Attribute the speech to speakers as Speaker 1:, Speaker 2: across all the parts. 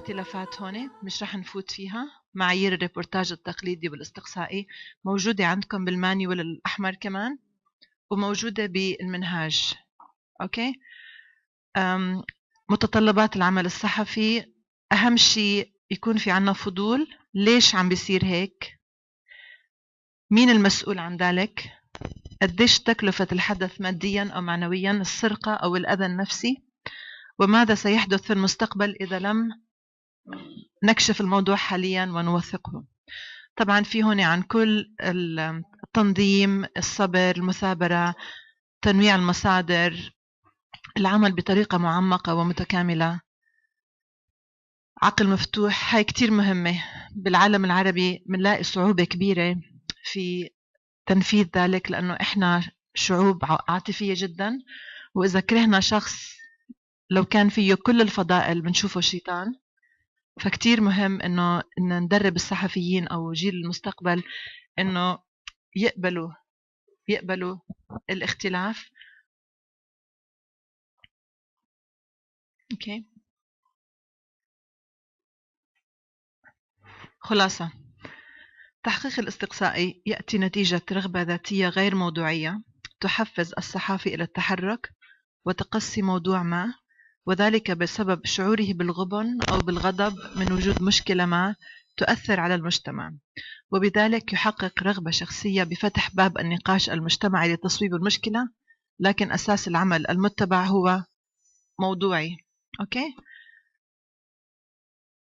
Speaker 1: اختلافات هون مش رح نفوت فيها. معايير الريبورتاج التقليدي والاستقصائي موجودة عندكم بالمانيوال الأحمر كمان، وموجودة بالمنهاج. أوكي. متطلبات العمل الصحفي، أهم شيء يكون في عنا فضول. ليش عم بيصير هيك؟ مين المسؤول عن ذلك؟ قديش تكلفة الحدث ماديا أو معنويا، السرقة أو الأذى النفسي؟ وماذا سيحدث في المستقبل إذا لم نكشف الموضوع حاليا ونوثقه؟ طبعا في هون عن كل التنظيم، الصبر، المثابرة، تنويع المصادر، العمل بطريقة معمقة ومتكاملة، عقل مفتوح. هاي كتير مهمة. بالعالم العربي بنلاقي صعوبة كبيرة في تنفيذ ذلك، لأنه إحنا شعوب عاطفية جدا، وإذا كرهنا شخص لو كان فيه كل الفضائل بنشوفه شيطان. فكتير مهم إنه ندرب الصحفيين أو جيل المستقبل إنه يقبلوا الاختلاف. أوكي. خلاصة، التحقيق الاستقصائي يأتي نتيجة رغبة ذاتية غير موضوعية تحفز الصحافي إلى التحرك وتقصي موضوع ما، وذلك بسبب شعوره بالغبن أو بالغضب من وجود مشكلة ما تؤثر على المجتمع، وبذلك يحقق رغبة شخصية بفتح باب النقاش المجتمعي لتصويب المشكلة، لكن أساس العمل المتبع هو موضوعي. أوكي.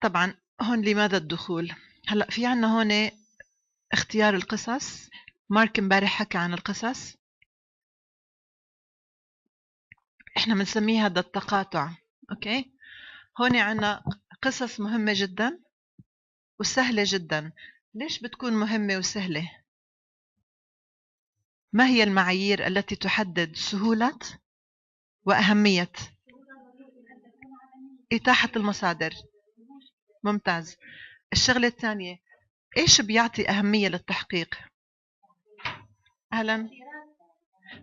Speaker 1: طبعا هون لماذا الدخول؟ هلأ في عنا هون اختيار القصص. مارك امبارح حكى عن القصص، احنا بنسميه هذا التقاطع. اوكي. هون عنا قصص مهمة جدا وسهلة جدا. ليش بتكون مهمة وسهلة؟ ما هي المعايير التي تحدد سهولة وأهمية؟ إتاحة المصادر. ممتاز. الشغلة الثانية، إيش بيعطي أهمية للتحقيق؟ أهلا.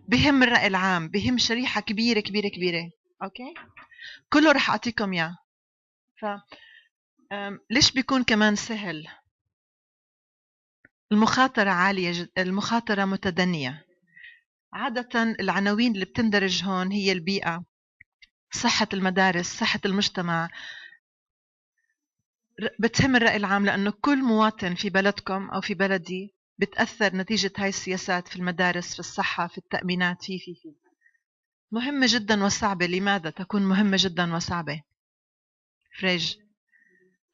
Speaker 1: بهم الرأي العام، بهم شريحة كبيرة كبيرة كبيرة. أوكي. كله رح أعطيكم إياه. ليش بيكون كمان سهل؟ المخاطرة عالية المخاطرة متدنية. عادة العناوين اللي بتندرج هون هي البيئة، صحة المدارس، صحة المجتمع. بتهم الرأي العام، لأنه كل مواطن في بلدكم أو في بلدي بتأثر نتيجة هاي السياسات في المدارس، في الصحة، في التأمينات، في مهمة جدا وصعبة. لماذا تكون مهمة جدا وصعبة؟ فريج،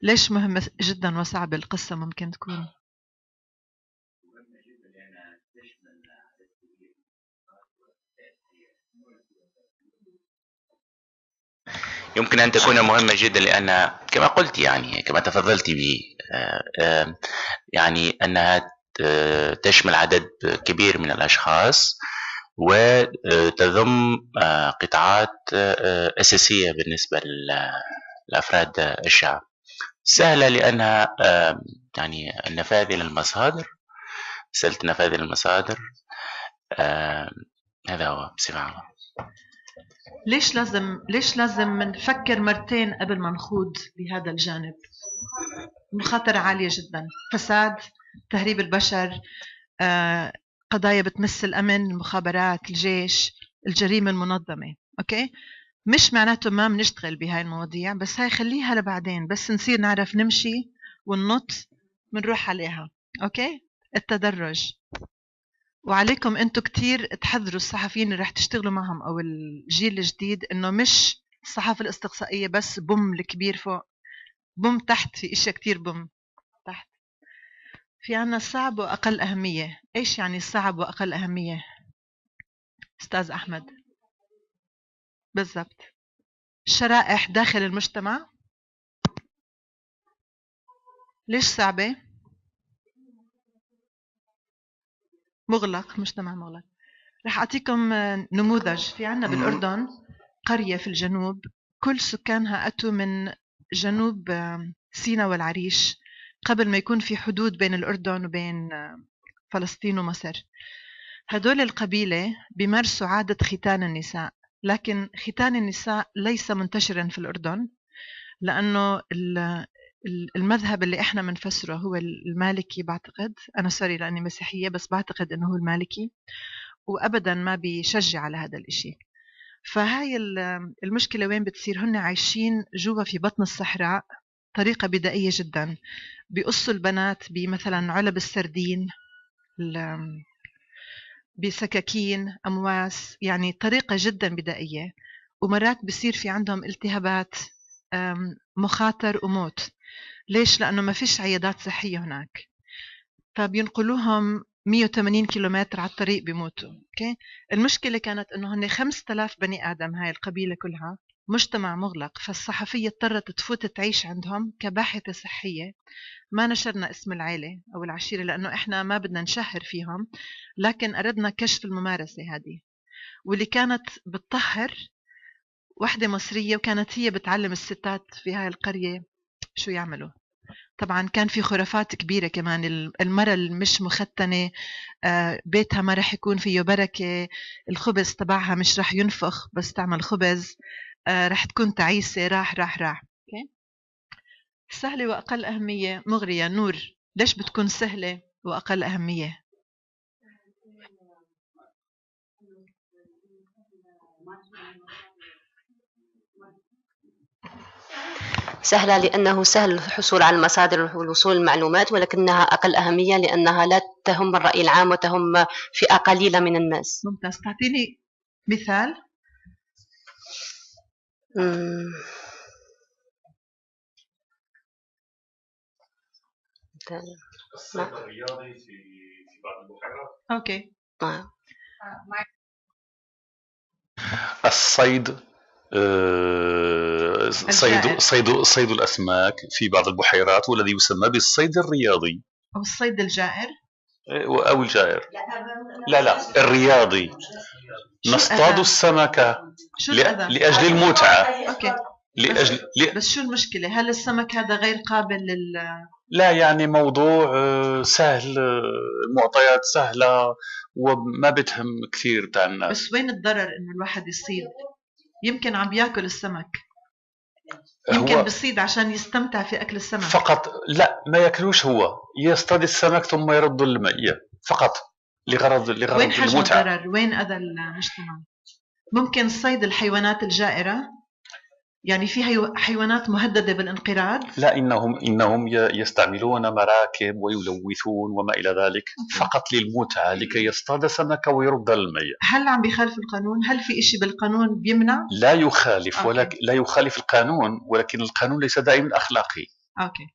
Speaker 1: ليش مهمة جدا وصعبة القصة ممكن تكون؟
Speaker 2: يمكن أن تكون مهمة جدا لأن كما قلت، يعني كما تفضلت به، يعني أنها تشمل عدد كبير من الأشخاص وتضم قطاعات أساسية بالنسبة لأفراد الشعب. سهلة لأنها يعني النفاذ للمصادر، سهلة النفاذ للمصادر. هذا هو بصفة عامة.
Speaker 1: ليش لازم نفكر مرتين قبل ما نخوض بهذا الجانب؟ مخاطرة عالية جدا، فساد، تهريب البشر، قضايا بتمس الأمن، المخابرات، الجيش، الجريمة المنظمة. أوكي. مش معناته ما بنشتغل بهاي المواضيع، بس هاي خليها لبعدين، بس نصير نعرف نمشي وننط منروح عليها. أوكي. التدرج. وعليكم انتم كتير تحذروا الصحفيين اللي رح تشتغلوا معهم او الجيل الجديد، انه مش الصحافة الاستقصائية بس بوم الكبير فوق، بوم تحت، في اشياء كتير بوم تحت. في عنا صعب واقل اهمية. ايش يعني صعب واقل اهمية استاذ احمد؟ بالضبط. شرائح داخل المجتمع. ليش صعبة؟ مغلق، مجتمع مغلق. رح أعطيكم نموذج. في عنا بالأردن قرية في الجنوب، كل سكانها أتوا من جنوب سيناء والعريش، قبل ما يكون في حدود بين الأردن وبين فلسطين ومصر. هدول القبيلة بيمارسوا عادة ختان النساء، لكن ختان النساء ليس منتشرا في الأردن، لأنه المذهب اللي احنا بنفسره هو المالكي، بعتقد أنا سوري لأني مسيحية، بس بعتقد أنه هو المالكي، وأبدا ما بيشجع على هذا الإشي. فهاي المشكلة وين بتصير؟ هن عايشين جوا في بطن الصحراء طريقة بدائية جدا، بيقصوا البنات بمثلا علب السردين، بسكاكين أمواس، يعني طريقة جدا بدائية. ومرات بصير في عندهم التهابات، مخاطر وموت. ليش؟ لأنه ما فيش عيادات صحية هناك، فبينقلوهم 180 كيلومتر على الطريق بيموتوا. اوكي، المشكلة كانت انه هن 5000 بني آدم، هاي القبيلة كلها مجتمع مغلق، فالصحفية اضطرت تفوت تعيش عندهم كباحثة صحية. ما نشرنا اسم العيلة أو العشيرة لأنه إحنا ما بدنا نشهر فيهم، لكن أردنا كشف الممارسة هذه. واللي كانت بتطهر واحدة مصرية، وكانت هي بتعلم الستات في هاي القرية شو يعملوا. طبعا كان في خرافات كبيرة كمان، المرأة المش مختنة بيتها ما رح يكون فيه بركة، الخبز تبعها مش رح ينفخ بس تعمل خبز، رح تكون تعيسة، راح. okay. سهلة وأقل أهمية مغرية. نور، ليش بتكون سهلة وأقل أهمية؟
Speaker 3: سهلة لأنه سهل الحصول على المصادر والوصول للمعلومات، ولكنها أقل أهمية لأنها لا تهم الرأي العام وتهم فئة قليلة من الناس.
Speaker 1: ممتاز، تعطيني مثال؟
Speaker 4: الصيد الرياضي في بعض البحيرات.
Speaker 1: اوكي.
Speaker 4: الصيد صيد الأسماك في بعض البحيرات، والذي يسمى بالصيد الرياضي
Speaker 1: أو الصيد الجائر
Speaker 4: أو الجائر. لا الرياضي. نصطاد السمكة لأجل المتعة.
Speaker 1: أوكي. بس شو المشكلة؟ هل السمك هذا غير قابل
Speaker 4: لا، يعني موضوع سهل، معطيات سهلة وما بتهم كثير بتاع الناس.
Speaker 1: بس وين الضرر إنه الواحد يصيد؟ يمكن عم بياكل السمك، يمكن بيصيد عشان يستمتع في أكل السمك
Speaker 4: فقط. لا، ما ياكلوش، هو يصطاد السمك ثم يرد المائية فقط لغرض
Speaker 1: وين حجم
Speaker 4: المتعة.
Speaker 1: الضرر؟ وين أذى المجتمع؟ ممكن صيد الحيوانات الجائرة، يعني في حيوانات مهددة بالانقراض.
Speaker 4: لا، إنهم يستعملون مراكب ويلوثون وما إلى ذلك فقط للمتعة، لكي يصطاد سمكة ويرد المية.
Speaker 1: هل عم بيخالف القانون؟ هل في إشي بالقانون بيمنع؟
Speaker 4: لا يخالف، ولكن لا يخالف القانون، ولكن القانون ليس دائما أخلاقي.
Speaker 1: أوكي،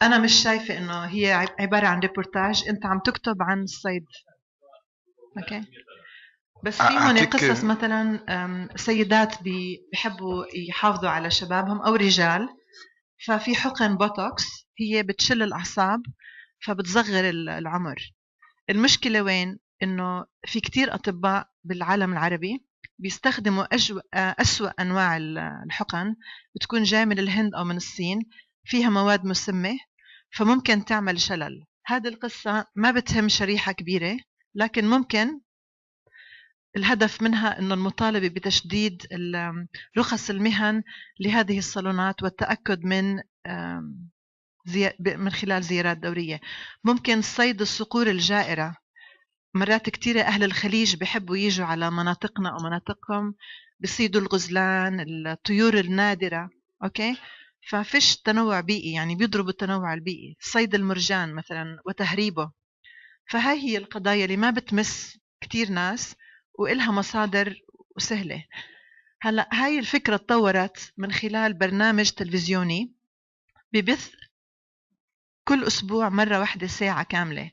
Speaker 1: أنا مش شايفة إنه هي عبارة عن ريبورتاج، أنت عم تكتب عن الصيد. أوكي، بس في هون قصص مثلا سيدات بيحبوا يحافظوا على شبابهم أو رجال، ففي حقن بوتوكس هي بتشل الأعصاب فبتصغر العمر. المشكلة وين؟ إنه في كتير أطباء بالعالم العربي بيستخدموا أسوأ أنواع الحقن، بتكون جاي من الهند أو من الصين، فيها مواد مسمة فممكن تعمل شلل. هذه القصة ما بتهم شريحة كبيرة، لكن ممكن الهدف منها أنه المطالبة بتشديد رخص المهن لهذه الصالونات والتأكد من خلال زيارات دورية. ممكن صيد الصقور الجائرة، مرات كتيرة أهل الخليج بيحبوا يجوا على مناطقنا أو مناطقهم، بيصيدوا الغزلان، الطيور النادرة. أوكي، ففيش تنوع بيئي، يعني بيضربوا التنوع البيئي. صيد المرجان مثلا وتهريبه. فهاي هي القضايا اللي ما بتمس كتير ناس وإلها مصادر وسهلة. هلأ هاي الفكرة تطورت من خلال برنامج تلفزيوني ببث كل أسبوع مرة واحدة ساعة كاملة.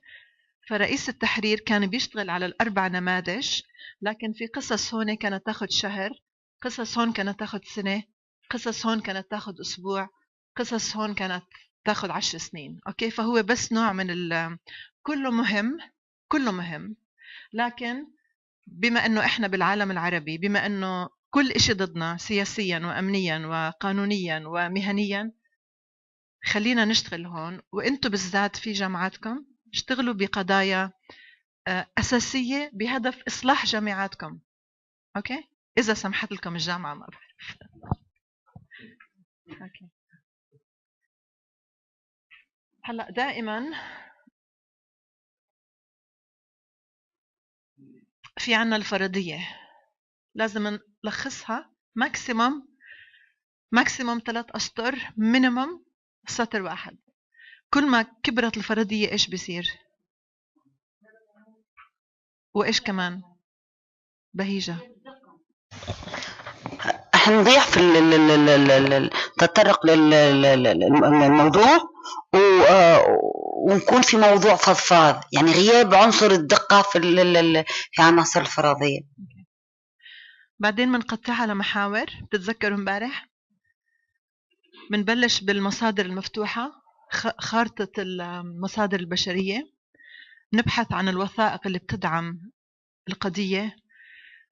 Speaker 1: فرئيس التحرير كان بيشتغل على ال4 نماذج، لكن في قصص هون كانت تاخد شهر، قصص هون كانت تاخد سنة، قصص هون كانت تاخد أسبوع، قصص هون كانت تاخد 10 سنين. أوكي، فهو بس نوع من كله مهم، لكن بما أنه إحنا بالعالم العربي، بما أنه كل إشي ضدنا سياسيا وأمنيا وقانونيا ومهنيا، خلينا نشتغل هون. وإنتوا بالذات في جامعاتكم اشتغلوا بقضايا أساسية بهدف إصلاح جامعاتكم. أوكي، إذا سمحت لكم الجامعة، ما بعرف. اوكي. هلا دائما في عنا الفرضية لازم نلخصها ماكسيموم 3 أسطر، مينيموم سطر واحد. كل ما كبرت الفرضية إيش بيصير؟ وإيش كمان؟ بهيجة.
Speaker 5: حنضيع في التطرق للموضوع ونكون في موضوع فضفاض، يعني غياب عنصر الدقة في عناصر الفرضية.
Speaker 1: بعدين بنقطعها لمحاور. بتتذكروا امبارح بنبلش بالمصادر المفتوحة، خارطة المصادر البشرية، نبحث عن الوثائق اللي بتدعم القضية،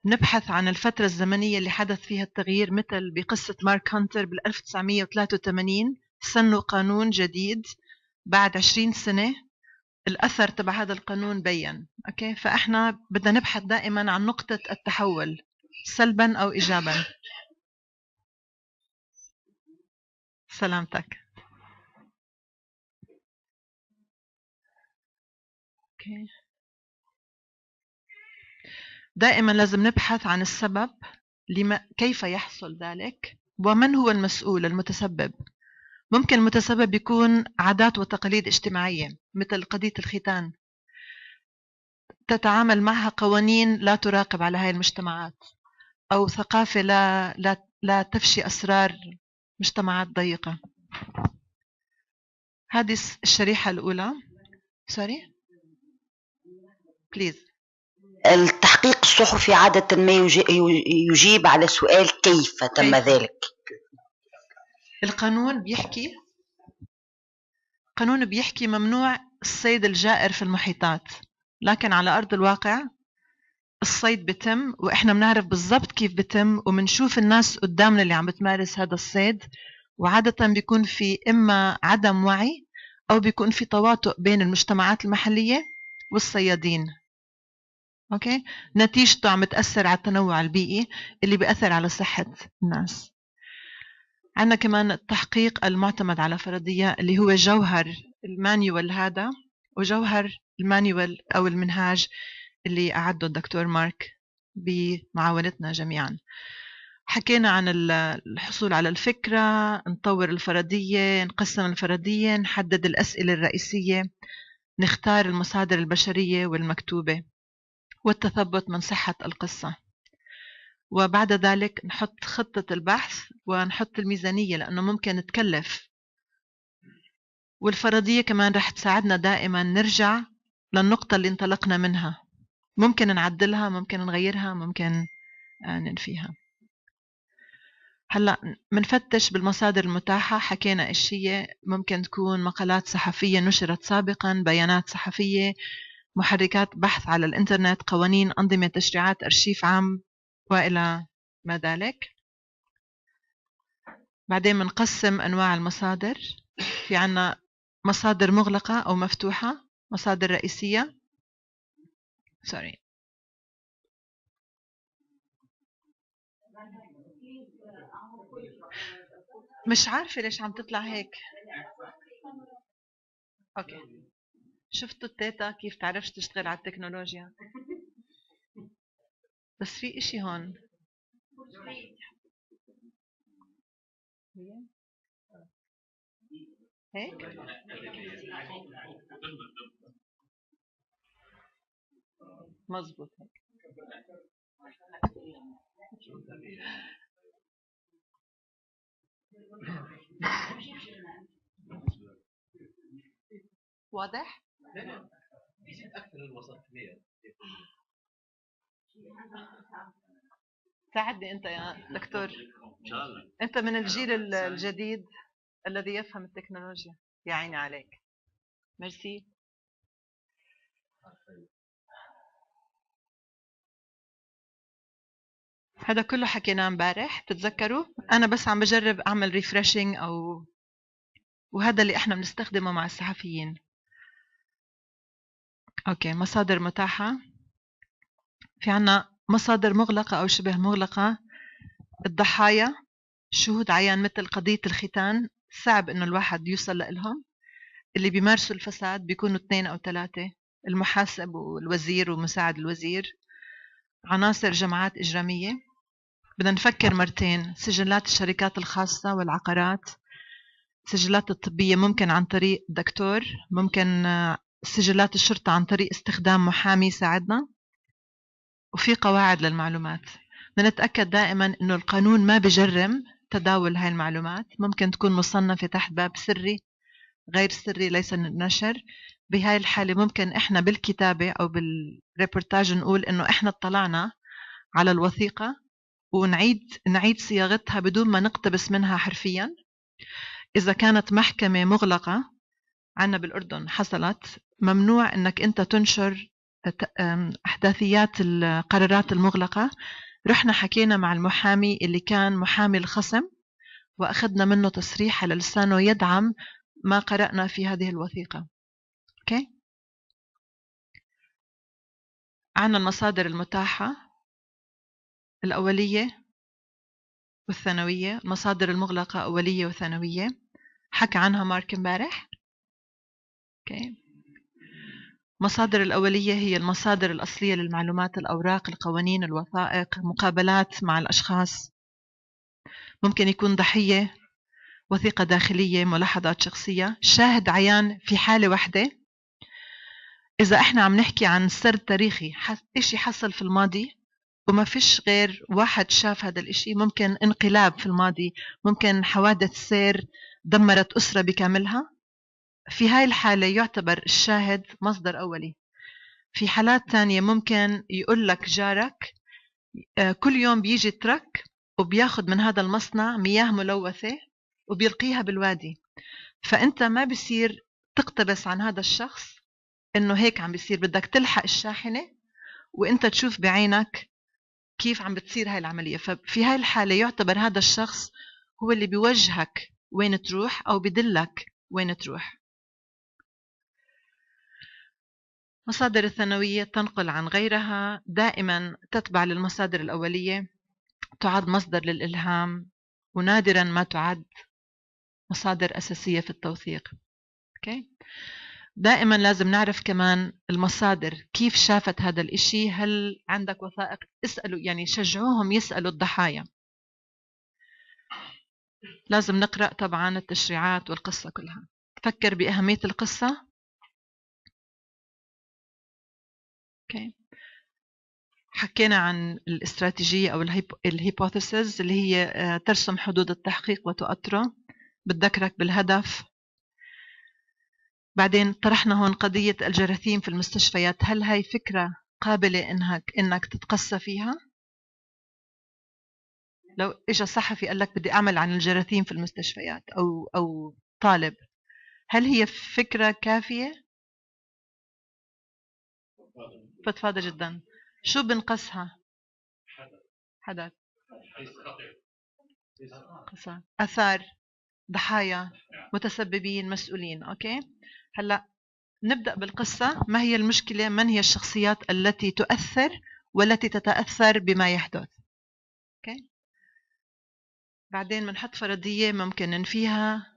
Speaker 1: نبحث عن الفترة الزمنية اللي حدث فيها التغيير، مثل بقصة مارك هانتر بال1983 سنوا قانون جديد بعد 20 سنة الأثر تبع هذا القانون بيّن. أوكي، فإحنا بدنا نبحث دائما عن نقطة التحول سلبا أو إيجابا. سلامتك. أوكي. دائما لازم نبحث عن السبب، كيف يحصل ذلك، ومن هو المسؤول المتسبب. ممكن المتسبب يكون عادات وتقاليد اجتماعية مثل قضية الختان، تتعامل معها قوانين لا تراقب على هاي المجتمعات، أو ثقافة لا تفشي أسرار مجتمعات ضيقة. هذه الشريحة الأولى. سوري بليز.
Speaker 5: التحقيق الصحفي عادة ما يجيب على سؤال كيف تم ذلك.
Speaker 1: القانون بيحكي ممنوع الصيد الجائر في المحيطات، لكن على أرض الواقع الصيد بيتم، وإحنا بنعرف بالضبط كيف بيتم، ومنشوف الناس قدامنا اللي عم بتمارس هذا الصيد، وعادة بيكون في إما عدم وعي أو بيكون في تواطؤ بين المجتمعات المحلية والصيادين. أوكي، نتيجته عم تأثر على التنوع البيئي اللي بيأثر على صحة الناس. عندنا كمان التحقيق المعتمد على فرضية اللي هو جوهر المانيوال هذا، وجوهر المانيوال أو المنهاج اللي أعده الدكتور مارك بمعاونتنا جميعا. حكينا عن الحصول على الفكرة، نطور الفرضية، نقسم الفرضية، نحدد الأسئلة الرئيسية، نختار المصادر البشرية والمكتوبة، والتثبت من صحة القصة. وبعد ذلك نحط خطة البحث ونحط الميزانية لأنه ممكن نتكلف. والفرضية كمان رح تساعدنا دائما نرجع للنقطة اللي انطلقنا منها، ممكن نعدلها، ممكن نغيرها، ممكن ننفيها. هلأ منفتش بالمصادر المتاحة. حكينا أشياء ممكن تكون مقالات صحفية نشرت سابقا، بيانات صحفية، محركات بحث على الإنترنت، قوانين، أنظمة، تشريعات، أرشيف عام وإلى ما ذلك. بعدين منقسم أنواع المصادر. في عنا مصادر مغلقة أو مفتوحة، مصادر رئيسية. سوري. مش عارفة ليش عم تطلع هيك. أوكي، شفتوا التيتا كيف تعرفش تشتغل على التكنولوجيا؟ بس في إشي هون. هيك مزبوط هيك. واضح؟ ساعدني أنت يا دكتور، أنت من الجيل الجديد الذي يفهم التكنولوجيا. يا عيني عليك. ميرسي. هذا كله حكيناه امبارح، بتتذكروا؟ أنا بس عم بجرب أعمل ريفرشنج وهذا اللي إحنا بنستخدمه مع الصحفيين. أوكي، مصادر متاحة. في عنا مصادر مغلقة أو شبه مغلقة. الضحايا شهود عيان مثل قضية الختان صعب إنه الواحد يوصل لهم. اللي بيمارسوا الفساد بيكونوا 2 أو 3، المحاسب والوزير ومساعد الوزير، عناصر جماعات إجرامية. بدنا نفكر مرتين. سجلات الشركات الخاصة والعقارات، سجلات الطبية ممكن عن طريق دكتور، ممكن سجلات الشرطة عن طريق استخدام محامي يساعدنا، وفي قواعد للمعلومات. بدنا نتأكد دائما إنه القانون ما بجرم تداول هاي المعلومات. ممكن تكون مصنفة تحت باب سري، غير سري، ليس النشر. بهاي الحالة ممكن إحنا بالكتابة أو بالريبورتاج نقول إنه إحنا اطلعنا على الوثيقة ونعيد صياغتها بدون ما نقتبس منها حرفيا. إذا كانت محكمة مغلقة عنا بالأردن حصلت، ممنوع إنك أنت تنشر أحداثيات القرارات المغلقة. رحنا حكينا مع المحامي اللي كان محامي الخصم وأخذنا منه تصريح على لسانه يدعم ما قرأنا في هذه الوثيقة. أوكي؟ عنا المصادر المتاحة الأولية والثانوية. المصادر المغلقة أولية وثانوية، حكى عنها مارك امبارح. أوكي. مصادر الأولية هي المصادر الأصلية للمعلومات، الأوراق، القوانين، الوثائق، مقابلات مع الأشخاص. ممكن يكون ضحية، وثيقة داخلية، ملاحظات شخصية، شاهد عيان في حالة واحدة. إذا إحنا عم نحكي عن سرد تاريخي، إشي حصل في الماضي وما فيش غير واحد شاف هذا الإشي، ممكن انقلاب في الماضي، ممكن حوادث سير دمرت أسرة بكاملها، في هاي الحالة يعتبر الشاهد مصدر أولي. في حالات تانية ممكن يقول لك جارك كل يوم بيجي ترك وبياخد من هذا المصنع مياه ملوثة وبيلقيها بالوادي، فأنت ما بصير تقتبس عن هذا الشخص إنه هيك عم بيصير. بدك تلحق الشاحنة وإنت تشوف بعينك كيف عم بتصير هاي العملية. ففي هاي الحالة يعتبر هذا الشخص هو اللي بيوجهك وين تروح أو بدلك وين تروح. مصادر الثانوية تنقل عن غيرها، دائما تتبع للمصادر الأولية، تعد مصدر للإلهام، ونادرا ما تعد مصادر أساسية في التوثيق. أوكي؟ دائما لازم نعرف كمان المصادر كيف شافت هذا الإشي. هل عندك وثائق؟ اسألوا، يعني شجعوهم يسألوا الضحايا. لازم نقرأ طبعا التشريعات والقصة كلها. تفكر بأهمية القصة. أوكي. حكينا عن الاستراتيجية أو الهيبوثيسز اللي هي ترسم حدود التحقيق وتؤطره، بتذكرك بالهدف. بعدين طرحنا هون قضية الجراثيم في المستشفيات. هل هاي فكرة قابلة إنك تتقصى فيها؟ لو إجا صحفي قال لك بدي أعمل عن الجراثيم في المستشفيات أو طالب، هل هي فكرة كافية؟ فضفاضة جدا. شو بنقصها؟ حدث، قصة، آثار، ضحايا، متسببين، مسؤولين. أوكي. هلأ نبدأ بالقصة. ما هي المشكلة؟ من هي الشخصيات التي تؤثر والتي تتأثر بما يحدث؟ أوكي. بعدين بنحط فرضية ممكن ننفيها.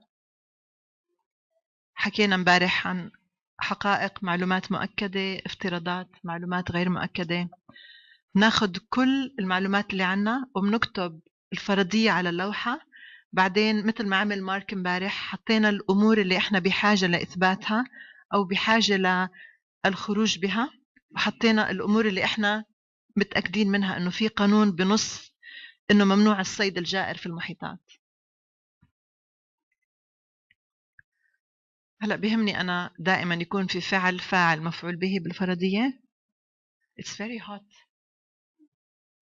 Speaker 1: حكينا امبارح عن حقائق، معلومات مؤكدة، افتراضات، معلومات غير مؤكدة. ناخد كل المعلومات اللي عنا وبنكتب الفرضية على اللوحة. بعدين مثل ما عمل مارك امبارح حطينا الأمور اللي احنا بحاجة لإثباتها أو بحاجة للخروج بها، وحطينا الأمور اللي احنا متأكدين منها إنه في قانون بنص إنه ممنوع الصيد الجائر في المحيطات. هلأ بيهمني أنا دائما يكون في فاعل مفعول به بالفرضية. It's very hot.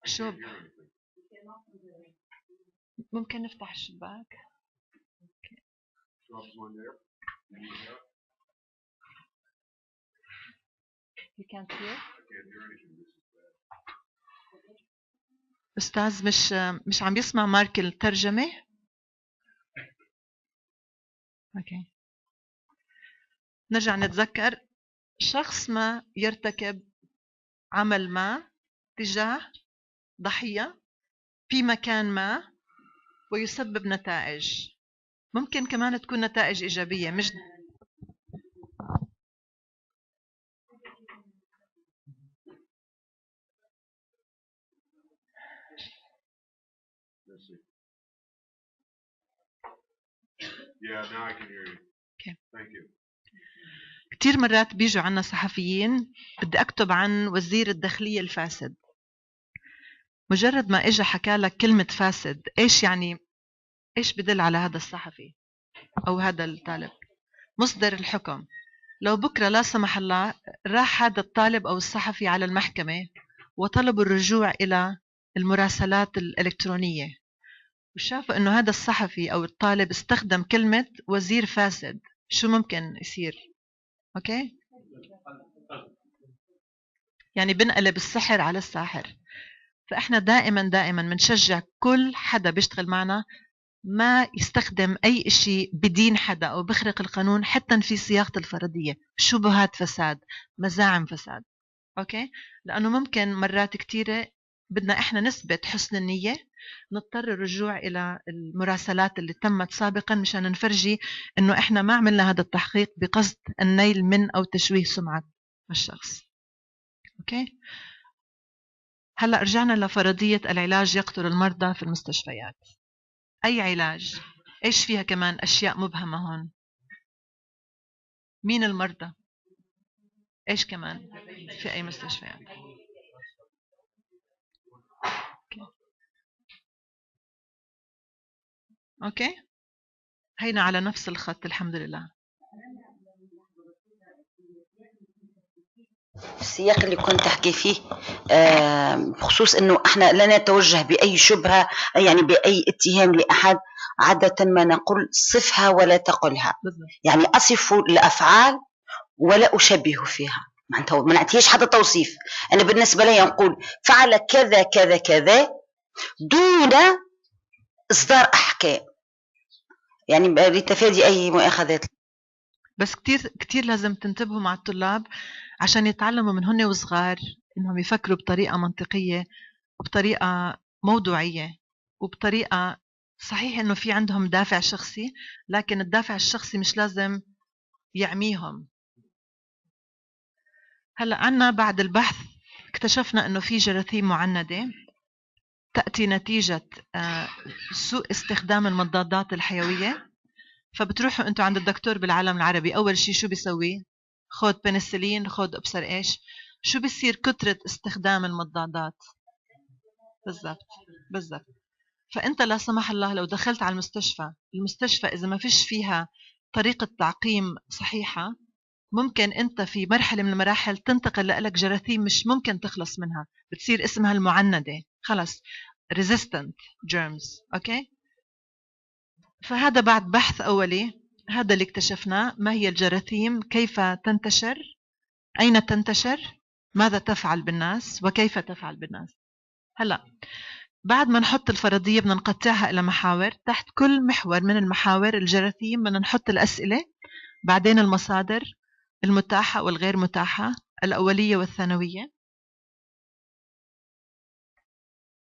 Speaker 1: شو ممكن نفتح الشباك؟ You can't hear. أستاذ مش عم يسمع مارك الترجمة. أوكي. نرجع نتذكر. شخص ما يرتكب عمل ما تجاه ضحية في مكان ما ويسبب نتائج. ممكن كمان تكون نتائج إيجابية مش كتير مرات بيجوا عنا صحفيين بدي أكتب عن وزير الداخلية الفاسد. مجرد ما إجا حكى لك كلمة فاسد، إيش يعني؟ إيش بدل على هذا الصحفي أو هذا الطالب؟ مصدر الحكم. لو بكرة لا سمح الله راح هذا الطالب أو الصحفي على المحكمة وطلبوا الرجوع إلى المراسلات الإلكترونية وشافوا أنه هذا الصحفي أو الطالب استخدم كلمة وزير فاسد، شو ممكن يصير؟ أوكي؟ يعني بنقلب السحر على الساحر. فإحنا دائما منشجع كل حدا بيشتغل معنا ما يستخدم أي شيء بدين حدا أو بخرق القانون، حتى في صياغة الفرضية، شبهات فساد، مزاعم فساد. أوكي؟ لأنه ممكن مرات كتيرة بدنا إحنا نثبت حسن النية، نضطر الرجوع إلى المراسلات اللي تمت سابقا مشان نفرجي إنه إحنا ما عملنا هذا التحقيق بقصد النيل من أو تشويه سمعة الشخص. أوكي؟ هلأ رجعنا لفرضية العلاج يقتل المرضى في المستشفيات. أي علاج؟ إيش فيها كمان أشياء مبهمة هون؟ مين المرضى؟ إيش كمان في أي مستشفيات؟ أوكي؟ هينا على نفس الخط الحمد لله.
Speaker 5: السياق اللي كنت أحكي فيه بخصوص أنه إحنا لا نتوجه بأي شبهة، يعني بأي اتهام لأحد. عادة ما نقول صفها ولا تقلها، يعني أصف الأفعال ولا أشبه فيها، معناتها ما نعطيهاش حتى توصيف. أنا بالنسبة لي نقول فعل كذا كذا كذا دون إصدار أحكام، يعني لتفادي أي مؤاخذات.
Speaker 1: بس كتير لازم تنتبهوا مع الطلاب عشان يتعلموا من هن وصغار إنهم يفكروا بطريقة منطقية وبطريقة موضوعية وبطريقة صحيح إنه في عندهم دافع شخصي، لكن الدافع الشخصي مش لازم يعميهم. هلأ عنا بعد البحث اكتشفنا إنه في جراثيم معندة تأتي نتيجة سوء استخدام المضادات الحيوية. فبتروحوا أنتوا عند الدكتور بالعالم العربي، أول شيء شو بيسوي؟ خد بنسلين، خد أبصر إيش. شو بيصير كترة استخدام المضادات؟ بالضبط. فأنت لا سمح الله لو دخلت على المستشفى إذا ما فيش فيها طريقة تعقيم صحيحة، ممكن أنت في مرحلة من المراحل تنتقل لك جراثيم مش ممكن تخلص منها، بتصير اسمها المعندة، خلص resistant germs. أوكي؟ فهذا بعد بحث أولي، هذا اللي اكتشفناه. ما هي الجراثيم؟ كيف تنتشر؟ أين تنتشر؟ ماذا تفعل بالناس؟ وكيف تفعل بالناس؟ هلأ بعد ما نحط الفرضية بدنا نقطعها إلى محاور. تحت كل محور من المحاور الجراثيم بدنا نحط الأسئلة، بعدين المصادر المتاحة والغير متاحة، الأولية والثانوية.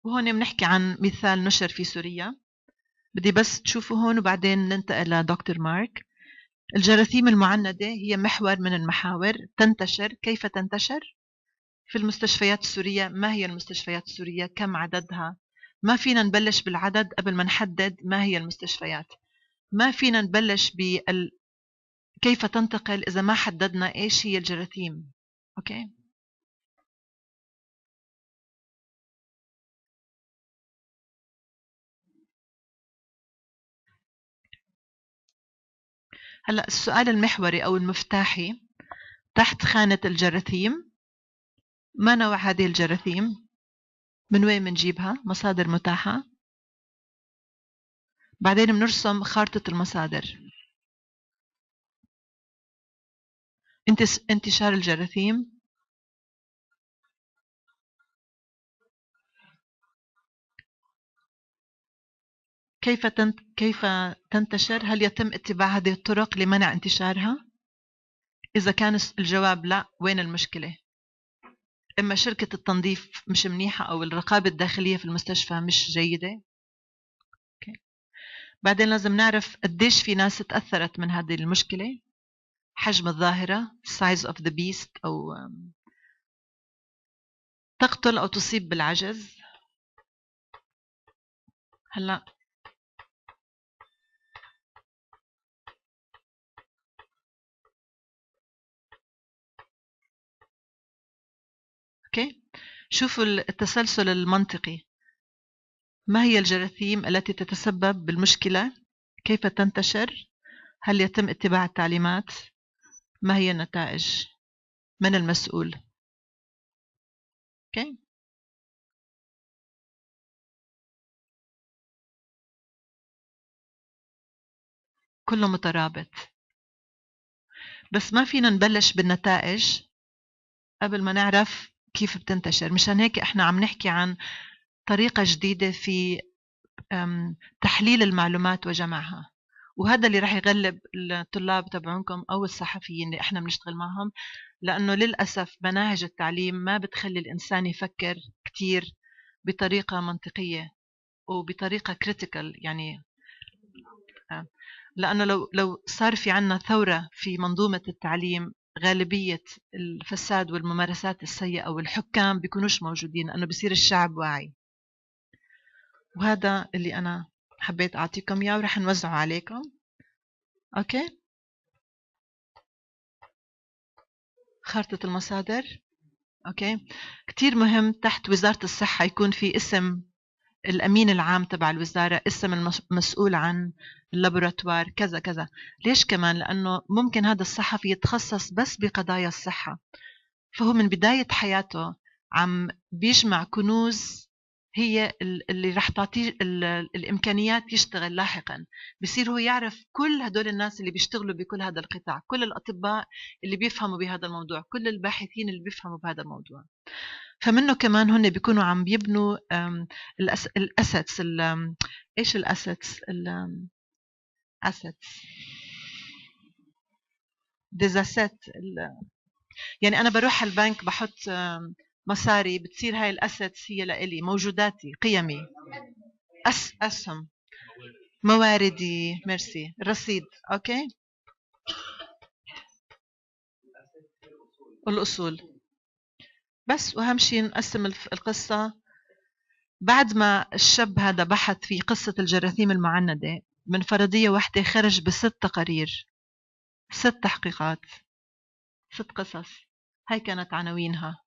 Speaker 1: وهون بنحكي عن مثال نشر في سوريا، بدي بس تشوفوا هون وبعدين ننتقل لدكتور مارك. الجراثيم المعندة هي محور من المحاور. تنتشر، كيف تنتشر؟ في المستشفيات السورية. ما هي المستشفيات السورية؟ كم عددها؟ ما فينا نبلش بالعدد قبل ما نحدد ما هي المستشفيات. ما فينا نبلش كيف تنتقل إذا ما حددنا إيش هي الجراثيم. أوكي؟ هلأ السؤال المحوري أو المفتاحي تحت خانة الجراثيم: ما نوع هذه الجراثيم؟ من وين منجيبها؟ مصادر متاحة. بعدين بنرسم خارطة المصادر. انتشار الجراثيم، كيف تنتشر؟ هل يتم اتباع هذه الطرق لمنع انتشارها؟ إذا كان الجواب لا، وين المشكلة؟ إما شركة التنظيف مش منيحة أو الرقابة الداخلية في المستشفى مش جيدة. بعدين لازم نعرف قديش في ناس تأثرت من هذه المشكلة، حجم الظاهرة size of the beast، أو تقتل أو تصيب بالعجز. هلأ أوكي، شوفوا التسلسل المنطقي. ما هي الجراثيم التي تتسبب بالمشكلة؟ كيف تنتشر؟ هل يتم اتباع التعليمات؟ ما هي النتائج؟ من المسؤول؟ أوكي، كله مترابط، بس ما فينا نبلش بالنتائج قبل ما نعرف كيف بتنتشر. مشان هيك احنا عم نحكي عن طريقة جديدة في تحليل المعلومات وجمعها، وهذا اللي راح يغلب الطلاب تبعونكم أو الصحفيين اللي احنا بنشتغل معهم، لأنه للأسف مناهج التعليم ما بتخلي الإنسان يفكر كتير بطريقة منطقية وبطريقة كريتيكال. يعني لأنه لو صار في عنا ثورة في منظومة التعليم، غالبية الفساد والممارسات السيئة والحكام بيكونوش موجودين، لأنه بصير الشعب واعي. وهذا اللي أنا حبيت أعطيكم إياه ورح نوزعه عليكم. أوكي، خارطة المصادر. أوكي، كتير مهم تحت وزارة الصحة يكون في اسم الأمين العام تبع الوزارة، اسم المسؤول عن اللابوراتوار كذا كذا. ليش كمان؟ لأنه ممكن هذا الصحفي يتخصص بس بقضايا الصحة، فهو من بداية حياته عم بيجمع كنوز هي اللي رح تعطيه الإمكانيات يشتغل لاحقا. بصير هو يعرف كل هدول الناس اللي بيشتغلوا بكل هذا القطاع، كل الأطباء اللي بيفهموا بهذا الموضوع، كل الباحثين اللي بيفهموا بهذا الموضوع. فمنه كمان هن بيكونوا عم بيبنوا الأسيتس. إيش الأسيتس؟ الأسيتس ديزاسيت. يعني أنا بروح على البنك بحط مصاري، بتصير هاي الأسيتس هي لإلي، موجوداتي، قيمي، أسهم، مواردي، ميرسي، الرصيد. أوكي، والأصول بس. وأهم شيء نقسم القصة. بعد ما الشاب هذا بحث في قصة الجراثيم المعندة، من فرضية واحدة خرج ب6 تقارير، 6 تحقيقات، 6 قصص. هاي كانت عناوينها.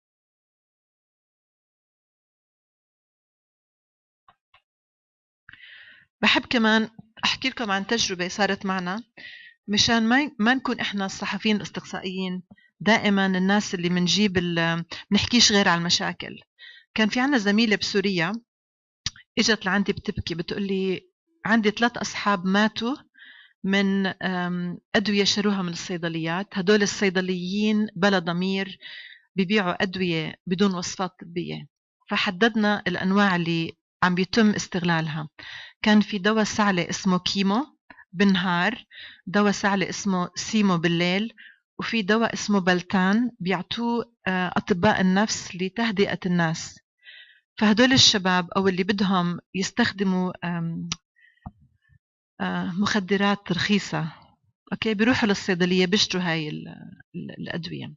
Speaker 1: بحب كمان أحكي لكم عن تجربة صارت معنا، مشان ما نكون إحنا الصحفيين الاستقصائيين دائما الناس اللي منجيب منحكيش غير على المشاكل. كان في عنا زميلة بسوريا إجت لعندي بتبكي، بتقولي عندي 3 أصحاب ماتوا من أدوية شروها من الصيدليات. هدول الصيدليين بلا ضمير بيبيعوا أدوية بدون وصفات طبية. فحددنا الأنواع اللي عم بيتم استغلالها. كان في دواء سعلة اسمه كيمو بالنهار، دواء سعلة اسمه سيمو بالليل، وفي دواء اسمه بلتان بيعطوه أطباء النفس لتهدئة الناس. فهدول الشباب أو اللي بدهم يستخدموا مخدرات رخيصة، أوكي، بيروحوا للصيدلية بيشتروا هاي الأدوية.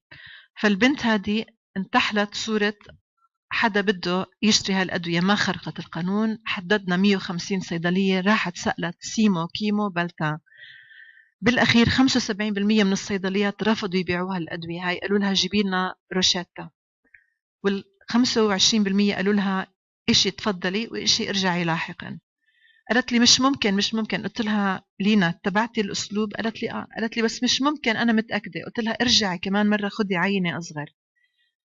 Speaker 1: فالبنت هذه انتحلت صورة حدا بده يشتري هالأدوية، ما خرقت القانون. حددنا 150 صيدلية، راحت سألت سيمو كيمو بلتان. بالأخير 75% من الصيدليات رفضوا يبيعوها الأدوية هاي، قالوا لها جيبي لنا روشيتا. وال25% قالوا لها إشي تفضلي وإشي ارجعي لاحقا. قالت لي مش ممكن مش ممكن. قلت لها لينا تبعتي الأسلوب؟ قالت لي قالت لي بس مش ممكن، أنا متأكدة. قلت لها ارجعي كمان مرة خدي عينة أصغر.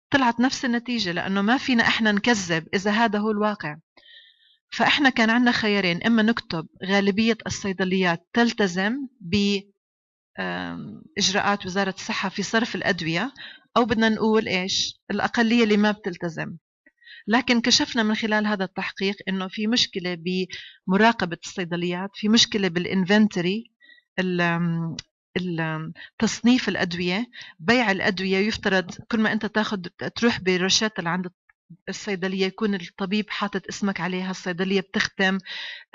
Speaker 1: طلعت نفس النتيجة، لأنه ما فينا إحنا نكذب إذا هذا هو الواقع. فإحنا كان عندنا خيارين، إما نكتب غالبية الصيدليات تلتزم بإجراءات وزارة الصحة في صرف الأدوية، أو بدنا نقول إيش الأقلية اللي ما بتلتزم. لكن كشفنا من خلال هذا التحقيق إنه في مشكلة بمراقبة الصيدليات، في مشكلة بالإنفنتوري، تصنيف الأدوية، بيع الأدوية. يفترض كل ما أنت تروح بروشيتا لعند الصيدلية يكون الطبيب حاطط اسمك عليها، الصيدلية بتختم،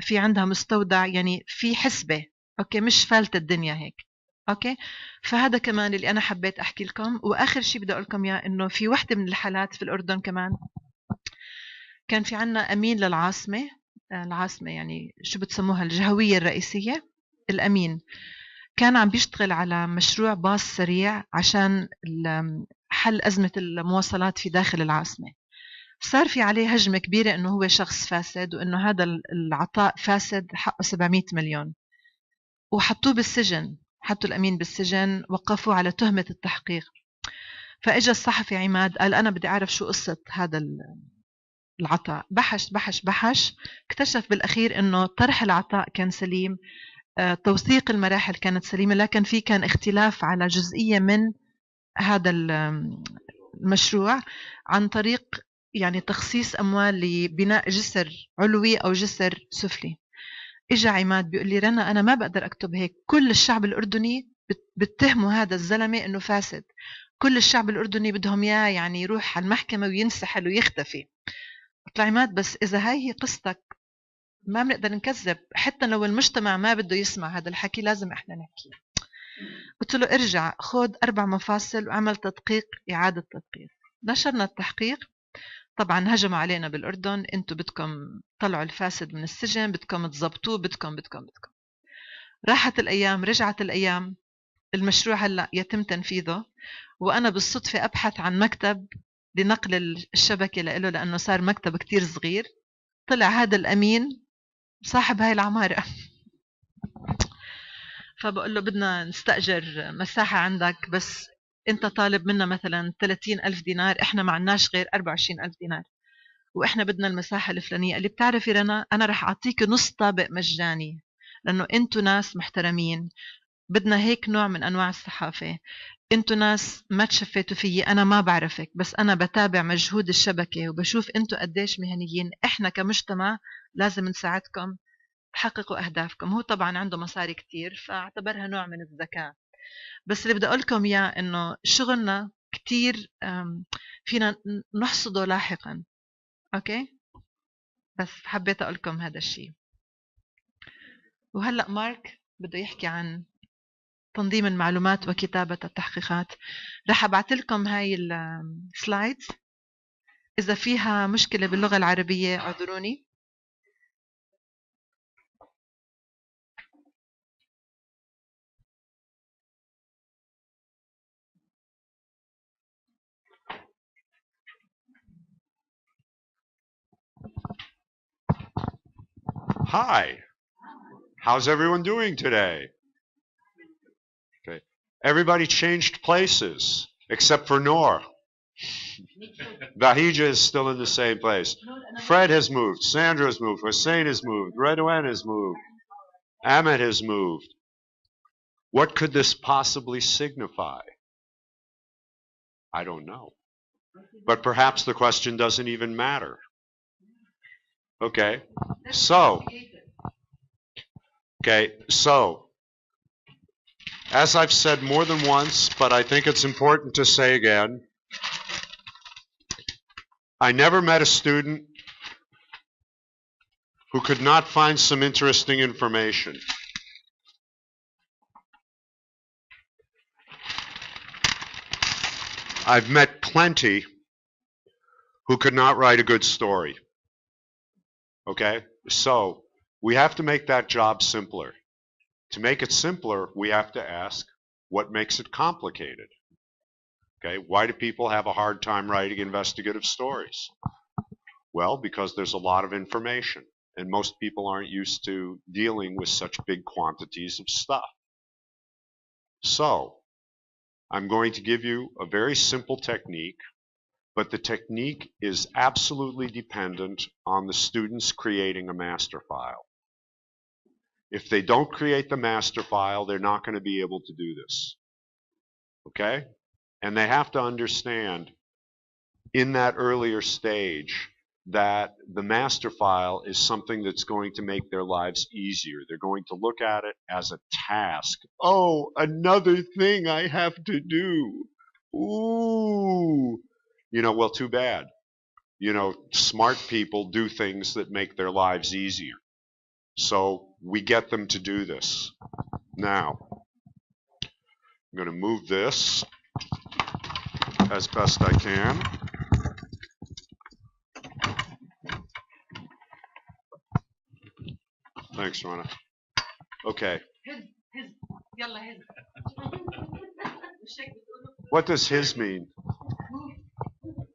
Speaker 1: في عندها مستودع، يعني في حسبة. أوكي، مش فالت الدنيا هيك. أوكي، فهذا كمان اللي أنا حبيت أحكي لكم. وآخر شيء بدي أقول لكم إياه، إنه في وحدة من الحالات في الأردن كمان كان في عنا أمين للعاصمة. العاصمة يعني شو بتسموها، الجهوية الرئيسية. الأمين كان عم بيشتغل على مشروع باص سريع عشان حل أزمة المواصلات في داخل العاصمة. صار في عليه هجمة كبيرة إنه هو شخص فاسد، وإنه هذا العطاء فاسد حقه 700 مليون، وحطوه بالسجن. حطوا الأمين بالسجن، وقفوه على تهمة التحقيق. فإجا الصحفي عماد قال أنا بدي أعرف شو قصة هذا العطاء. بحش اكتشف بالأخير إنه طرح العطاء كان سليم، توثيق المراحل كانت سليمة، لكن كان اختلاف على جزئية من هذا المشروع عن طريق يعني تخصيص أموال لبناء جسر علوي أو جسر سفلي. إجا عماد بيقول لي رنا أنا ما بقدر أكتب هيك، كل الشعب الأردني بتهموا هذا الزلمة إنه فاسد، كل الشعب الأردني بدهم إياه يعني يروح على المحكمة وينسحل ويختفي. قلت له عماد بس إذا هي قصتك ما بنقدر نكذب، حتى لو المجتمع ما بده يسمع هذا الحكي لازم إحنا نحكي. قلت له ارجع خذ 4 مفاصل وعمل تدقيق، إعادة تدقيق. نشرنا التحقيق. طبعا هجموا علينا بالأردن، انتوا بدكم طلعوا الفاسد من السجن، بدكم تزبطوه، بدكم. راحت الأيام، رجعت الأيام، المشروع هلأ يتم تنفيذه، وأنا بالصدفة أبحث عن مكتب لنقل الشبكة له لأنه صار مكتب كتير صغير. طلع هذا الأمين صاحب هاي العمارة. فبقول له بدنا نستأجر مساحة عندك، بس انت طالب منا مثلا 30,000 دينار، احنا ما عناش غير 24,000 دينار، واحنا بدنا المساحة الفلانية. اللي بتعرفي رنا انا رح اعطيك نص طابق مجاني لانه انتوا ناس محترمين، بدنا هيك نوع من انواع الصحافة. انتوا ناس ما تشفيتوا فيي، انا ما بعرفك، بس انا بتابع مجهود الشبكة وبشوف انتوا قديش مهنيين، احنا كمجتمع لازم نساعدكم تحققوا أهدافكم. هو طبعا عنده مصاري كتير فاعتبرها نوع من الذكاء. بس اللي بدي أقول لكم إياه إنه شغلنا كتير فينا نحصده لاحقا. أوكي، بس حبيت أقول لكم هذا الشيء. وهلأ مارك بده يحكي عن تنظيم المعلومات وكتابة التحقيقات. رح أبعث لكم هاي السلايدز، إذا فيها مشكلة باللغة العربية اعذروني.
Speaker 6: Hi, how's everyone doing today? Okay. Everybody changed places except for Noor. Bahija is still in the same place. Fred has moved, Sandra has moved, Hussein has moved, Redouane has moved, Ahmed has moved. What could this possibly signify? I don't know. But perhaps the question doesn't even matter. Okay, so as I've said more than once, but I think it's important to say again, I never met a student who could not find some interesting information. I've met plenty who could not write a good story. Okay, so we have to make that job simpler. To make it simpler, we have to ask, what makes it complicated? Okay, why do people have a hard time writing investigative stories? Well, because there's a lot of information, and most people aren't used to dealing with such big quantities of stuff. So, I'm going to give you a very simple technique, but the technique is absolutely dependent on the students creating a master file. If they don't create the master file, they're not going to be able to do this. Okay? And they have to understand in that earlier stage that the master file is something that's going to make their lives easier. They're going to look at it as a task. Oh, another thing I have to do. Ooh. You know, well, too bad. smart people do things that make their lives easier. So we get them to do this. Now, I'm going to move this as best I can. Thanks, Rana. Okay. What does his mean?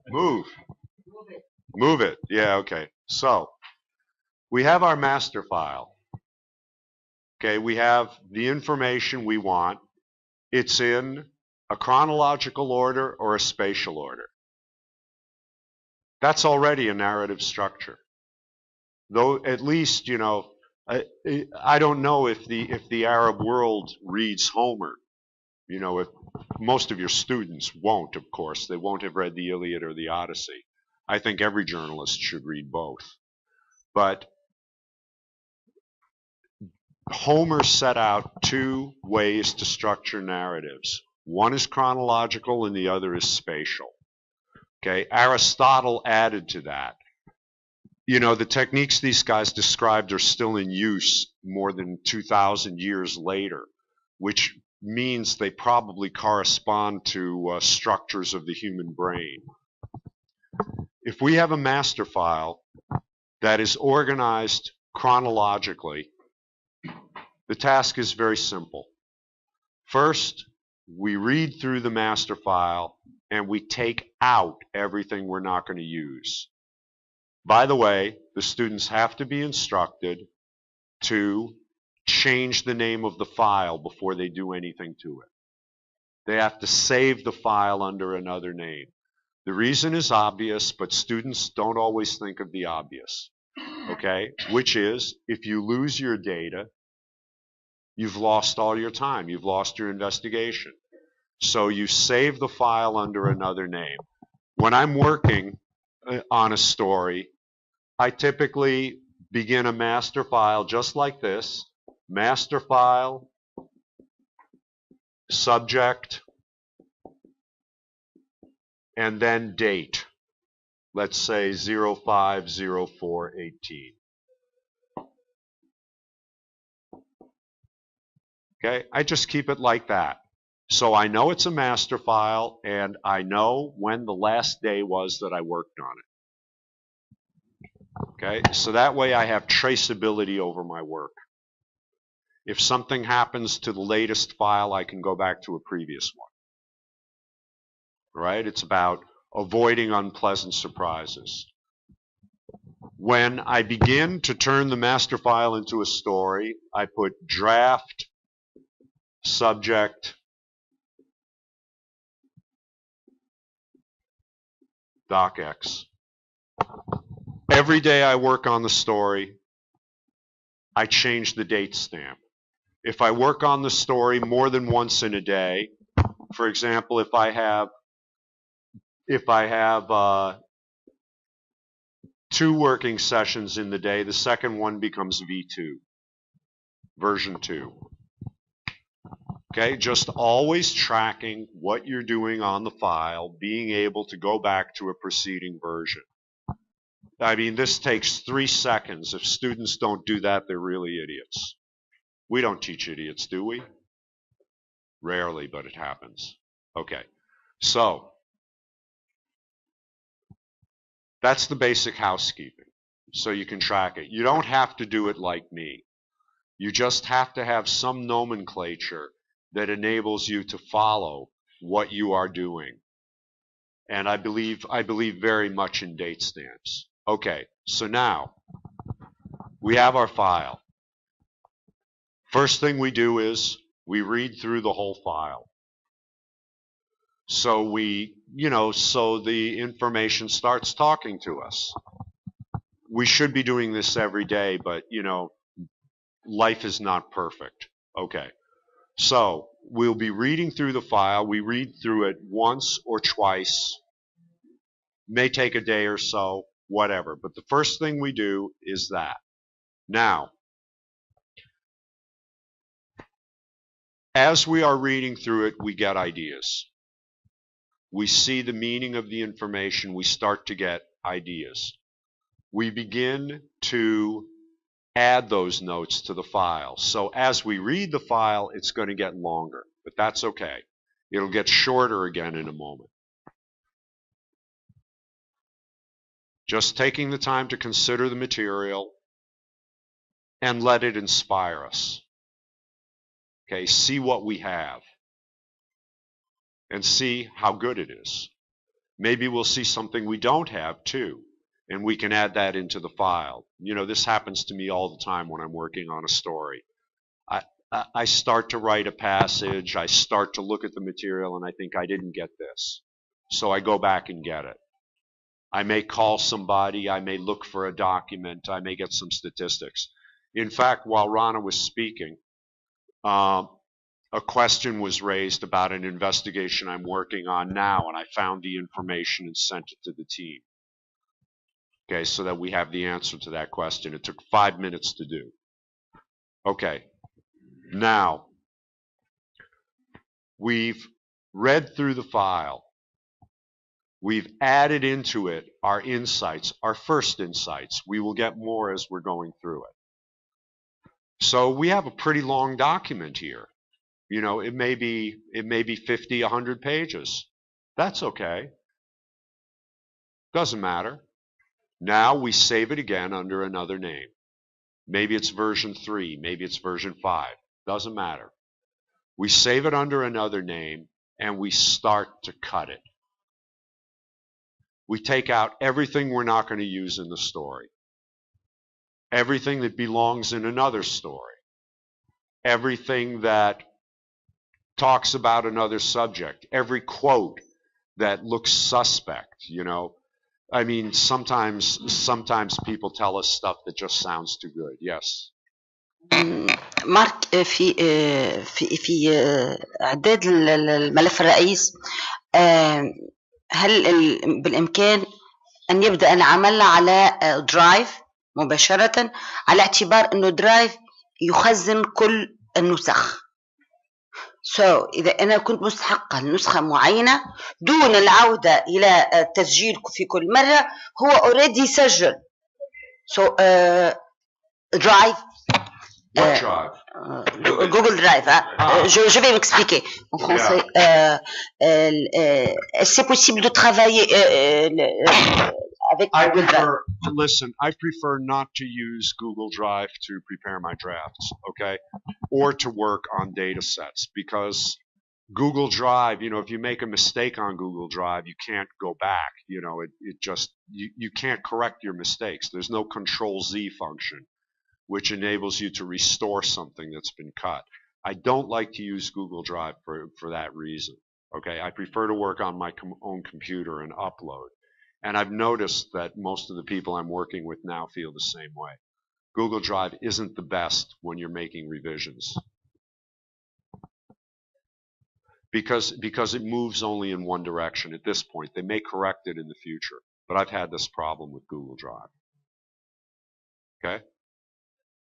Speaker 6: Move. Move it. Yeah, okay. So, we have our master file. Okay, we have the information we want. It's in a chronological order or a spatial order. That's already a narrative structure. Though at least, I don't know if the Arab world reads Homer. If most of your students won't, of course. They won't have read the Iliad or the Odyssey. I think every journalist should read both. But Homer set out two ways to structure narratives. One is chronological and the other is spatial. Okay, Aristotle added to that. The techniques these guys described are still in use more than 2,000 years later, which means they probably correspond to structures of the human brain. If we have a master file that is organized chronologically, the task is very simple. First, we read through the master file and we take out everything we're not going to use. By the way, the students have to be instructed to change the name of the file before they do anything to it. They have to save the file under another name. The reason is obvious, but students don't always think of the obvious, okay? Which is, if you lose your data, you've lost all your time. You've lost your investigation. So you save the file under another name. When I'm working on a story, I typically begin a master file just like this. Master file, subject, and then date. Let's say 05/04/18. Okay, I just keep it like that. So I know it's a master file and I know when the last day was that I worked on it. Okay, so that way I have traceability over my work. If something happens to the latest file, I can go back to a previous one. Right? It's about avoiding unpleasant surprises. When I begin to turn the master file into a story, I put draft, subject, docx. Every day I work on the story, I change the date stamp. If I work on the story more than once in a day, for example, if I have 2 working sessions in the day, the second one becomes V2, version 2. Okay, just always tracking what you're doing on the file, being able to go back to a preceding version. I mean, this takes 3 seconds. If students don't do that, they're really idiots. We don't teach idiots, do we? Rarely, but it happens. Okay, so that's the basic housekeeping. So you can track it. You don't have to do it like me. You just have to have some nomenclature that enables you to follow what you are doing. And I believe very much in date stamps. Okay, so now we have our file. First thing we do is we read through the whole file. So so the information starts talking to us. We should be doing this every day, but life is not perfect. Okay, so we'll be reading through the file. We read through it once or twice. May take a day or so, whatever. But the first thing we do is that. Now, as we are reading through it, we get ideas. We see the meaning of the information. We start to get ideas. We begin to add those notes to the file. So as we read the file, it's going to get longer, but that's okay. It'll get shorter again in a moment. Just taking the time to consider the material and let it inspire us. Okay, see what we have and see how good it is. Maybe we'll see something we don't have too, and we can add that into the file. You know, this happens to me all the time when I'm working on a story. I start to write a passage, I start to look at the material, and I think I didn't get this. So I go back and get it. I may call somebody, I may look for a document, I may get some statistics. In fact, while Rana was speaking, a question was raised about an investigation I'm working on now, and I found the information and sent it to the team. Okay, so that we have the answer to that question. It took 5 minutes to do. Okay, now we've read through the file. We've added into it our insights, our first insights. We will get more as we're going through it. So we have a pretty long document here. You know, it may be 50, 100 pages. That's okay. Doesn't matter. Now we save it again under another name. Maybe it's version 3, maybe it's version 5. Doesn't matter. We save it under another name and we start to cut it. We take out everything we're not going to use in the story. Everything that belongs in another story. Everything that talks about another subject. Every quote that looks suspect, you know. I mean, sometimes people tell us stuff that just sounds too good. Yes.
Speaker 5: مارك في إعداد الملف الرئيس، هل بالإمكان أن يبدأ العمل على درايف مباشرة، على اعتبار أنه درايف يخزن كل النسخ؟ إذا أنا كنت مستحقة لنسخة معينة دون العودة إلى التسجيل في كل مرة، هو already سجل. Drive.
Speaker 6: What drive?
Speaker 5: Google Drive. Je vais m'expliquer en français. C'est possible de travailler avec Google Drive.
Speaker 6: Listen, I prefer not to use Google Drive to prepare my drafts, okay? Or to work on data sets, because Google Drive, you know, if you make a mistake on Google Drive, you can't go back. You know, it just, you can't correct your mistakes. There's no Control-Z function, which enables you to restore something that's been cut. I don't like to use Google Drive for that reason, okay? I prefer to work on my own computer and upload. And I've noticed that most of the people I'm working with now feel the same way. Google Drive isn't the best when you're making revisions, because it moves only in one direction at this point. They may correct it in the future, but I've had this problem with Google Drive. Okay?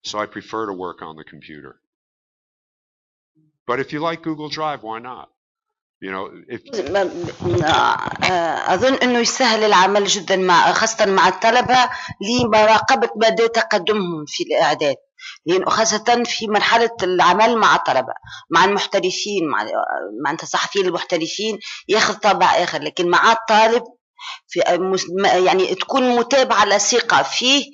Speaker 6: So I prefer to work on the computer. But if you like Google Drive, why not? You know,
Speaker 5: أظن أنه يسهل العمل جدا خاصة مع الطلبة لمراقبة مدى تقدمهم في الإعداد، لأنه خاصة في مرحلة العمل مع الطلبة، مع المحترفين، مع الصحفيين المحترفين ياخذ طابع آخر، لكن مع الطالب في يعني تكون متابعة لصيقة في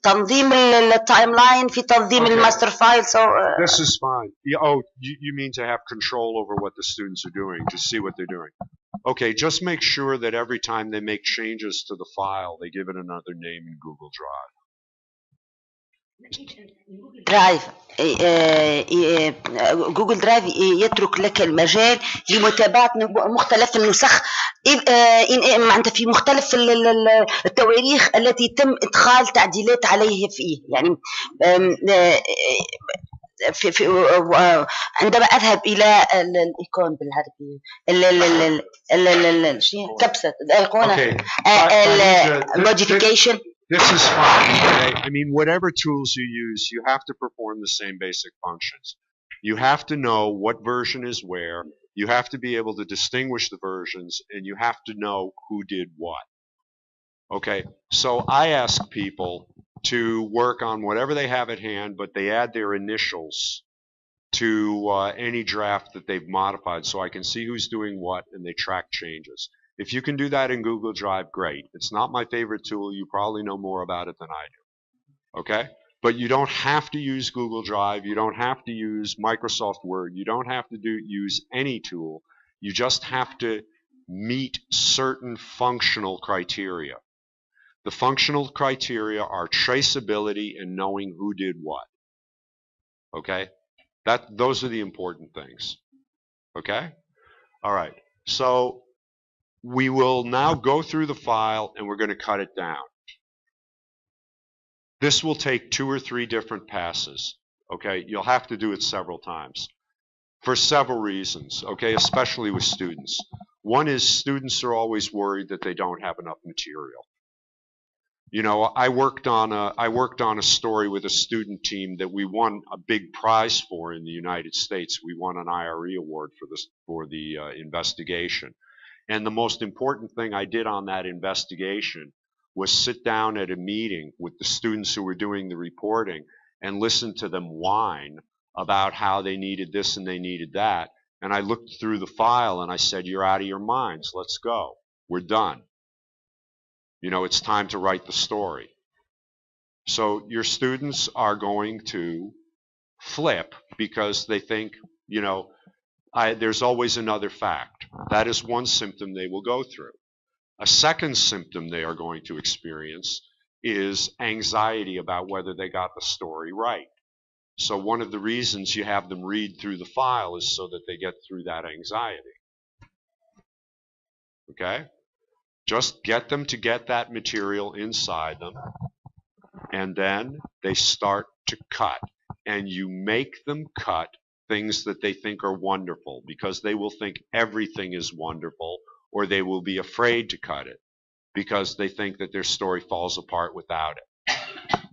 Speaker 5: تنظيم التايم لاين، في تنظيم الماستر فايل.
Speaker 6: This is fine. You mean to have control over what the students are doing, to see what they're doing. Okay, just make sure that every time they make changes to the file, they give it another name in Google Drive.
Speaker 5: درايف جوجل درايف يترك لك المجال لمتابعة مختلف النسخ في مختلف التواريخ التي تم إدخال تعديلات عليه فيه. يعني عندما أذهب إلى الإيقون بالعربية كبسة الأيقونة modification.
Speaker 6: This is fine, okay? I mean, whatever tools you use, you have to perform the same basic functions. You have to know what version is where, you have to be able to distinguish the versions, and you have to know who did what. Okay, so I ask people to work on whatever they have at hand, but they add their initials to any draft that they've modified so I can see who's doing what and they track changes. If you can do that in Google Drive, great. It's not my favorite tool. You probably know more about it than I do. Okay? But you don't have to use Google Drive. You don't have to use Microsoft Word. You don't have to use any tool. You just have to meet certain functional criteria. The functional criteria are traceability and knowing who did what. Okay? Those are the important things. Okay? All right. So we will now go through the file and we're going to cut it down. This will take 2 or 3 different passes. Okay? You'll have to do it several times for several reasons. Okay? Especially with students. One is students are always worried that they don't have enough material. You know, I worked on a story with a student team that we won a big prize for in the United States. We won an IRE award for the investigation. And the most important thing I did on that investigation was sit down at a meeting with the students who were doing the reporting and listen to them whine about how they needed this and they needed that. And I looked through the file and I said, "You're out of your minds. Let's go. We're done. You know, it's time to write the story." So your students are going to flip because they think, you know, there's always another fact. That is one symptom they will go through. A second symptom they are going to experience is anxiety about whether they got the story right. So one of the reasons you have them read through the file is so that they get through that anxiety. Okay? Just get them to get that material inside them, and then they start to cut. And you make them cut things that they think are wonderful, because they will think everything is wonderful, or they will be afraid to cut it because they think that their story falls apart without it.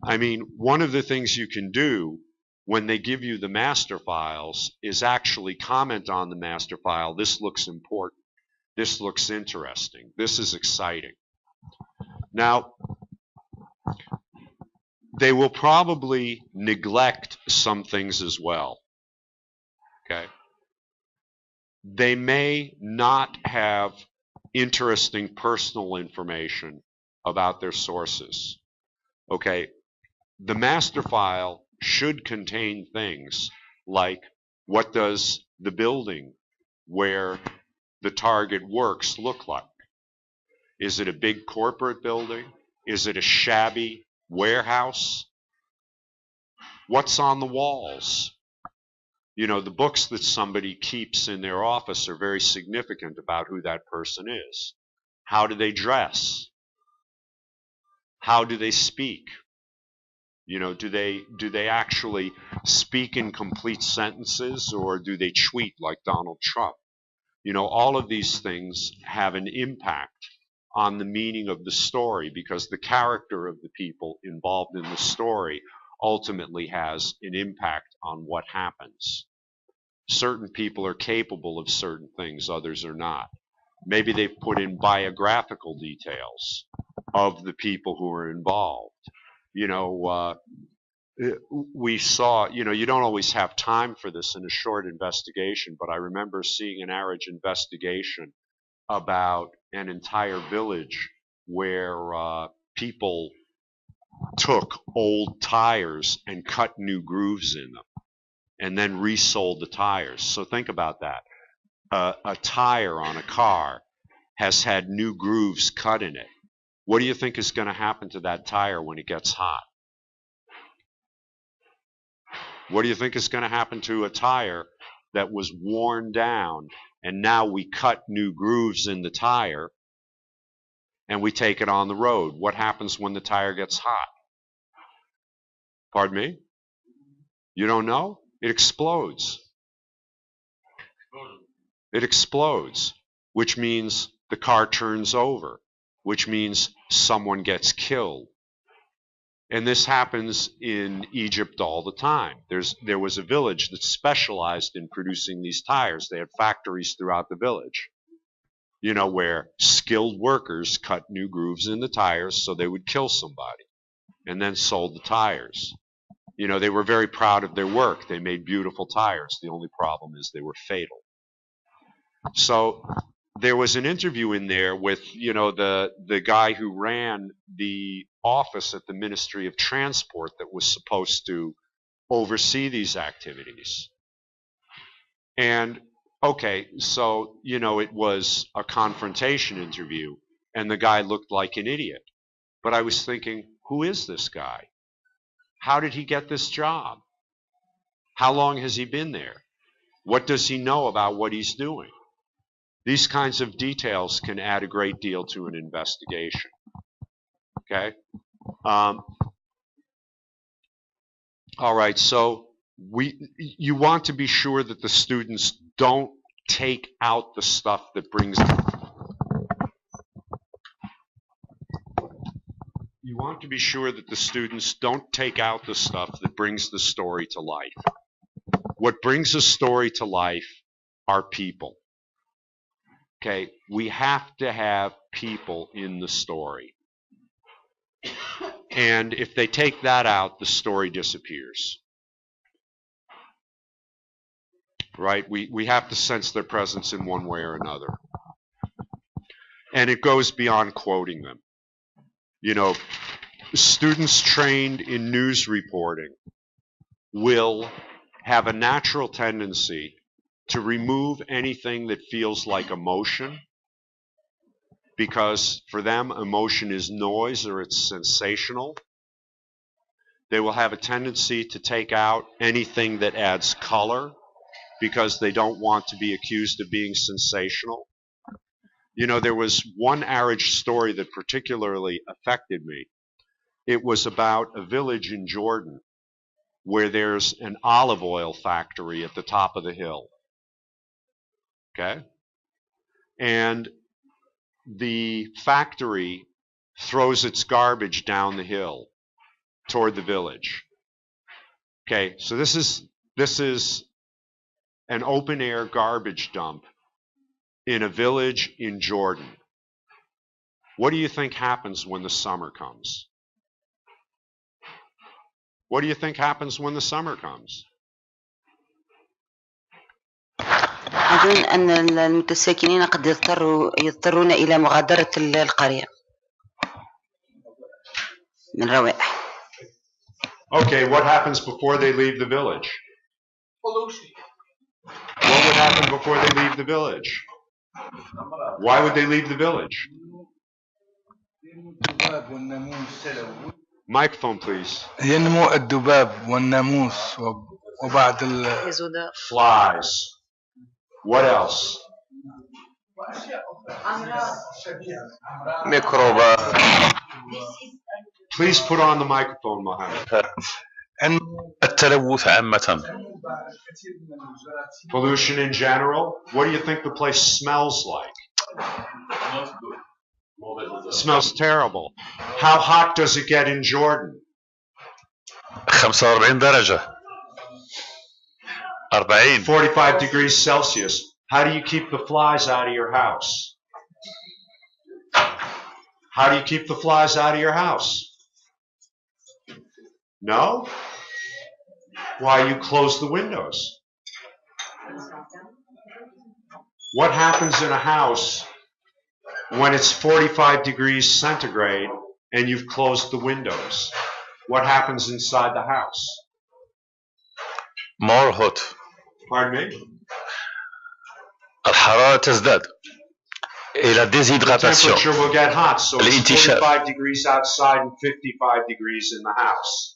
Speaker 6: I mean, one of the things you can do when they give you the master files is actually comment on the master file. This looks important. This looks interesting. This is exciting. Now, they will probably neglect some things as well. Okay? They may not have interesting personal information about their sources. Okay? The master file should contain things like, what does the building where the target works look like? Is it a big corporate building? Is it a shabby warehouse? What's on the walls? You know, the books that somebody keeps in their office are very significant about who that person is. How do they dress? How do they speak? You know, do they actually speak in complete sentences, or do they tweet like Donald Trump? You know, all of these things have an impact on the meaning of the story, because the character of the people involved in the story ultimately has an impact on what happens. Certain people are capable of certain things, others are not. Maybe they've put in biographical details of the people who are involved. You know, we saw, you know, you don't always have time for this in a short investigation, but I remember seeing an Arage investigation about an entire village where people took old tires and cut new grooves in them and then resold the tires. So think about that. A tire on a car has had new grooves cut in it. What do you think is going to happen to that tire when it gets hot? What do you think is going to happen to a tire that was worn down, and now we cut new grooves in the tire and we take it on the road? What happens when the tire gets hot? Pardon me? You don't know? It explodes. It explodes, which means the car turns over, which means someone gets killed. And this happens in Egypt all the time. There was a village that specialized in producing these tires. They had factories throughout the village. you know, where skilled workers cut new grooves in the tires so they would kill somebody and then sold the tires. You know, they were very proud of their work. They made beautiful tires. The only problem is they were fatal. So there was an interview in there with, you know, the guy who ran the office at the Ministry of Transport that was supposed to oversee these activities. And okay, so, you know, it was a confrontation interview and the guy looked like an idiot. But I was thinking, who is this guy? How did he get this job? How long has he been there? What does he know about what he's doing? These kinds of details can add a great deal to an investigation. Okay? All right, so you want to be sure that the students don't take out the stuff that brings you want to be sure that the students don't take out the stuff that brings the story to life. What brings a story to life are people. Okay, we have to have people in the story. And if they take that out, the story disappears. Right? We have to sense their presence in one way or another. And it goes beyond quoting them. You know, students trained in news reporting will have a natural tendency to remove anything that feels like emotion, because for them emotion is noise or it's sensational. They will have a tendency to take out anything that adds color, because they don't want to be accused of being sensational. You know, there was one Araj story that particularly affected me. It was about a village in Jordan where there's an olive oil factory at the top of the hill. Okay? And the factory throws its garbage down the hill toward the village. Okay, so this is an open air garbage dump in a village in Jordan. What do you think happens when the summer comes? What do you think happens when the summer comes?
Speaker 5: أظن أن المتساكنين قد يضطرون إلى مغادرة القرية من روائح.
Speaker 6: Okay, what happens before they leave the village? Pollution. What would happen before they leave the village? Why would they leave the village? Microphone, please.
Speaker 7: ينمو الذباب والناموس وبعض
Speaker 6: flies. What else?
Speaker 7: ميكروبات.
Speaker 6: Please put on the microphone, Mohammed.
Speaker 4: التلوث عامة.
Speaker 6: Pollution in general. What do you think the place smells like? It smells terrible. How hot does it get in Jordan?
Speaker 4: 45 درجة. 40.
Speaker 6: 45 degrees Celsius. How do you keep the flies out of your house? How do you keep the flies out of your house? No? Why, you close the windows. What happens in a house when it's 45 degrees centigrade and you've closed the windows? What happens inside the house?
Speaker 4: More hot.
Speaker 6: Pardon me?
Speaker 4: الحرارة تزداد إلى
Speaker 6: The
Speaker 4: ديزيدغاتاسيون.
Speaker 6: temperature will get hot, so it's
Speaker 4: الانتشار.
Speaker 6: 45 degrees outside and 55 degrees in the house.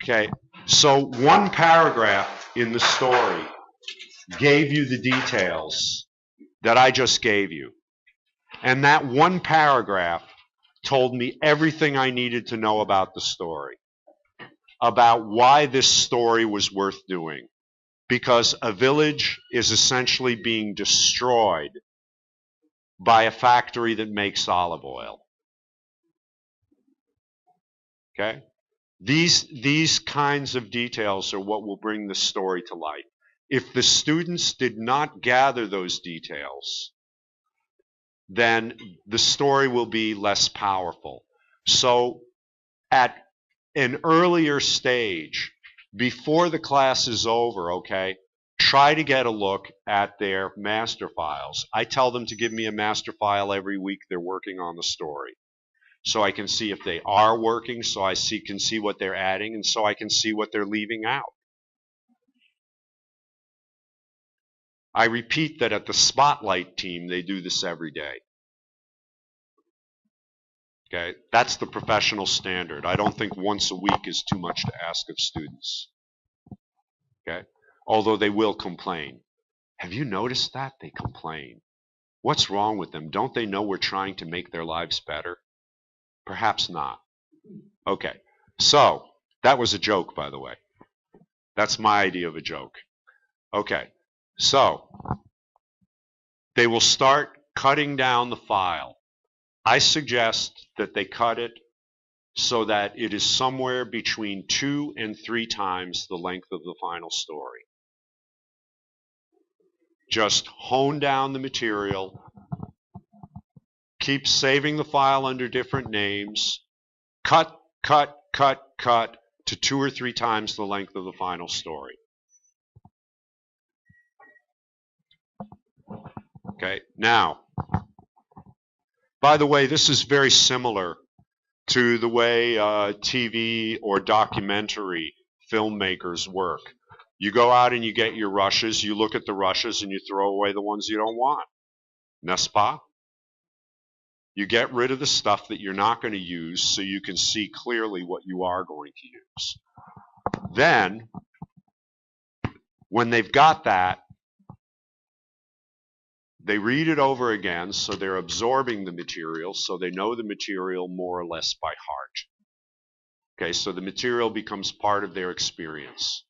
Speaker 6: Okay, so one paragraph in the story gave you the details that I just gave you. And that one paragraph told me everything I needed to know about the story, about why this story was worth doing. Because a village is essentially being destroyed by a factory that makes olive oil. Okay? These kinds of details are what will bring the story to life. If the students did not gather those details, then the story will be less powerful. So at an earlier stage, before the class is over, okay, try to get a look at their master files. I tell them to give me a master file every week they're working on the story. So I can see if they are working, so I can see what they're adding, and so I can see what they're leaving out. I repeat that at the Spotlight team, they do this every day. Okay, that's the professional standard. I don't think once a week is too much to ask of students. Okay, although they will complain. Have you noticed that? They complain. What's wrong with them? Don't they know we're trying to make their lives better? Perhaps not. Okay, so that was a joke, by the way. That's my idea of a joke. Okay, so they will start cutting down the file. I suggest that they cut it so that it is somewhere between 2 and 3 times the length of the final story. Just hone down the material, keep saving the file under different names, cut to 2 or 3 times the length of the final story. Okay, now, by the way, this is very similar to the way TV or documentary filmmakers work. You go out and you get your rushes, you look at the rushes, and you throw away the ones you don't want. N'est-ce pas? You get rid of the stuff that you're not going to use so you can see clearly what you are going to use. Then, when they've got that, they read it over again, so they're absorbing the material, so they know the material more or less by heart. Okay, so the material becomes part of their experience.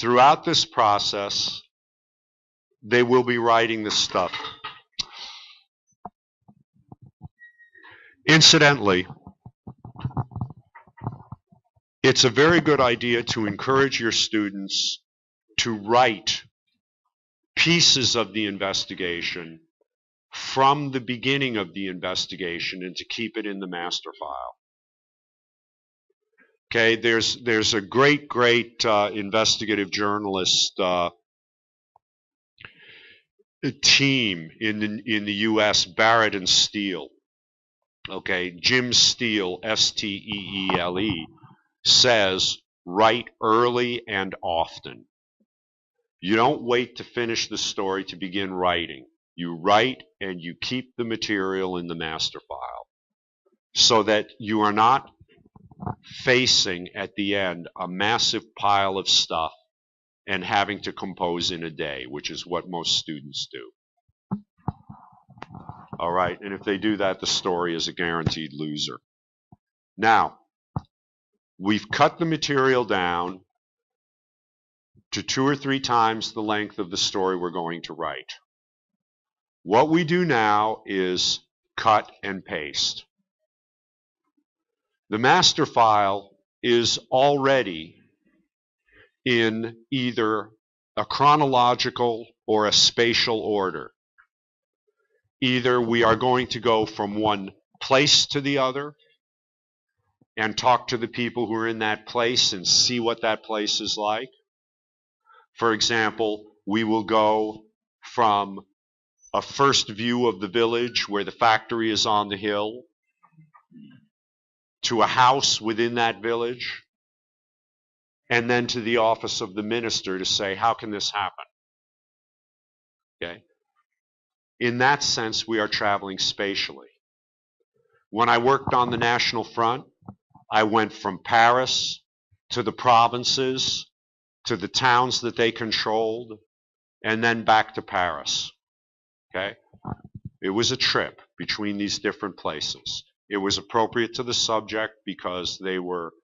Speaker 6: Throughout this process, they will be writing this stuff. Incidentally, it's a very good idea to encourage your students to write pieces of the investigation from the beginning of the investigation and to keep it in the master file. Okay, there's a great investigative journalist team in the U.S., Barrett and Steele. Okay, Jim Steele, S-T-E-E-L-E, says write early and often. You don't wait to finish the story to begin writing. You write and you keep the material in the master file so that you are not facing at the end a massive pile of stuff and having to compose in a day, which is what most students do. All right, and if they do that, the story is a guaranteed loser. Now, we've cut the material down to 2 or 3 times the length of the story we're going to write. What we do now is cut and paste. The master file is already in either a chronological or a spatial order. Either we are going to go from one place to the other and talk to the people who are in that place and see what that place is like. For example, we will go from a first view of the village where the factory is on the hill to a house within that village, and then to the office of the minister to say, how can this happen? Okay. In that sense, we are traveling spatially. When I worked on the National Front, I went from Paris to the provinces, to the towns that they controlled, and then back to Paris. Okay? It was a trip between these different places. It was appropriate to the subject because they were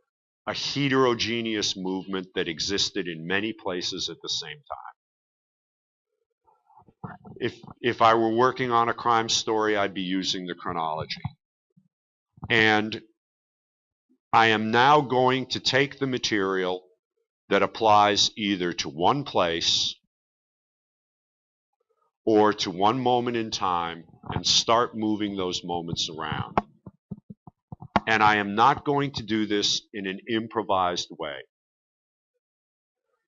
Speaker 6: a heterogeneous movement that existed in many places at the same time. If I were working on a crime story, I'd be using the chronology. And I am now going to take the material that applies either to one place or to one moment in time and start moving those moments around. And I am not going to do this in an improvised way.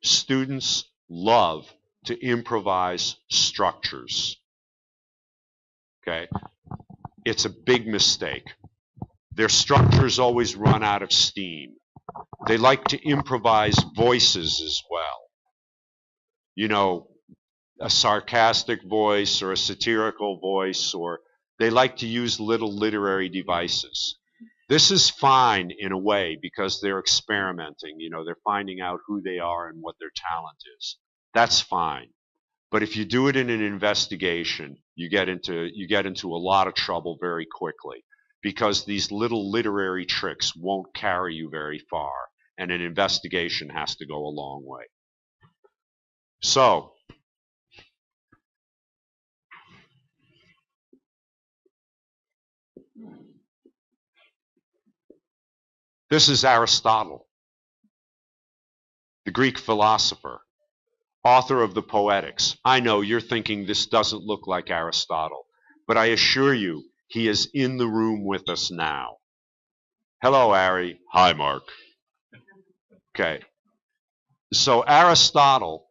Speaker 6: Students love to improvise structures. Okay? It's a big mistake. Their structures always run out of steam. They like to improvise voices as well. You know, a sarcastic voice or a satirical voice, or they like to use little literary devices. This is fine in a way because they're experimenting, you know, they're finding out who they are and what their talent is. That's fine. But if you do it in an investigation, you get into a lot of trouble very quickly because these little literary tricks won't carry you very far, and an investigation has to go a long way. So, this is Aristotle, the Greek philosopher, author of the Poetics. I know you're thinking this doesn't look like Aristotle, but I assure you he is in the room with us now. Hello, Ari. Hi, Mark. Okay. So Aristotle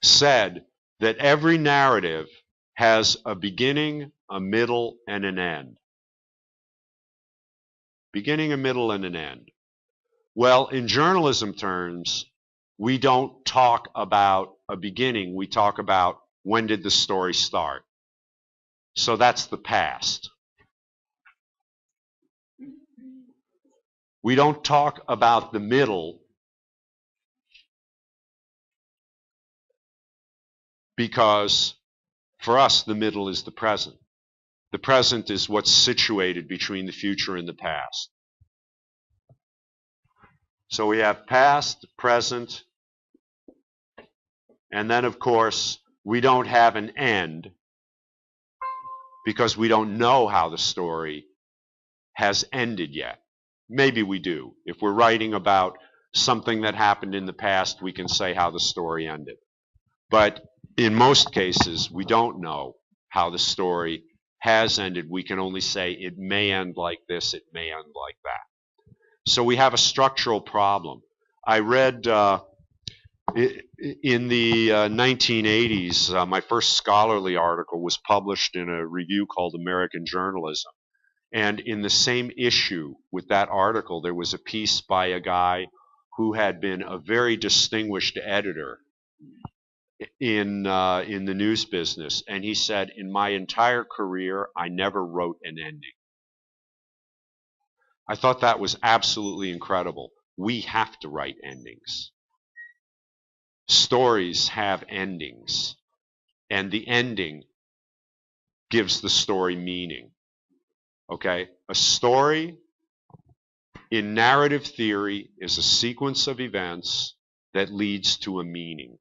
Speaker 6: said that every narrative has a beginning, a middle, and an end. Beginning, a middle, and an end. Well, in journalism terms, we don't talk about a beginning. We talk about when did the story start. So that's the past. We don't talk about the middle because for us, the middle is the present. The present is what's situated between the future and the past. So we have past, present, and then, of course, we don't have an end because we don't know how the story has ended yet. Maybe we do. If we're writing about something that happened in the past, we can say how the story ended. But in most cases, we don't know how the story has ended. We can only say it may end like this, it may end like that. So we have a structural problem. I read in the 1980s, my first scholarly article was published in a review called American Journalism. And in the same issue with that article, there was a piece by a guy who had been a very distinguished editor in the news business. And he said, in my entire career, I never wrote an ending. I thought that was absolutely incredible. We have to write endings. Stories have endings, and the ending gives the story meaning. Okay? A story in narrative theory is a sequence of events that leads to a meaning.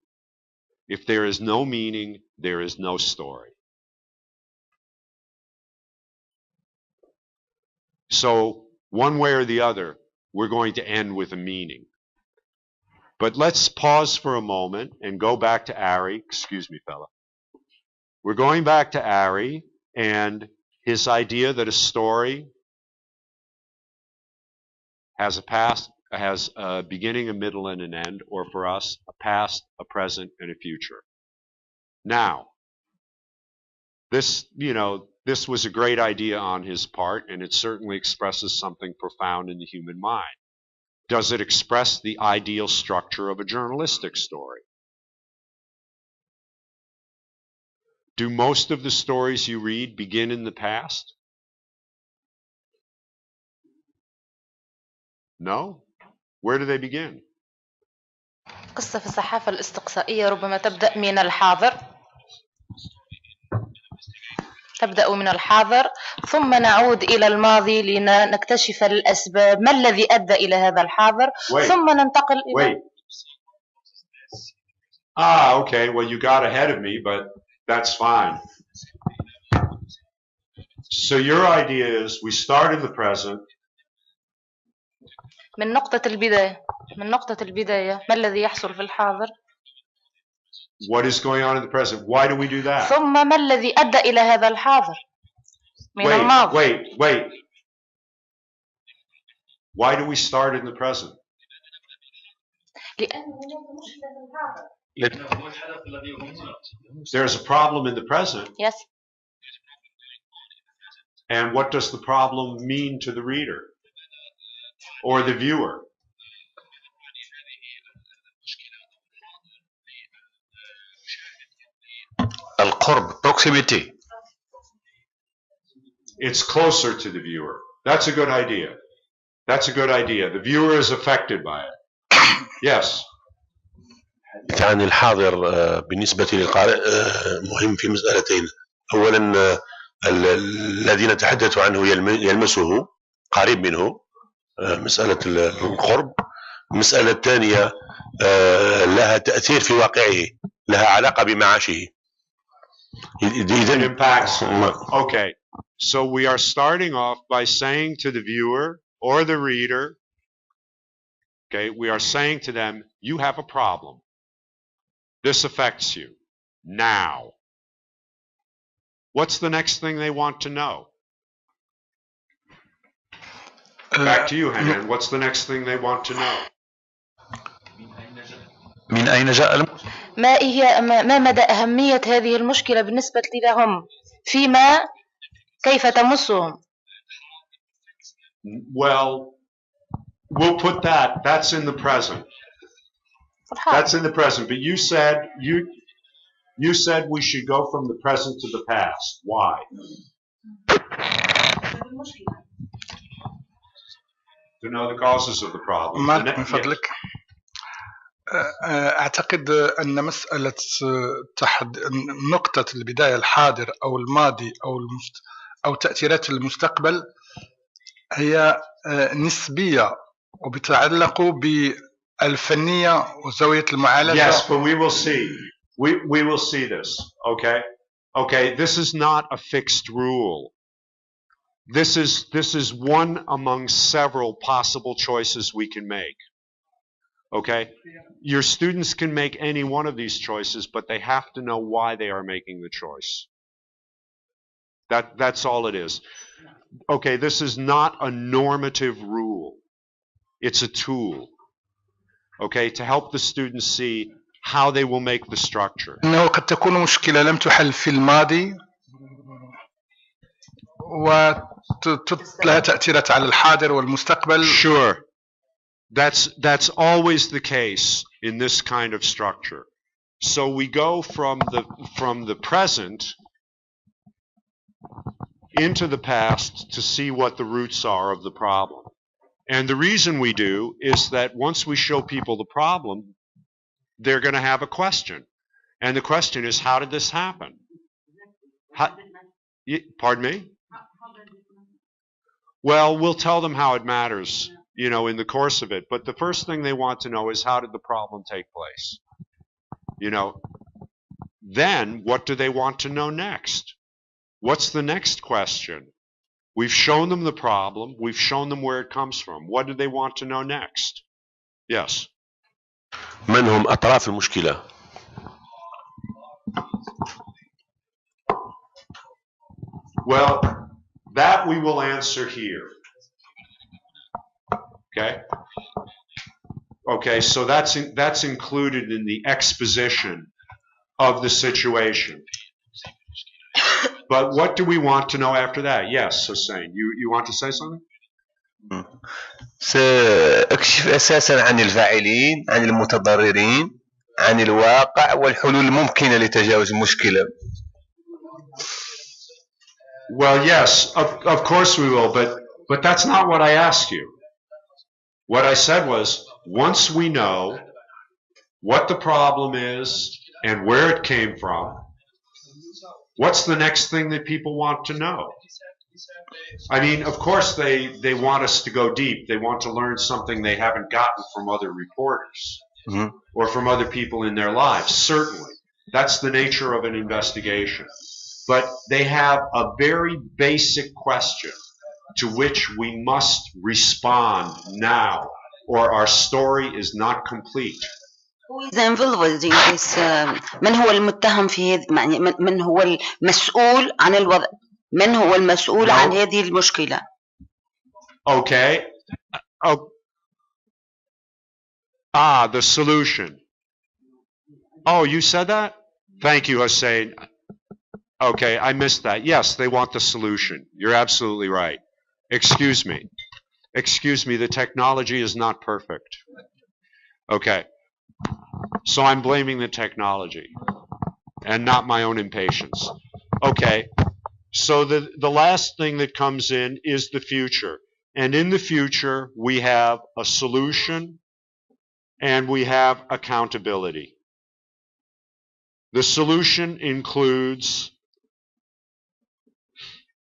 Speaker 6: If there is no meaning, there is no story. So, one way or the other, we're going to end with a meaning. But let's pause for a moment and go back to Ari. Excuse me, fella. We're going back to Ari and his idea that a story has a past, has a beginning, a middle, and an end, or for us, a past, a present, and a future. Now, this was a great idea on his part, and it certainly expresses something profound in the human mind. Does it express the ideal structure of a journalistic story? Do most of the stories you read begin in the past? No? Where do they begin?
Speaker 8: قصة في الصحافة الاستقصائية ربما تبدأ من الحاضر ثم نعود إلى الماضي لنكتشف الأسباب ما الذي أدى إلى هذا الحاضر ثم ننتقل إلى
Speaker 6: okay, well you got ahead of me, but that's fine. So your idea is we start in the present.
Speaker 8: من نقطة البداية. من نقطة البداية ما الذي يحصل في الحاضر.
Speaker 6: What is going on in the present? Why do we do that?
Speaker 8: ثم ما الذي أدى إلى هذا الحاضر من الماضي.
Speaker 6: Wait. Why do we start in the present?
Speaker 8: لأن هناك مشكلة في الحاضر.
Speaker 6: There's a problem in the present.
Speaker 8: Yes.
Speaker 6: And what does the problem mean to the reader or the viewer?
Speaker 9: القرب, proximity.
Speaker 6: It's closer to the viewer. That's a good idea. That's a good idea. The viewer is affected by it. Yes.
Speaker 9: يعني الحاضر بالنسبة للقارئ مهم في مسألتين. أولا الذي نتحدث عنه يلمسه قريب منه، مسألة القرب. المسألة الثانية لها تأثير في واقعه، لها علاقة بمعاشه.
Speaker 6: It impacts. Okay. So we are starting off by saying to the viewer or the reader, okay, we are saying to them, you have a problem. This affects you. Now. What's the next thing they want to know? Back to you, Hanan. What's the next thing they want to know?
Speaker 9: من أين جاء
Speaker 8: ما مدى أهمية هذه المشكلة بالنسبة لهم فيما كيف تمسهم.
Speaker 6: Well, we'll put that. That's in the present. That's in the present. But you said we should go from the present to the past. Why? To know the causes of the problem.
Speaker 7: مارك من فضلك، أعتقد أن مسألة نقطة البداية الحاضر أو الماضي أو تأثيرات المستقبل هي نسبية وبتتعلق بالفنية وزاوية المعالجة.
Speaker 6: Yes, but we will see. We will see this. Okay? Okay, this is not a fixed rule. This is one among several possible choices we can make. Okay? Your students can make any one of these choices, but they have to know why they are making the choice. That's all it is. Okay, this is not a normative rule. It's a tool. Okay, to help the students see how they will make the structure.
Speaker 7: إنه قد تكون مشكلة لم تحل في الماضي ولها تأثيرات على الحاضر والمستقبل.
Speaker 6: Sure. That's always the case in this kind of structure. So we go from the present into the past to see what the roots are of the problem. And the reason we do is that once we show people the problem, they're going to have a question. And the question is, how did this happen? Pardon me? Well, we'll tell them how it matters, in the course of it. But the first thing they want to know is, how did the problem take place? Then what do they want to know next? What's the next question? We've shown them the problem. We've shown them where it comes from. What do they want to know next? Yes.
Speaker 9: من هم أطراف المشكلة؟
Speaker 6: Well, that we will answer here. Okay? Okay, so that's included in the exposition of the situation. But what do we want to know after that? Yes, Hussein, you want to say something?
Speaker 9: سأكشف أساسا عن الفاعلين، عن المتضررين، عن الواقع والحلول الممكنة لتجاوز المشكلة.
Speaker 6: Well, yes, of course we will, but that's not what I asked you. What I said was, once we know what the problem is and where it came from, what's the next thing that people want to know? I mean, of course they want us to go deep. They want to learn something they haven't gotten from other reporters or from other people in their lives, certainly. That's the nature of an investigation. But they have a very basic question to which we must respond now or our story is not complete.
Speaker 5: Who is involved in this? من هو المتهم في هذه؟ يعني من هو المسؤول عن الوضع؟ من هو المسؤول عن هذه المشكلة؟
Speaker 6: Okay. The solution. Oh, you said that? Thank you, Hussein. Okay, I missed that. Yes, they want the solution. You're absolutely right. Excuse me. Excuse me, the technology is not perfect. Okay. So I'm blaming the technology and not my own impatience. Okay. So the last thing that comes in is the future. And in the future, we have a solution and we have accountability. The solution includes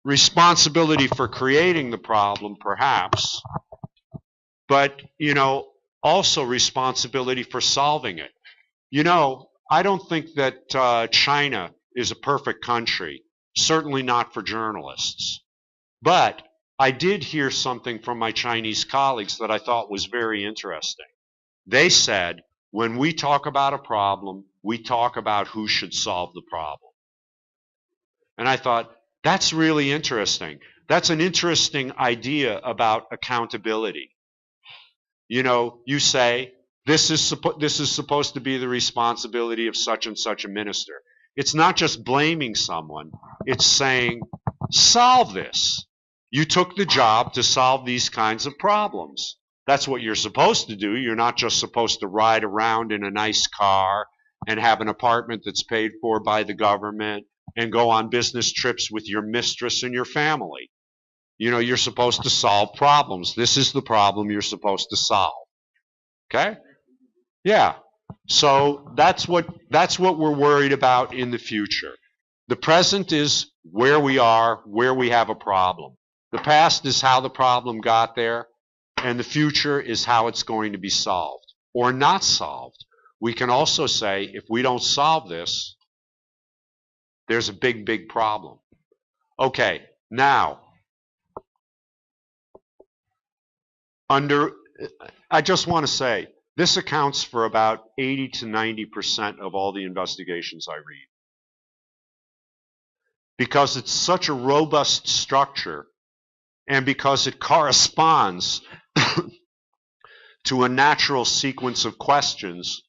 Speaker 6: responsibility for creating the problem, perhaps, but, also responsibility for solving it. I don't think that China is a perfect country, certainly not for journalists. But I did hear something from my Chinese colleagues that I thought was very interesting. They said, when we talk about a problem, we talk about who should solve the problem. And I thought, that's really interesting. That's an interesting idea about accountability. You say, this is supposed to be the responsibility of such and such a minister. It's not just blaming someone. It's saying, solve this. You took the job to solve these kinds of problems. That's what you're supposed to do. You're not just supposed to ride around in a nice car and have an apartment that's paid for by the government and go on business trips with your mistress and your family. You're supposed to solve problems. This is the problem you're supposed to solve. Okay? Yeah. So that's what we're worried about in the future. The present is where we are, where we have a problem. The past is how the problem got there, and the future is how it's going to be solved or not solved. We can also say, if we don't solve this, there's a big, big problem. Okay, now, I just want to say, this accounts for about 80 to 90% of all the investigations I read. Because it's such a robust structure, and because it corresponds to a natural sequence of questions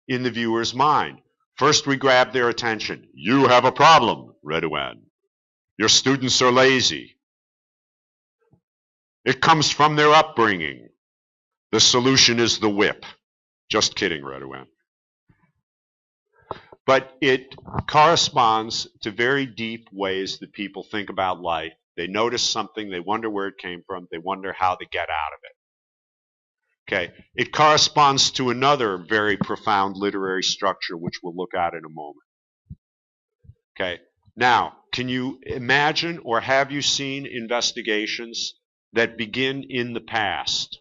Speaker 6: in the viewer's mind. First, we grab their attention. You have a problem, Redouane. Your students are lazy. It comes from their upbringing. The solution is the whip. Just kidding, Redouane. But it corresponds to very deep ways that people think about life. They notice something, they wonder where it came from, they wonder how to get out of it. Okay, it corresponds to another very profound literary structure, which we'll look at in a moment. Okay, now, can you imagine or have you seen investigations that begin in the past,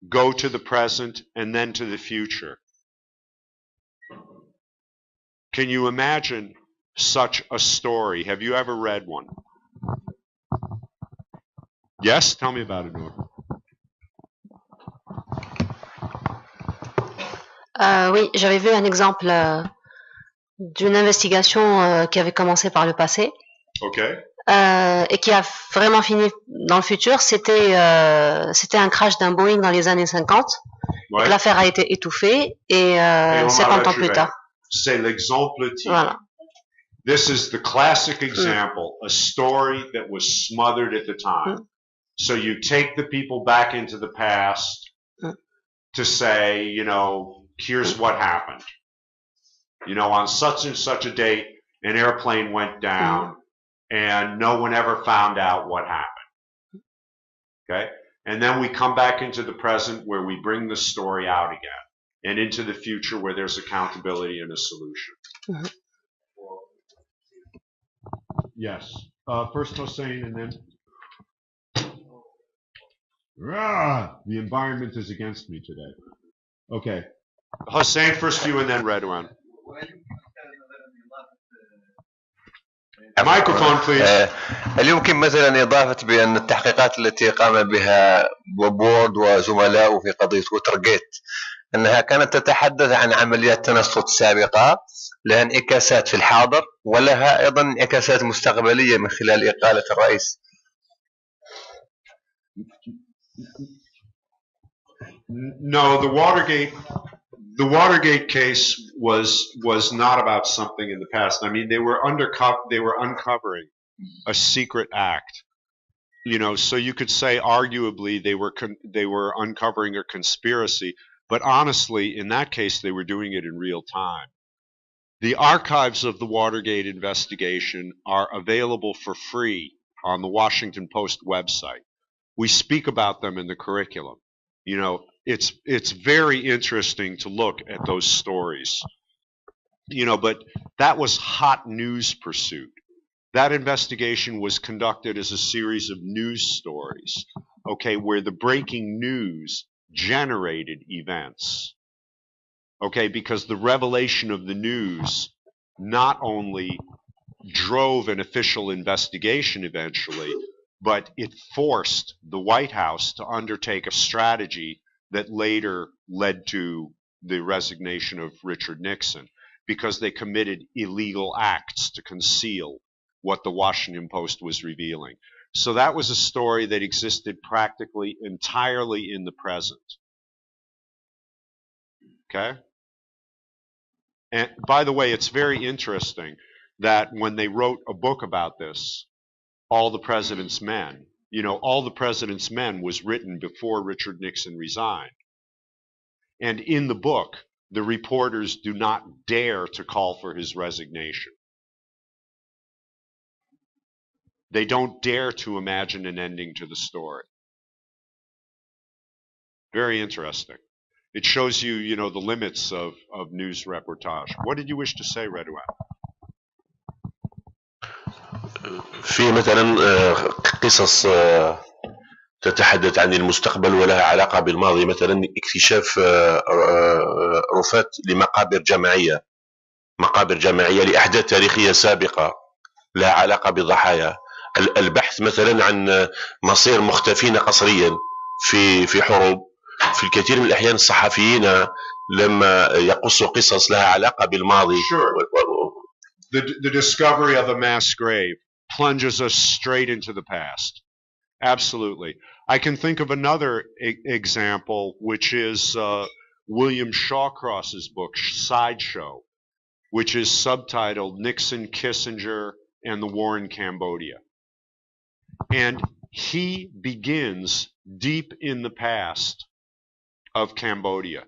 Speaker 6: go to the present, and then to the future? Can you imagine such a story? Have you ever read one? Yes? Tell me about it, Noor.
Speaker 3: Oui, j'avais vu un exemple d'une investigation qui avait commencé par le passé et qui a vraiment fini dans le futur. C'était un crash d'un Boeing dans les années 50. Ouais. L'affaire a été étouffée et 50 ans plus tard.
Speaker 6: C'est l'exemple type.
Speaker 3: Voilà.
Speaker 6: This is the classic example, a story that was smothered at the time. So you take the people back into the past to say, here's what happened. On such and such a date, an airplane went down and no one ever found out what happened. Okay? And then we come back into the present where we bring the story out again, and into the future where there's accountability and a solution. Yes. First Hossein and then... the environment is against me today. Okay. Hossein, first you and then Redouane. Microphone, please.
Speaker 9: هل يمكن مثلا إضافة بأن التحقيقات التي قام بها بورد وزملاؤه في قضية ووترغيت أنها كانت تتحدث عن عمليات تنصت سابقة لها انعكاسات في الحاضر ولها أيضا انعكاسات مستقبلية من خلال إقالة الرئيس؟
Speaker 6: No, the Watergate case was not about something in the past. I mean, they were uncovering a secret act. You know, so you could say arguably they were uncovering a conspiracy, but honestly, in that case, they were doing it in real time. The archives of the Watergate investigation are available for free on the Washington Post website. We speak about them in the curriculum. You know, it's very interesting to look at those stories. You know, but that was hot news pursuit. That investigation was conducted as a series of news stories, okay, where the breaking news generated events, okay, because the revelation of the news not only drove an official investigation eventually, but it forced the White House to undertake a strategy that later led to the resignation of Richard Nixon, because they committed illegal acts to conceal what the Washington Post was revealing. So that was a story that existed practically entirely in the present. Okay? And by the way, it's very interesting that when they wrote a book about this, All the President's Men, you know, All the President's Men was written before Richard Nixon resigned. And in the book, the reporters do not dare to call for his resignation. They don't dare to imagine an ending to the story. Very interesting. It shows you, you know, the limits of news reportage. What did you wish to say, Redouan?
Speaker 10: في مثلا قصص تتحدث عن المستقبل ولها علاقة بالماضي، مثلا اكتشاف رفات لمقابر جماعية، مقابر جماعية لأحداث تاريخية سابقة لها علاقة بالضحايا، البحث مثلا عن مصير مختفين قسريا في حروب. في الكثير من الأحيان الصحفيين لما يقصوا قصص لها علاقة بالماضي.
Speaker 6: Sure. The discovery of a mass grave plunges us straight into the past. Absolutely. I can think of another example, which is William Shawcross's book, Sideshow, which is subtitled Nixon, Kissinger, and the War in Cambodia. And he begins deep in the past of Cambodia.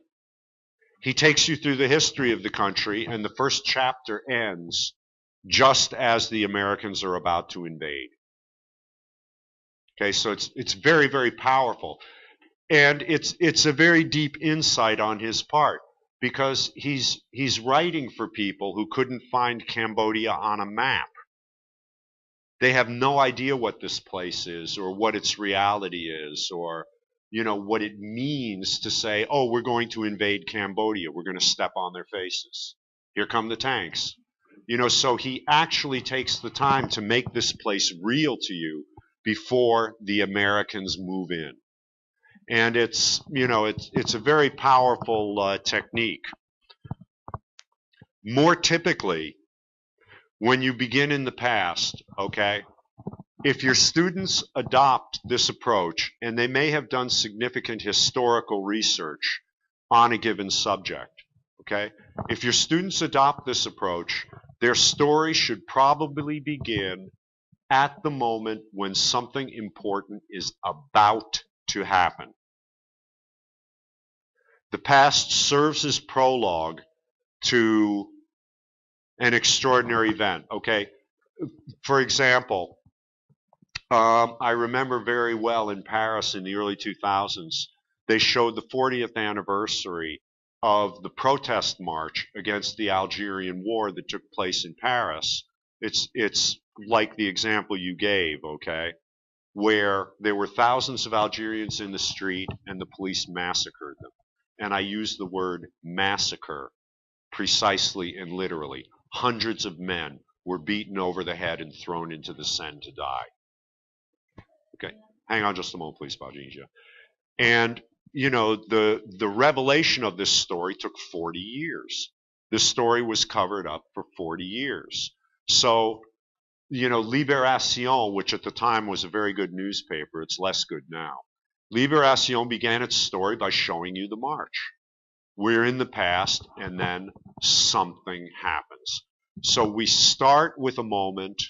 Speaker 6: He takes you through the history of the country, and the first chapter ends just as the Americans are about to invade. Okay, so it's very, very powerful. And it's a very deep insight on his part, because he's writing for people who couldn't find Cambodia on a map. They have no idea what this place is, or what its reality is, or you know what it means to say, oh, we're going to invade Cambodia, we're going to step on their faces, here come the tanks. You know, so he actually takes the time to make this place real to you before the Americans move in. And it's, you know, it's a very powerful technique. More typically, when you begin in the past, okay, if your students adopt this approach, and they may have done significant historical research on a given subject, okay, if your students adopt this approach, their story should probably begin at the moment when something important is about to happen. The past serves as prologue to an extraordinary event, okay? For example, I remember very well in Paris in the early 2000s, they showed the 40th anniversary of the protest march against the Algerian war that took place in Paris. It's like the example you gave, okay, where there were thousands of Algerians in the street and the police massacred them. And I use the word massacre precisely and literally. Hundreds of men were beaten over the head and thrown into the Seine to die. Okay, hang on just a moment, please, Bajinja. And, you know, the revelation of this story took 40 years. This story was covered up for 40 years. So, you know, Libération, which at the time was a very good newspaper, it's less good now. Libération began its story by showing you the march. We're in the past, and then something happens. So we start with a moment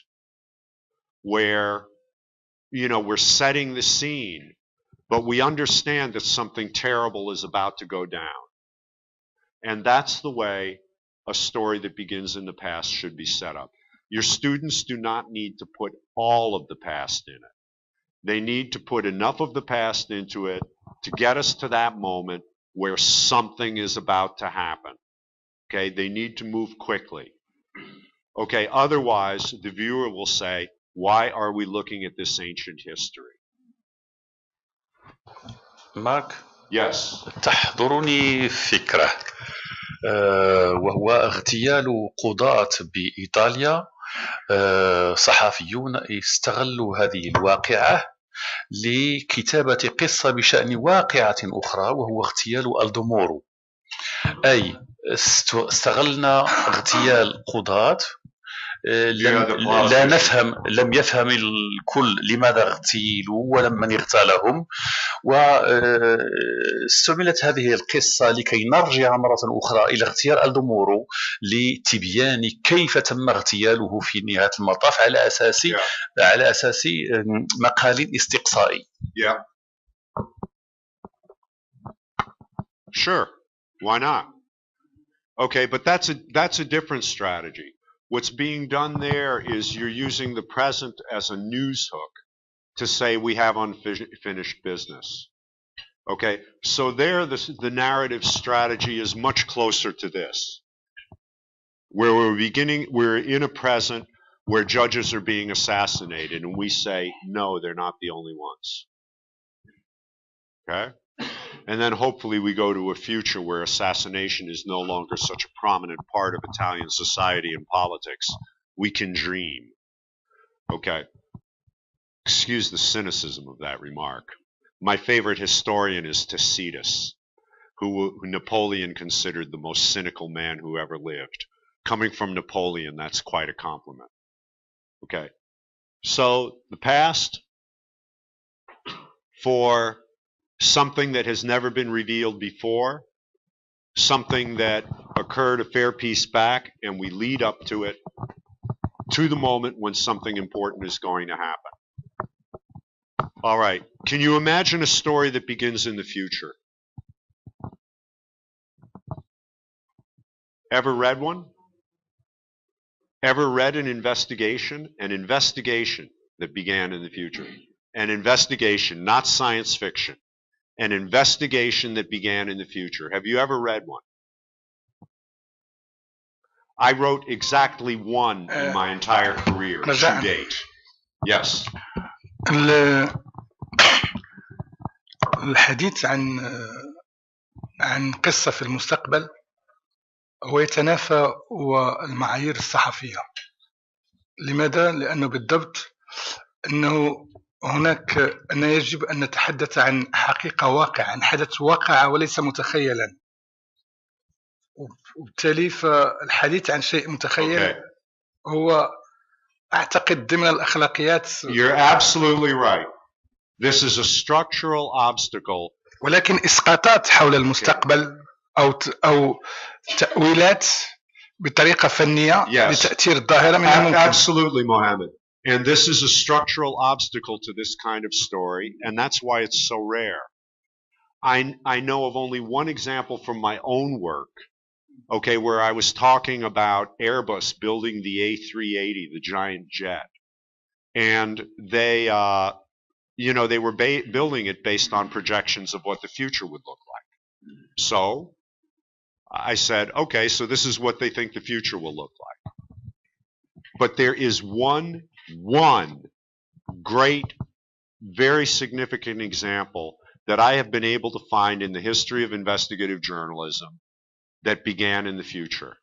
Speaker 6: where, you know, we're setting the scene, but we understand that something terrible is about to go down. And that's the way a story that begins in the past should be set up. Your students do not need to put all of the past in it. They need to put enough of the past into it to get us to that moment where something is about to happen. Okay, they need to move quickly. Okay, otherwise the viewer will say, why are we looking at this ancient history?
Speaker 4: مارك.
Speaker 6: Yes.
Speaker 4: تحضرني فكرة وهو اغتيال قضاة بإيطاليا. صحفيون استغلوا هذه الواقعة لكتابة قصة بشأن واقعة أخرى وهو اغتيال الدمورو. أي استغلنا اغتيال قضاة لم يفهم الكل لماذا اغتيلوا من اغتالهم، واستعملت هذه القصة لكي نرجع مرة أخرى إلى اغتيال الدمورو لتبيان كيف تم اغتياله في نهاية المطاف على أساس مقال استقصائي.
Speaker 6: Yeah. Sure. Why not? Okay, but that's a different strategy. What's being done there is you're using the present as a news hook to say we have unfinished business. Okay, so there the narrative strategy is much closer to this, where we're in a present where judges are being assassinated, and we say, no, they're not the only ones. Okay? And then hopefully we go to a future where assassination is no longer such a prominent part of Italian society and politics. We can dream. Okay. Excuse the cynicism of that remark. My favorite historian is Tacitus, who Napoleon considered the most cynical man who ever lived. Coming from Napoleon, that's quite a compliment. Okay. So the past for something that has never been revealed before, something that occurred a fair piece back, and we lead up to it, to the moment when something important is going to happen. All right. Can you imagine a story that begins in the future? Ever read one? Ever read an investigation? An investigation that began in the future. An investigation, not science fiction. An investigation that began in the future. Have you ever read one? I wrote exactly one in my entire career to date. Yes.
Speaker 7: الحديث عن قصة في المستقبل هو يتنافى والمعايير الصحفية. لماذا؟ لأنه بالضبط أنه هناك أن يجب أن نتحدث عن حقيقة واقع، عن حدث واقع وليس متخيلا، وبالتالي فالحديث عن شيء متخيل هو أعتقد ضمن الأخلاقيات.
Speaker 6: You're absolutely right. This is a structural obstacle.
Speaker 7: ولكن إسقاطات حول المستقبل أو تأويلات بطريقة فنية لتأثير الظاهرة من الممكن.
Speaker 6: Absolutely, Mohammed. And this is a structural obstacle to this kind of story, and that's why it's so rare. I know of only one example from my own work, okay, where I was talking about Airbus building the A380, the giant jet. And they, you know, they were building it based on projections of what the future would look like. So I said, okay, so this is what they think the future will look like. But there is one great, very significant example that I have been able to find in the history of investigative journalism that began in the future.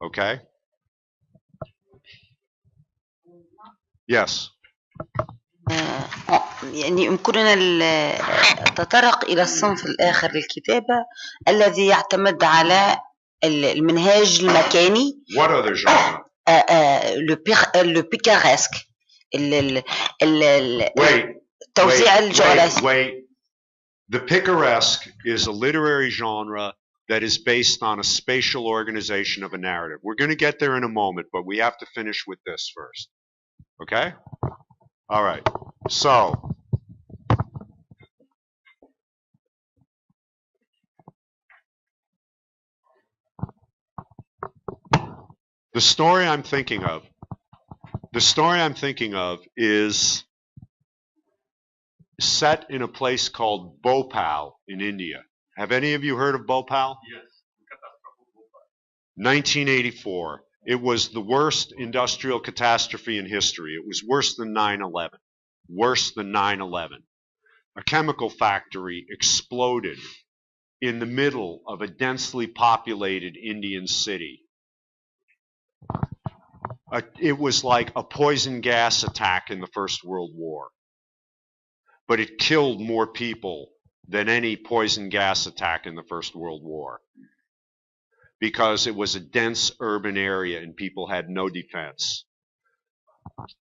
Speaker 6: Okay? Yes.
Speaker 5: يعني يمكننا تطرق إلى الصنف الآخر للكتابة الذي يعتمد على المنهاج المكاني.
Speaker 6: What other genre?
Speaker 5: le picaresque. التوزيع الجغرافي.
Speaker 6: Wait. The picaresque is a literary genre that is based on a spatial organization of a narrative. We're going to get there in a moment, but we have to finish with this first. Okay? All right. So, the story I'm thinking of is set in a place called Bhopal in India. Have any of you heard of Bhopal? Yes. 1984. It was the worst industrial catastrophe in history. It was worse than 9/11. Worse than 9/11. A chemical factory exploded in the middle of a densely populated Indian city. It was like a poison gas attack in the First World War. But it killed more people than any poison gas attack in the First World War. Because it was a dense urban area and people had no defense.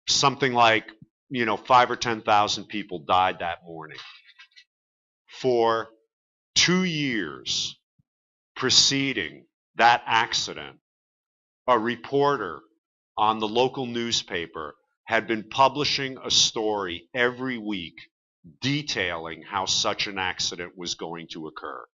Speaker 6: Something like, 5 or 10,000 people died that morning. For 2 years preceding that accident, a reporter on the local newspaper had been publishing a story every week detailing how such an accident was going to occur.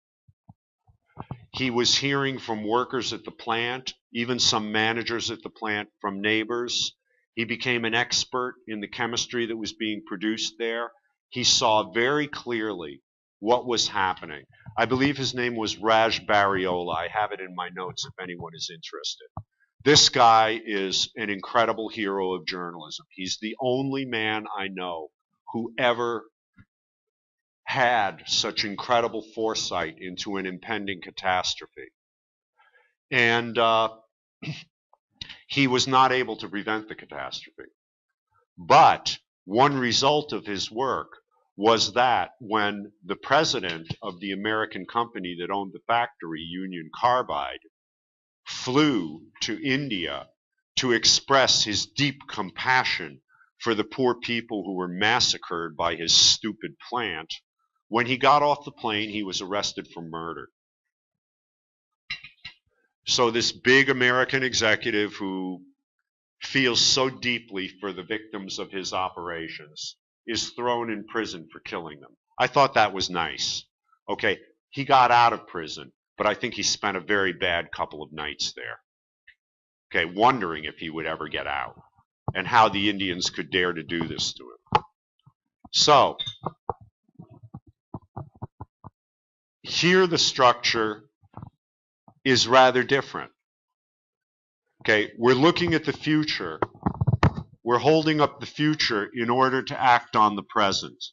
Speaker 6: He was hearing from workers at the plant, even some managers at the plant, from neighbors. He became an expert in the chemistry that was being produced there. He saw very clearly what was happening. I believe his name was Raj Barriola. I have it in my notes if anyone is interested. This guy is an incredible hero of journalism. He's the only man I know who ever had such incredible foresight into an impending catastrophe. And he was not able to prevent the catastrophe. But one result of his work was that when the president of the American company that owned the factory, Union Carbide, flew to India to express his deep compassion for the poor people who were massacred by his stupid plant, when he got off the plane, he was arrested for murder. So this big American executive who feels so deeply for the victims of his operations is thrown in prison for killing them. I thought that was nice. Okay, he got out of prison, but I think he spent a very bad couple of nights there. Okay, wondering if he would ever get out and how the Indians could dare to do this to him. So, here the structure is rather different. Okay, we're looking at the future. We're holding up the future in order to act on the present.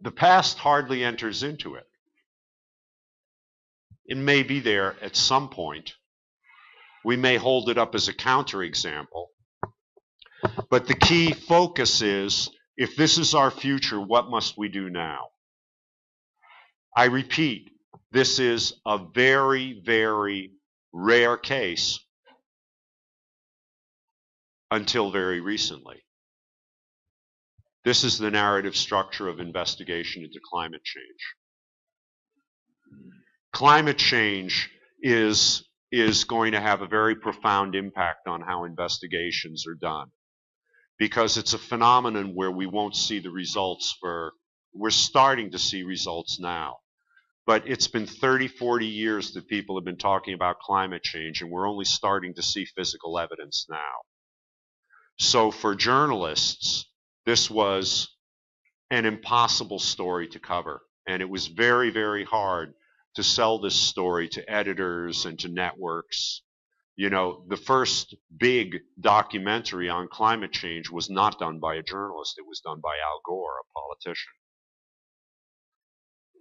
Speaker 6: The past hardly enters into it. It may be there at some point. We may hold it up as a counterexample. But the key focus is, if this is our future, what must we do now? I repeat, this is a very, very rare case until very recently. This is the narrative structure of investigation into climate change. Climate change is going to have a very profound impact on how investigations are done, because it's a phenomenon where we won't see the results we're starting to see results now. But it's been 30, 40 years that people have been talking about climate change, and we're only starting to see physical evidence now. So for journalists, this was an impossible story to cover. And it was very, very hard to sell this story to editors and to networks. The first big documentary on climate change was not done by a journalist. It was done by Al Gore, a politician.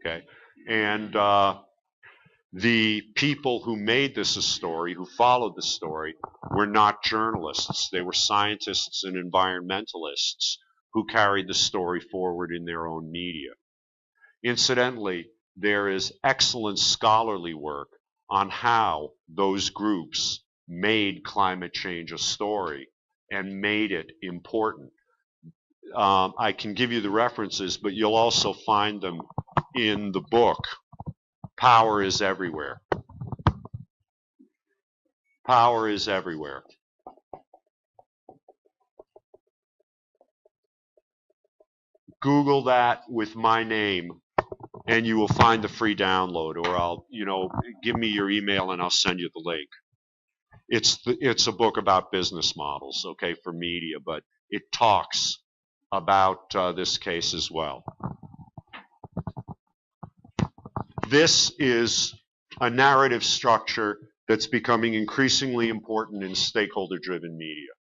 Speaker 6: Okay? And The people who made this a story, who followed the story, were not journalists. They were scientists and environmentalists who carried the story forward in their own media. Incidentally, there is excellent scholarly work on how those groups made climate change a story and made it important. I can give you the references, but you'll also find them in the book. Power is everywhere. Power is everywhere. Google that with my name and you will find the free download, or I'll, give me your email and I'll send you the link. It's a book about business models, okay, for media, but it talks about this case as well. This is a narrative structure that's becoming increasingly important in stakeholder-driven media,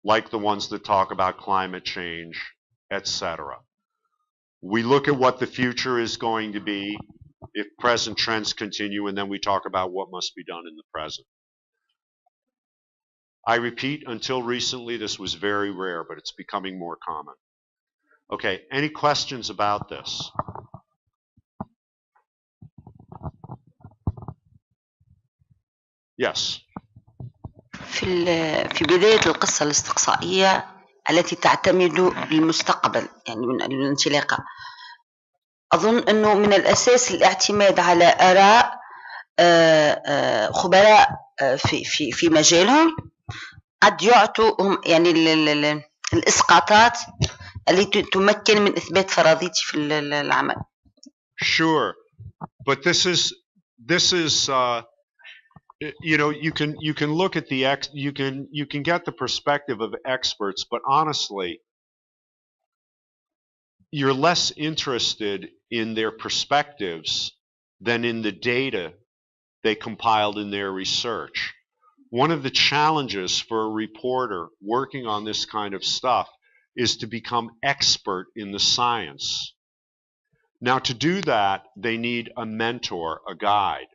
Speaker 6: like the ones that talk about climate change, etc. We look at what the future is going to be if present trends continue, and then we talk about what must be done in the present. I repeat, until recently, this was very rare, but it's becoming more common. Okay, any questions about this? Yes.
Speaker 5: في بداية القصة الاستقصائية التي تعتمد للمستقبل، يعني من الانطلاقة، أظن أنه من الأساس الاعتماد على آراء خبراء في مجالهم قد يعطوا يعني الإسقاطات التي تمكن من إثبات فرضيتي في العمل.
Speaker 6: Sure, but this is you can look at you can get the perspective of experts, but honestly, you're less interested in their perspectives than in the data they compiled in their research. One of the challenges for a reporter working on this kind of stuff is to become expert in the science. Now, to do that, they need a mentor, a guide.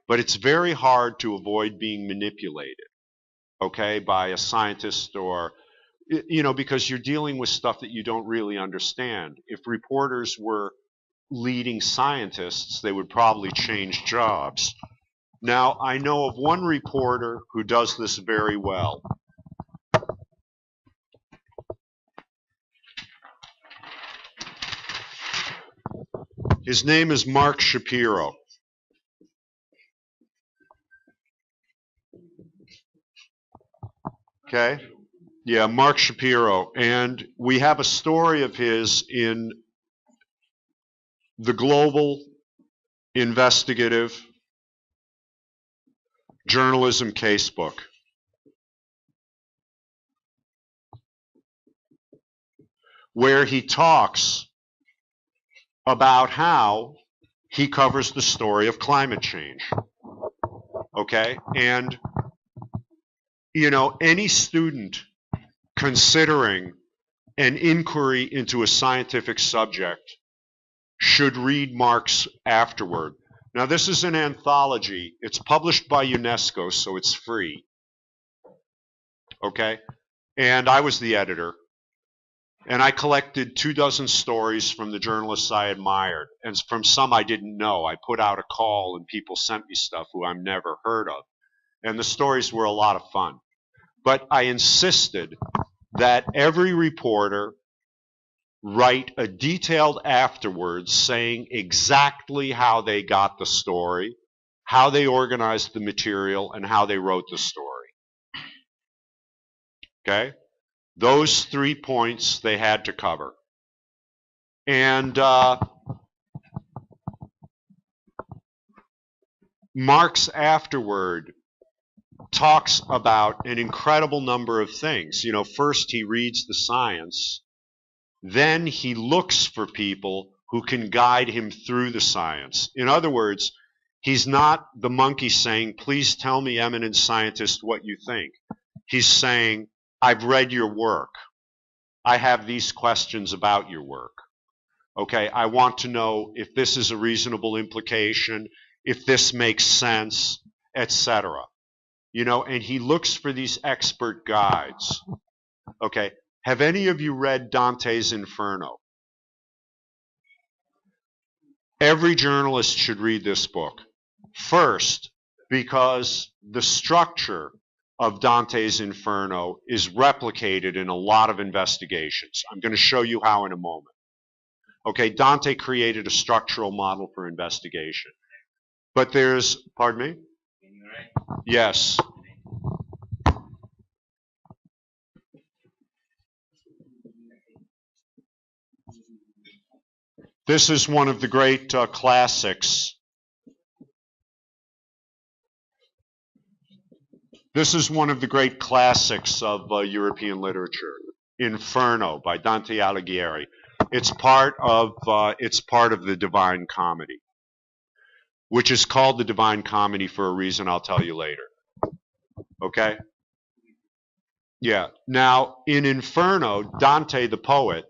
Speaker 6: But it's very hard to avoid being manipulated, okay, by a scientist or, because you're dealing with stuff that you don't really understand. If reporters were leading scientists, they would probably change jobs. Now, I know of one reporter who does this very well. His name is Mark Shapiro. Okay? Yeah, Mark Shapiro. And we have a story of his in the Global Investigative Journalism Casebook. Where he talks about how he covers the story of climate change. Okay? And any student considering an inquiry into a scientific subject should read Mark's afterword. Now, this is an anthology. It's published by UNESCO, so it's free. Okay? And I was the editor. And I collected 24 stories from the journalists I admired. And from some I didn't know. I put out a call and people sent me stuff who I've never heard of. And the stories were a lot of fun. But I insisted that every reporter write a detailed afterwards saying exactly how they got the story, how they organized the material, and how they wrote the story. Okay? Those 3 points they had to cover. And Mark's afterword talks about an incredible number of things. First he reads the science, then he looks for people who can guide him through the science. In other words, he's not the monkey saying, please tell me, eminent scientist, what you think. He's saying, I've read your work. I have these questions about your work. Okay, I want to know if this is a reasonable implication, if this makes sense, etc. You know, and he looks for these expert guides. Okay, have any of you read Dante's Inferno? Every journalist should read this book. First, because the structure of Dante's Inferno is replicated in a lot of investigations. I'm going to show you how in a moment. Okay, Dante created a structural model for investigation. But there's, pardon me? Yes. This is one of the great classics. This is one of the great classics of European literature, Inferno by Dante Alighieri. It's part of the Divine Comedy, which is called the Divine Comedy for a reason I'll tell you later. Okay? Yeah. Now, in Inferno, Dante the poet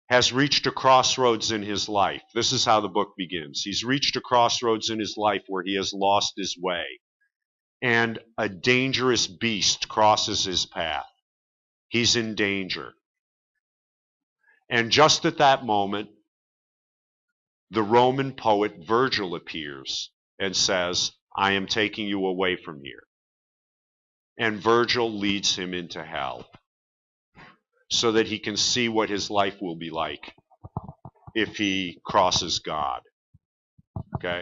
Speaker 6: has reached a crossroads in his life. This is how the book begins. He's reached a crossroads in his life where he has lost his way, and a dangerous beast crosses his path. He's in danger. And just at that moment, the Roman poet Virgil appears and says, I am taking you away from here. And Virgil leads him into hell so that he can see what his life will be like if he crosses God. Okay?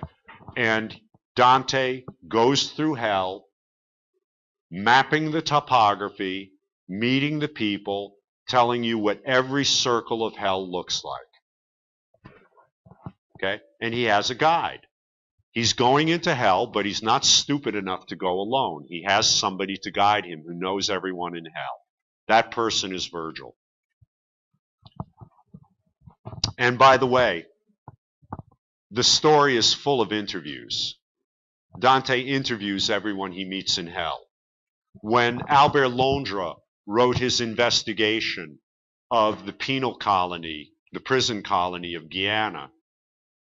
Speaker 6: And Dante goes through hell, mapping the topography, meeting the people, telling you what every circle of hell looks like. Okay? And he has a guide. He's going into hell, but he's not stupid enough to go alone. He has somebody to guide him who knows everyone in hell. That person is Virgil. And by the way, the story is full of interviews. Dante interviews everyone he meets in hell. When Albert Londra wrote his investigation of the penal colony, the prison colony of Guyana,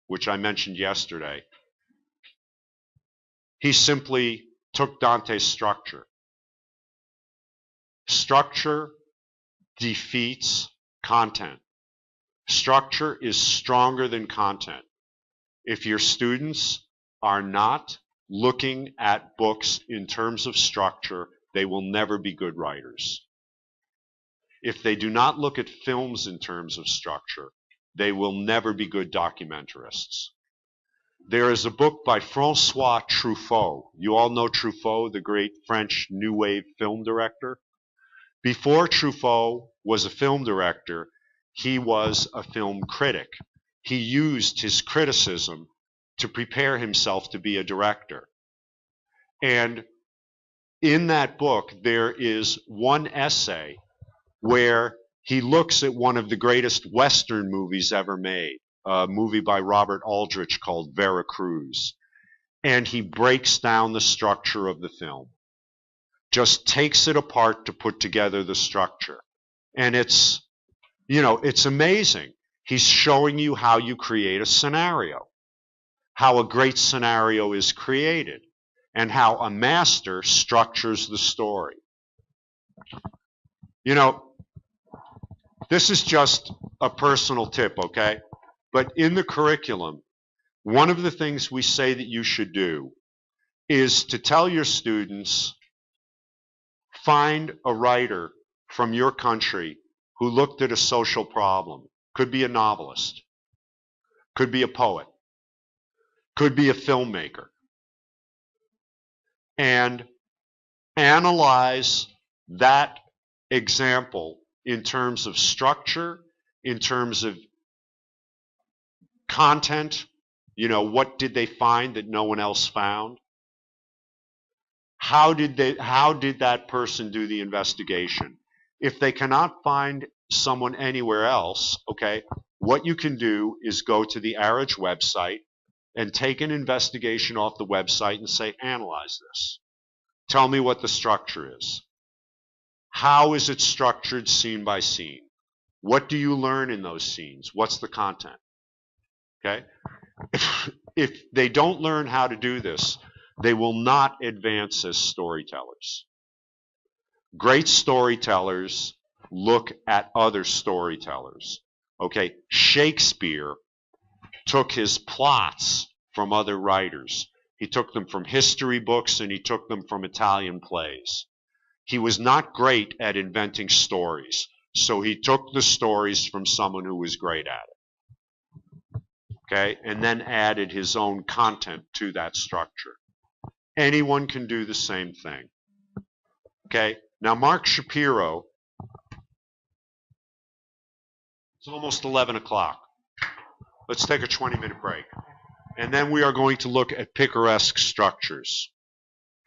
Speaker 6: which I mentioned yesterday, he simply took Dante's structure. Structure defeats content. Structure is stronger than content. If your students are not looking at books in terms of structure, they will never be good writers. If they do not look at films in terms of structure, they will never be good documentarists. There is a book by Francois Truffaut. You all know Truffaut, the great French New Wave film director. Before Truffaut was a film director, he was a film critic. He used his criticism to prepare himself to be a director. And in that book, there is one essay where he looks at one of the greatest Western movies ever made, a movie by Robert Aldrich called Veracruz. And he breaks down the structure of the film, just takes it apart to put together the structure. And it's, you know, it's amazing. He's showing you how you create a scenario, how a great scenario is created, and how a master structures the story. You know, this is just a personal tip, okay? But in the curriculum, one of the things we say that you should do is to tell your students, find a writer from your country who looked at a social problem. Could be a novelist, could be a poet, could be a filmmaker, and analyze that example in terms of structure, in terms of content. You know, what did they find that no one else found? How did that person do the investigation? If they cannot find someone anywhere else, okay, what you can do is go to the ARIDGE website and take an investigation off the website and say, analyze this. Tell me what the structure is. How is it structured scene by scene? What do you learn in those scenes? What's the content? Okay? if they don't learn how to do this, they will not advance as storytellers. Great storytellers look at other storytellers. Okay, Shakespeare took his plots from other writers. He took them from history books and he took them from Italian plays. He was not great at inventing stories, so he took the stories from someone who was great at it. Okay, and then added his own content to that structure. Anyone can do the same thing. Okay, now Mark Shapiro, it's almost 11 o'clock. Let's take a 20-minute break. And then we are going to look at picaresque structures.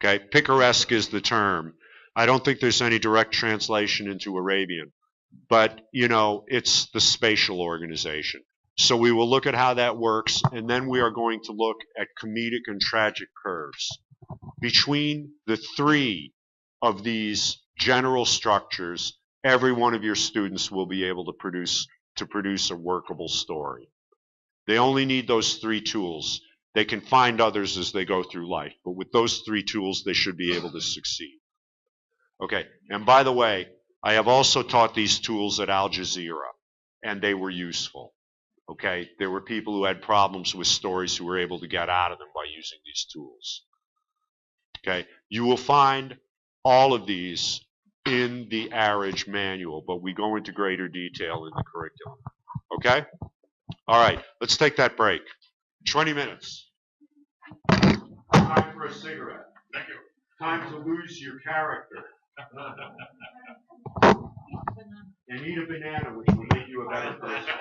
Speaker 6: Okay, picaresque is the term. I don't think there's any direct translation into Arabian, but you know, it's the spatial organization. So we will look at how that works, and then we are going to look at comedic and tragic curves. Between the three of these general structures, every one of your students will be able to produce a workable story. They only need those three tools. They can find others as they go through life, but with those three tools, they should be able to succeed. Okay, and by the way, I have also taught these tools at Al Jazeera, and they were useful. Okay, there were people who had problems with stories who were able to get out of them by using these tools. Okay, you will find all of these in the ARIDGE manual, but we go into greater detail in the curriculum. Okay? All right, let's take that break. 20 minutes. Time for a cigarette. Thank you. Time to lose your character. And eat a banana, which will make you a better person.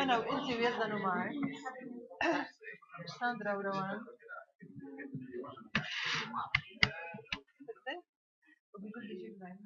Speaker 1: أنا وأنتي ويزنوا معي ساندرا وروان وبيقول لي جيب معي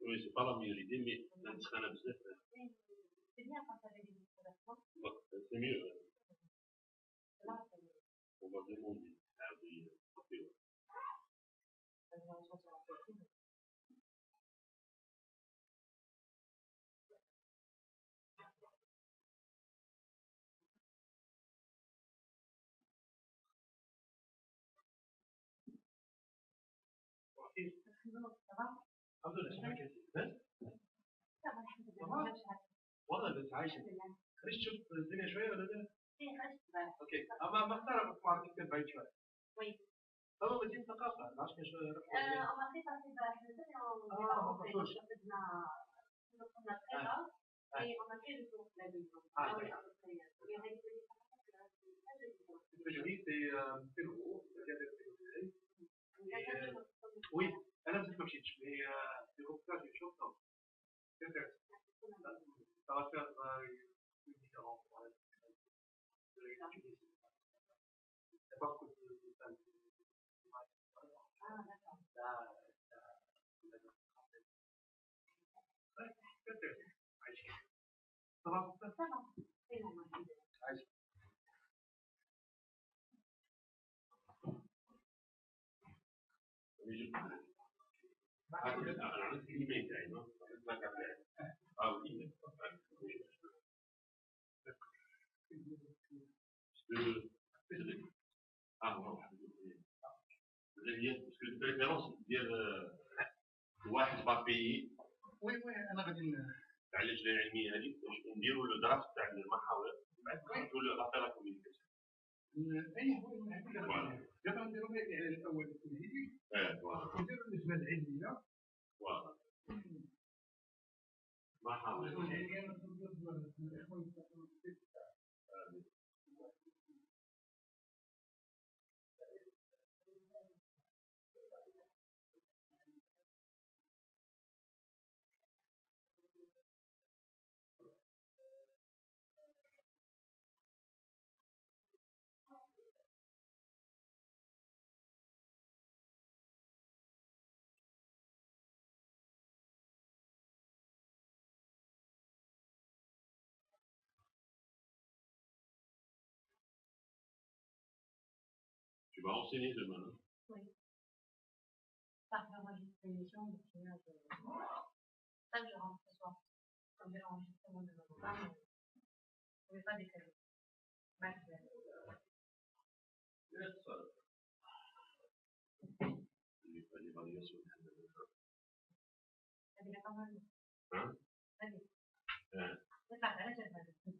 Speaker 10: Oui, c'est pas la meilleure idée, mais c'est mieux. On va demander. الحمد لله شو حكيت؟ والله بس عايشة خليش تشوف الدنيا شوية ولا لا؟ ايه خليش اوكي اما مختار معك يمكن بعيد شوية وي هو مدينة ثقافة عشان شوية اما في ما فاتوش Oui, elle a dit mais les reportages et choses, non. Ça va faire une différence. C'est pas que ça va ça va. Parce que de préférence, dire واحد par pays. Oui, oui, أنا غادي تاع اللجنة العلمية هذيك نديروا لو درافت تاع المحاور بعد نحطوا له لابيل لا كوميونيكاسيون. أي هو هذيك دابا نديروا الإعلان الأول التمهيدي. ونديروا اللجنة العلمية. فوالا. محاور. Tu vas enseigner demain. Oui. Par enregistrer l'émission, donc je viens de... Ça, je rentre ce soir. Comme j'ai l'enregistrement de mon part, je ne vais pas décaler. Merci. L'évaluation. Elle est pas mal. Hein? Allez. C'est pas grave, c'est pas grave.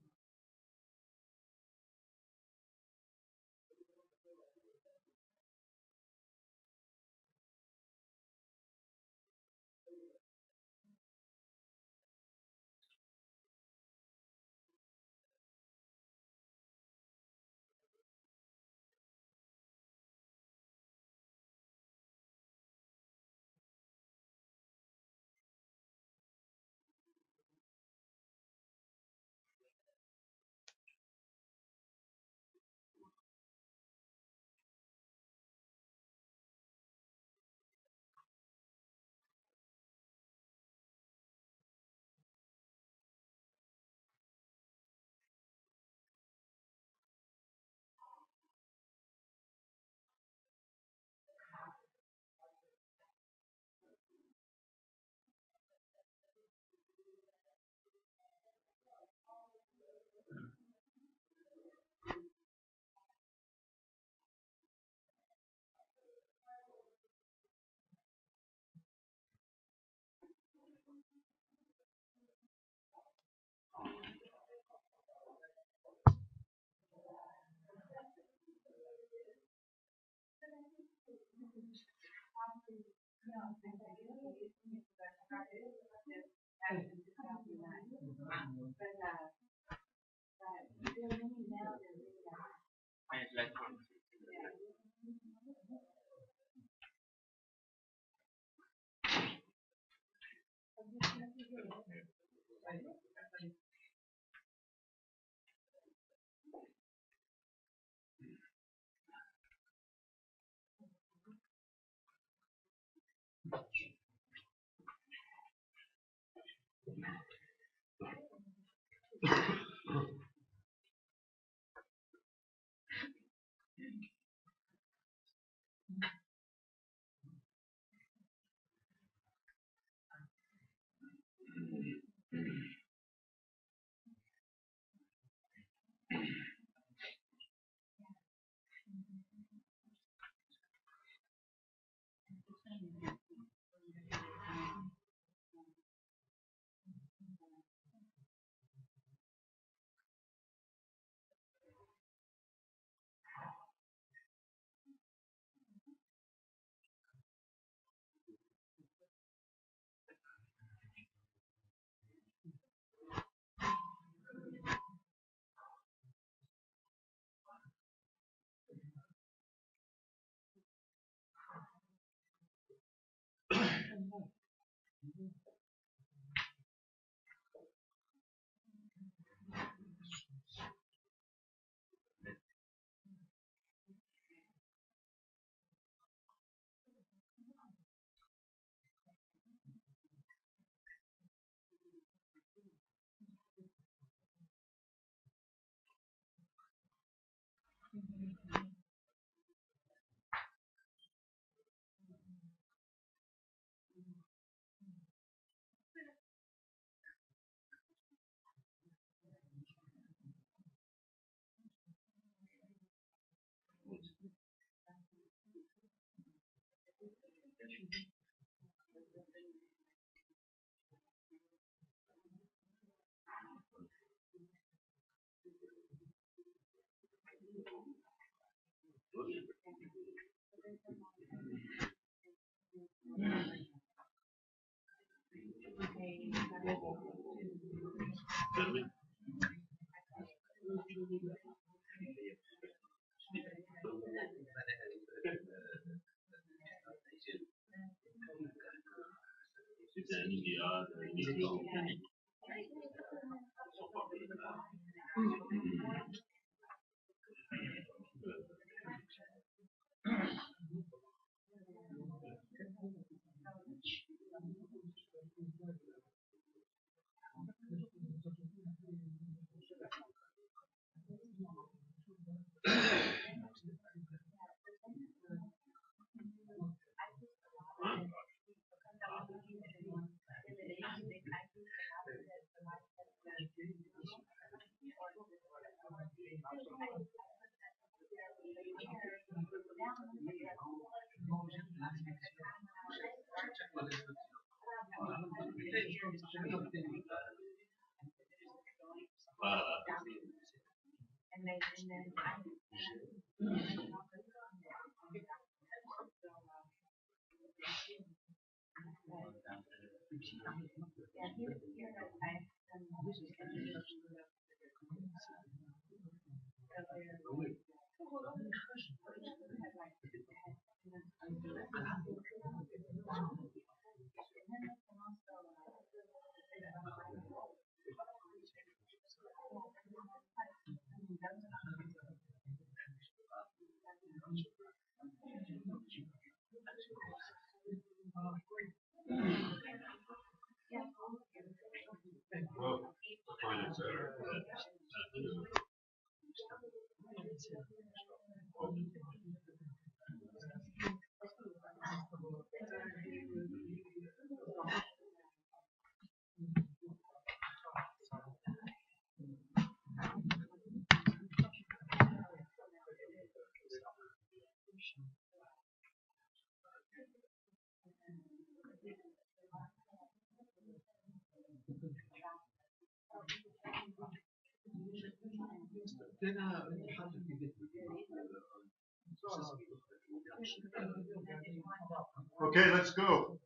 Speaker 6: Okay, let's go.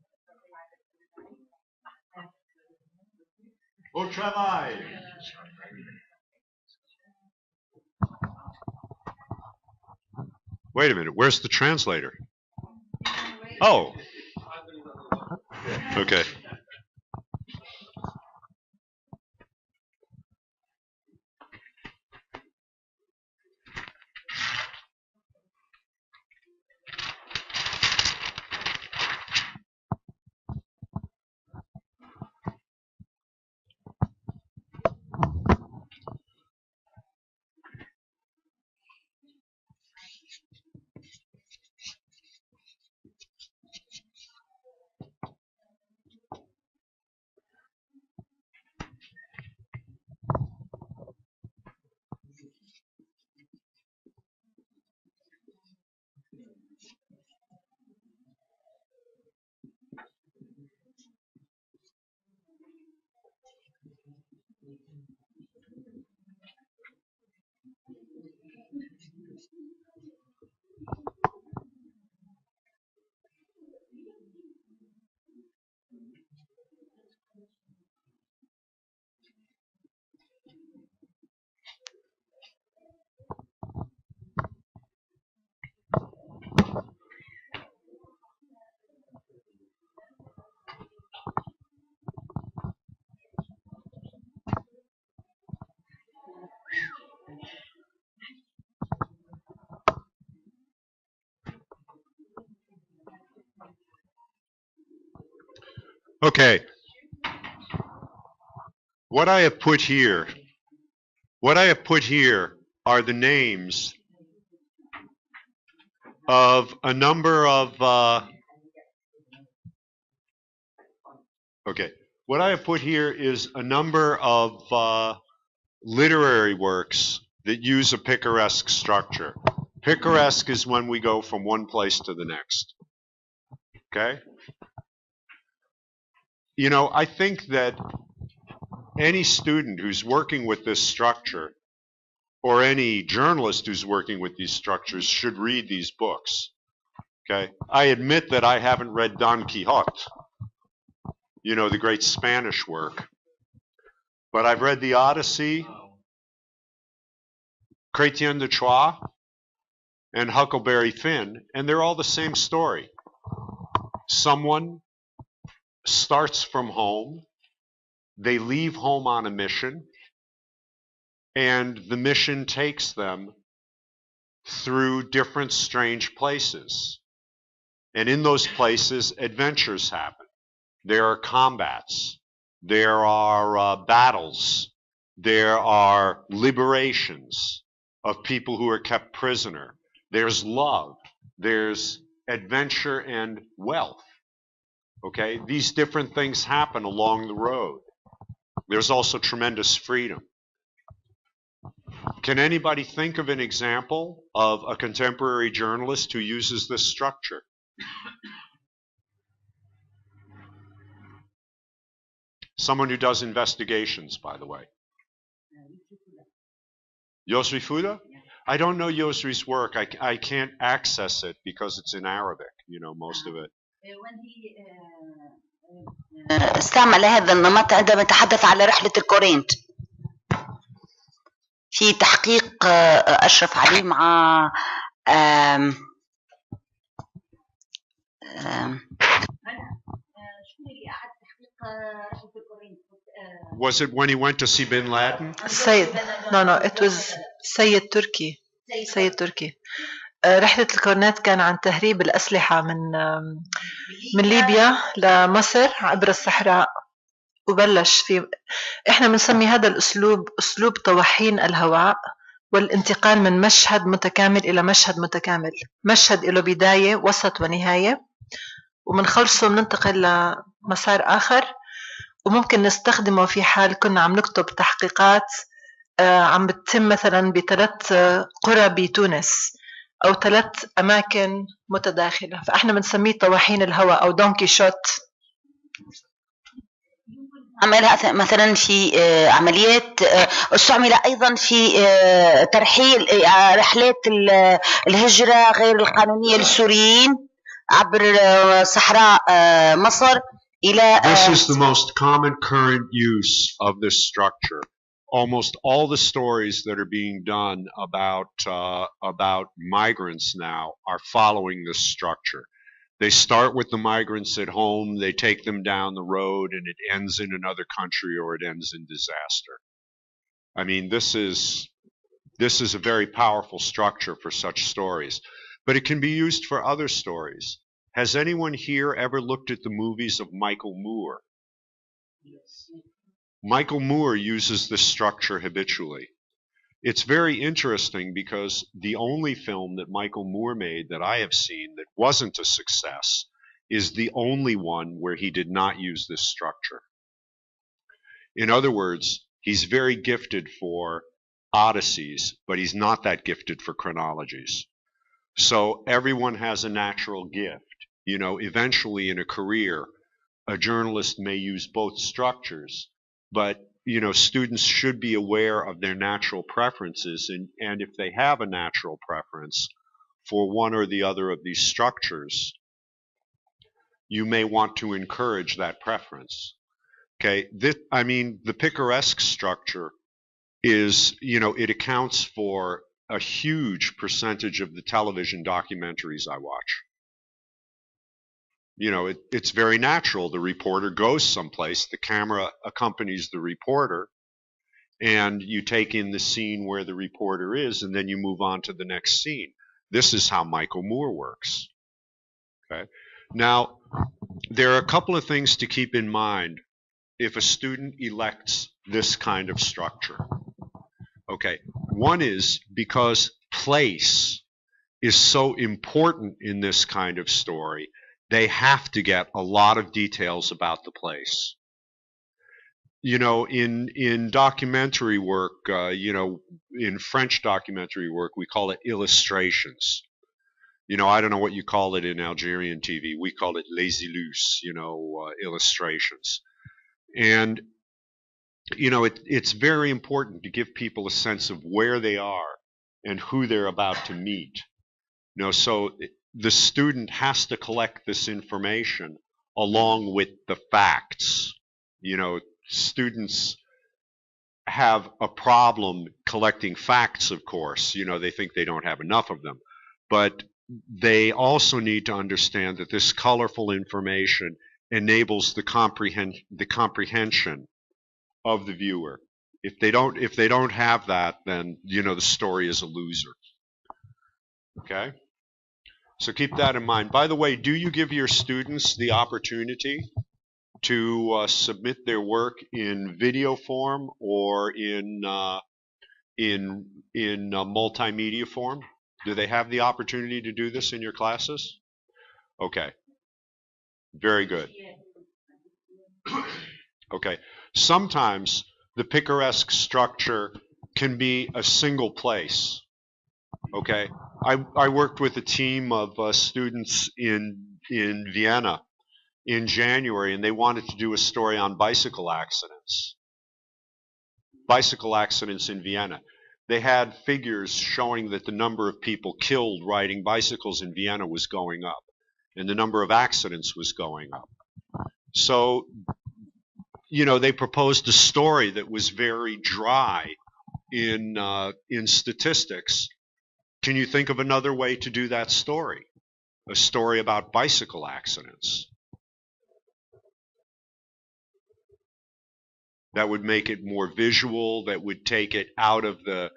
Speaker 6: Au travail. Wait a minute, where's the translator? Oh. Okay. Okay. What I have put here are the names of a number of what I have put here is a number of literary works that use a picaresque structure. Picaresque is when we go from one place to the next. Okay? You know, I think that any student who's working with this structure, or any journalist who's working with these structures, should read these books. Okay? I admit that I haven't read Don Quixote, you know, the great Spanish work. But I've read the Odyssey, Chrétien de Troyes, and Huckleberry Finn, and they're all the same story. Someone starts from home, they leave home on a mission, and the mission takes them through different strange places. And in those places, adventures happen. There are combats. There are battles. There are liberations of people who are kept prisoner. There's love. There's adventure and wealth. Okay? These different things happen along the road. There's also tremendous freedom. Can anybody think of an example of a contemporary journalist who uses this structure? Someone who does investigations, by the way. Yosri Fuda? I don't know Yosri's work. I can't access it because it's in Arabic, you know, most of it.
Speaker 5: استعمل هذا النمط عندما تحدث على رحلة الكورنت في تحقيق أشرف عليه مع
Speaker 6: Was it when he went to see Bin Laden?
Speaker 1: No, it was سيد تركي. رحلة الكورنيت كان عن تهريب الأسلحة من ليبيا لمصر عبر الصحراء، وبلش في إحنا بنسمي هذا الأسلوب أسلوب طواحين الهواء والانتقال من مشهد متكامل إلى مشهد متكامل، مشهد له بداية وسط ونهاية، ومنخلصه بننتقل لمسار آخر، وممكن نستخدمه في حال كنا عم نكتب تحقيقات عم بتتم مثلا ب3 قرى بتونس أو 3 أماكن متداخلة، فإحنا بنسميه طواحين الهواء أو دونكي شوت.
Speaker 5: عملها مثلا في عمليات استعمل أيضا في ترحيل رحلات الهجرة غير القانونية للسوريين عبر صحراء مصر إلى
Speaker 6: This is the most common current use of this structure. Almost all the stories that are being done about migrants now are following this structure. They start with the migrants at home, they take them down the road, and it ends in another country or it ends in disaster. I mean, this is a very powerful structure for such stories, but it can be used for other stories. Has anyone here ever looked at the movies of Michael Moore? Yes. Michael Moore uses this structure habitually. It's very interesting because the only film that Michael Moore made that I have seen that wasn't a success is the only one where he did not use this structure. In other words, he's very gifted for odysseys, but he's not that gifted for chronologies. So everyone has a natural gift. You know, eventually in a career, a journalist may use both structures, but you know, students should be aware of their natural preferences, and if they have a natural preference for one or the other of these structures, you may want to encourage that preference. Okay, I mean, the picaresque structure is, you know, it accounts for a huge percentage of the television documentaries I watch. You know, it's very natural. The reporter goes someplace, the camera accompanies the reporter, and you take in the scene where the reporter is, and then you move on to the next scene. This is how Michael Moore works. Okay. Now, there are a couple of things to keep in mind if a student elects this kind of structure. Okay. One is because place is so important in this kind of story, they have to get a lot of details about the place. You know, in documentary work, you know, in French documentary work, we call it illustrations. You know, I don't know what you call it in Algerian TV. We call it les illus, you know, illustrations. And, you know, it's very important to give people a sense of where they are and who they're about to meet. You know, so the student has to collect this information along with the facts. You know, students have a problem collecting facts, of course. You know, they think they don't have enough of them. But they also need to understand that this colorful information enables the comprehension of the viewer. If they don't have that, then, you know, the story is a loser. Okay? So keep that in mind. By the way, do you give your students the opportunity to submit their work in video form or in multimedia form? Do they have the opportunity to do this in your classes? Okay. Very good. Okay. Sometimes the picaresque structure can be a single place. Okay. I worked with a team of students in Vienna in January, and they wanted to do a story on bicycle accidents. Bicycle accidents in Vienna. They had figures showing that the number of people killed riding bicycles in Vienna was going up, and the number of accidents was going up. So, you know, they proposed a story that was very dry in statistics. Can you think of another way to do that story? A story about bicycle accidents. That would make it more visual, that would take it out of the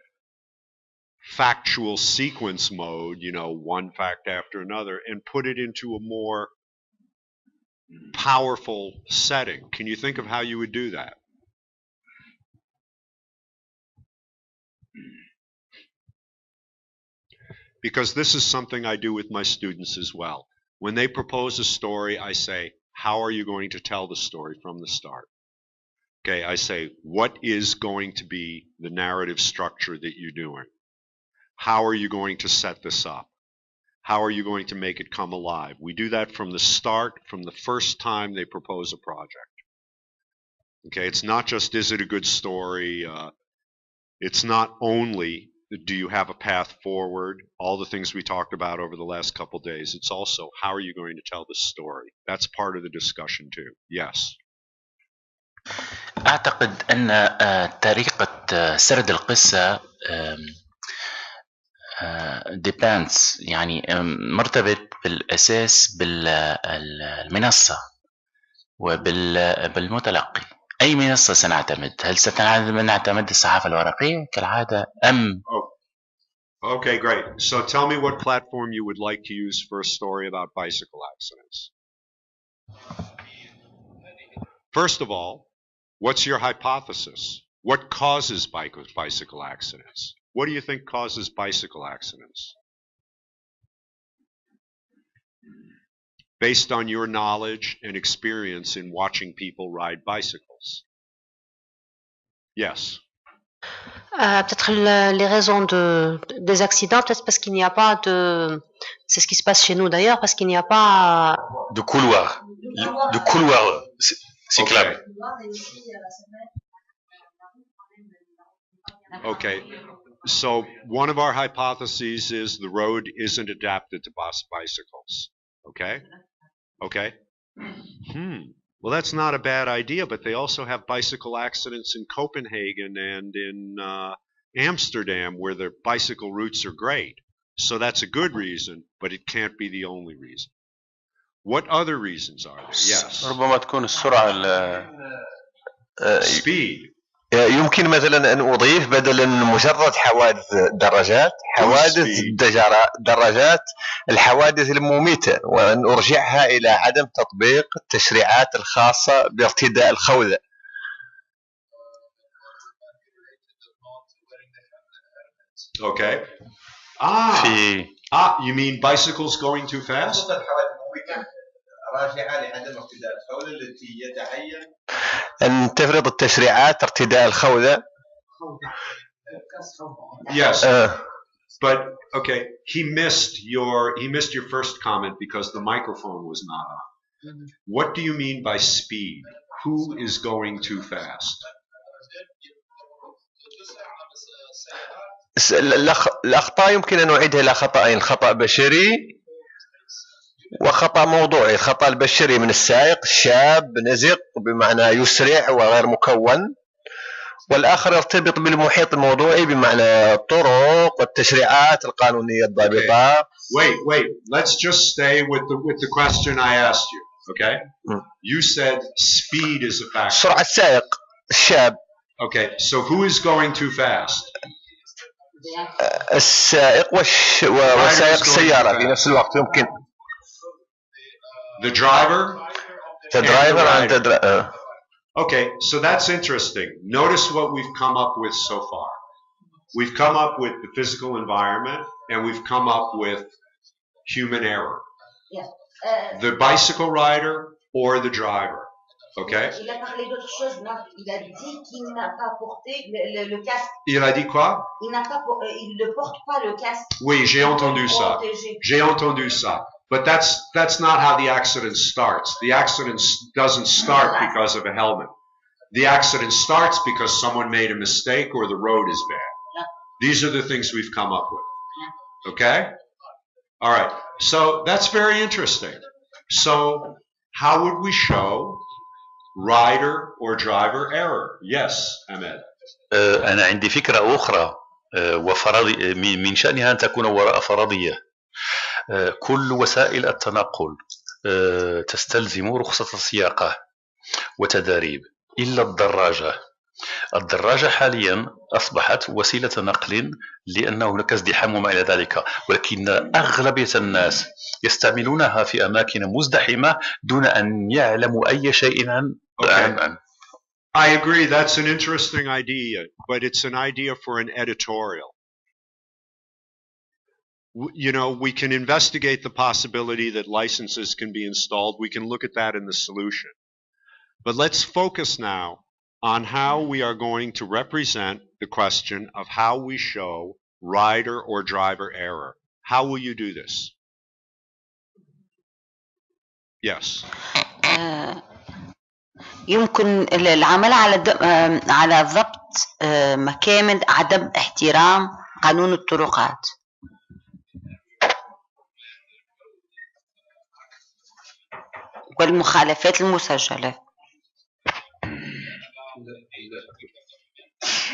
Speaker 6: factual sequence mode, you know, one fact after another, and put it into a more powerful setting. Can you think of how you would do that? Because this is something I do with my students as well. When they propose a story, I say, how are you going to tell the story from the start? Okay, I say, what is going to be the narrative structure that you're doing? How are you going to set this up? How are you going to make it come alive? We do that from the start, from the first time they propose a project. Okay, it's not just is it a good story. It's not only do you have a path forward, all the things we talked about over the last couple days. It's also how are you going to tell this story. That's part of the discussion too. Yes.
Speaker 2: أعتقد أن طريقة سرد القصة depends، يعني مرتبط بالأساس بالمنصة وبالمتلقي. أي منصة سنعتمد؟ هل سنعتمد الصحافة الورقية كالعادة أم
Speaker 6: Okay, great. So tell me what platform you would like to use for a story about bicycle accidents. First of all, what's your hypothesis? What causes bicycle accidents? What do you think causes bicycle accidents? Based on your knowledge and experience in watching people ride bicycles. Yes.
Speaker 3: Peut-être les raisons des accidents, peut-être parce qu'il n'y a pas de... C'est ce qui se passe chez nous d'ailleurs, parce qu'il n'y a pas...
Speaker 4: De couloir. De couloir cyclable.
Speaker 6: Okay. So one of our hypotheses is the road isn't adapted to bicycles. Okay? Okay? Well, that's not a bad idea, but they also have bicycle accidents in Copenhagen and in Amsterdam where their bicycle routes are great. So that's a good reason, but it can't be the only reason. What other reasons are there? Yes.
Speaker 4: ربما تكون السرعة
Speaker 6: speed.
Speaker 9: يمكن مثلا أن أضيف بدلا مجرد حوادث دراجات حوادث دراجات الحوادث المميتة، وأن أرجعها إلى عدم تطبيق التشريعات الخاصة بارتداء الخوذة.
Speaker 6: Okay. You mean bicycles going too fast?
Speaker 9: راجعة لعدم ارتداء الخوذة التي يتعين أن تفرض التشريعات ارتداء الخوذة.
Speaker 6: Yes. But okay, he missed your first comment because the microphone was not on. What do you mean by speed? Who is going too fast?
Speaker 9: الأخطاء يمكن أن نعيدها إلى خطأين: خطأ بشري وخطأ موضوعي. الخطأ البشري من السائق شاب نزق بمعنى يسرع وغير مكون، والآخر يرتبط بالمحيط الموضوعي بمعنى الطرق والتشريعات القانونية الضابطة.
Speaker 6: Wait. Let's just stay with the question I asked you. Okay? You said speed is a factor.
Speaker 9: سرعة السائق الشاب.
Speaker 6: Okay, so who is going too fast?
Speaker 9: السائق وسائق السيارة في نفس الوقت يمكن.
Speaker 6: The driver?
Speaker 9: The driver and the driver.
Speaker 6: Okay, so that's interesting. Notice what we've come up with so far. We've come up with the physical environment and we've come up with human error.
Speaker 5: Yeah.
Speaker 6: The bicycle rider or the driver. Okay?
Speaker 5: Il a parlé d'autre chose, non? Il a dit qu'il n'a pas porté le casque.
Speaker 6: Il a dit quoi?
Speaker 5: Il ne porte pas le casque.
Speaker 6: Oui, j'ai entendu ça. J'ai entendu ça. But that's not how the accident starts. The accident doesn't start because of a helmet. The accident starts because someone made a mistake or the road is bad. These are the things we've come up with. Okay? All right. So that's very interesting. So how would we show rider or driver error? Yes, Ahmed.
Speaker 4: أنا عندي فكرة أخرى وفرضي من شأنها أن تكون وراء فرضية. كل وسائل التنقل تستلزم رخصة سياقة وتداريب إلا الدراجة. الدراجة حاليا أصبحت وسيلة نقل لأن هناك ازدحام وما إلى ذلك، ولكن أغلبية الناس يستعملونها في أماكن مزدحمة دون أن يعلموا أي شيء عن
Speaker 6: I agree, that's an interesting idea, but it's an idea for an editorial. You know, we can investigate the possibility that licenses can be installed. We can look at that in the solution. But let's focus now on how we are going to represent the question of how we show rider or driver error. How will you do this? Yes.
Speaker 5: يمكن العمل على ضبط مكامن عدم احترام قانون الطرقات. والمخالفات المسجلة.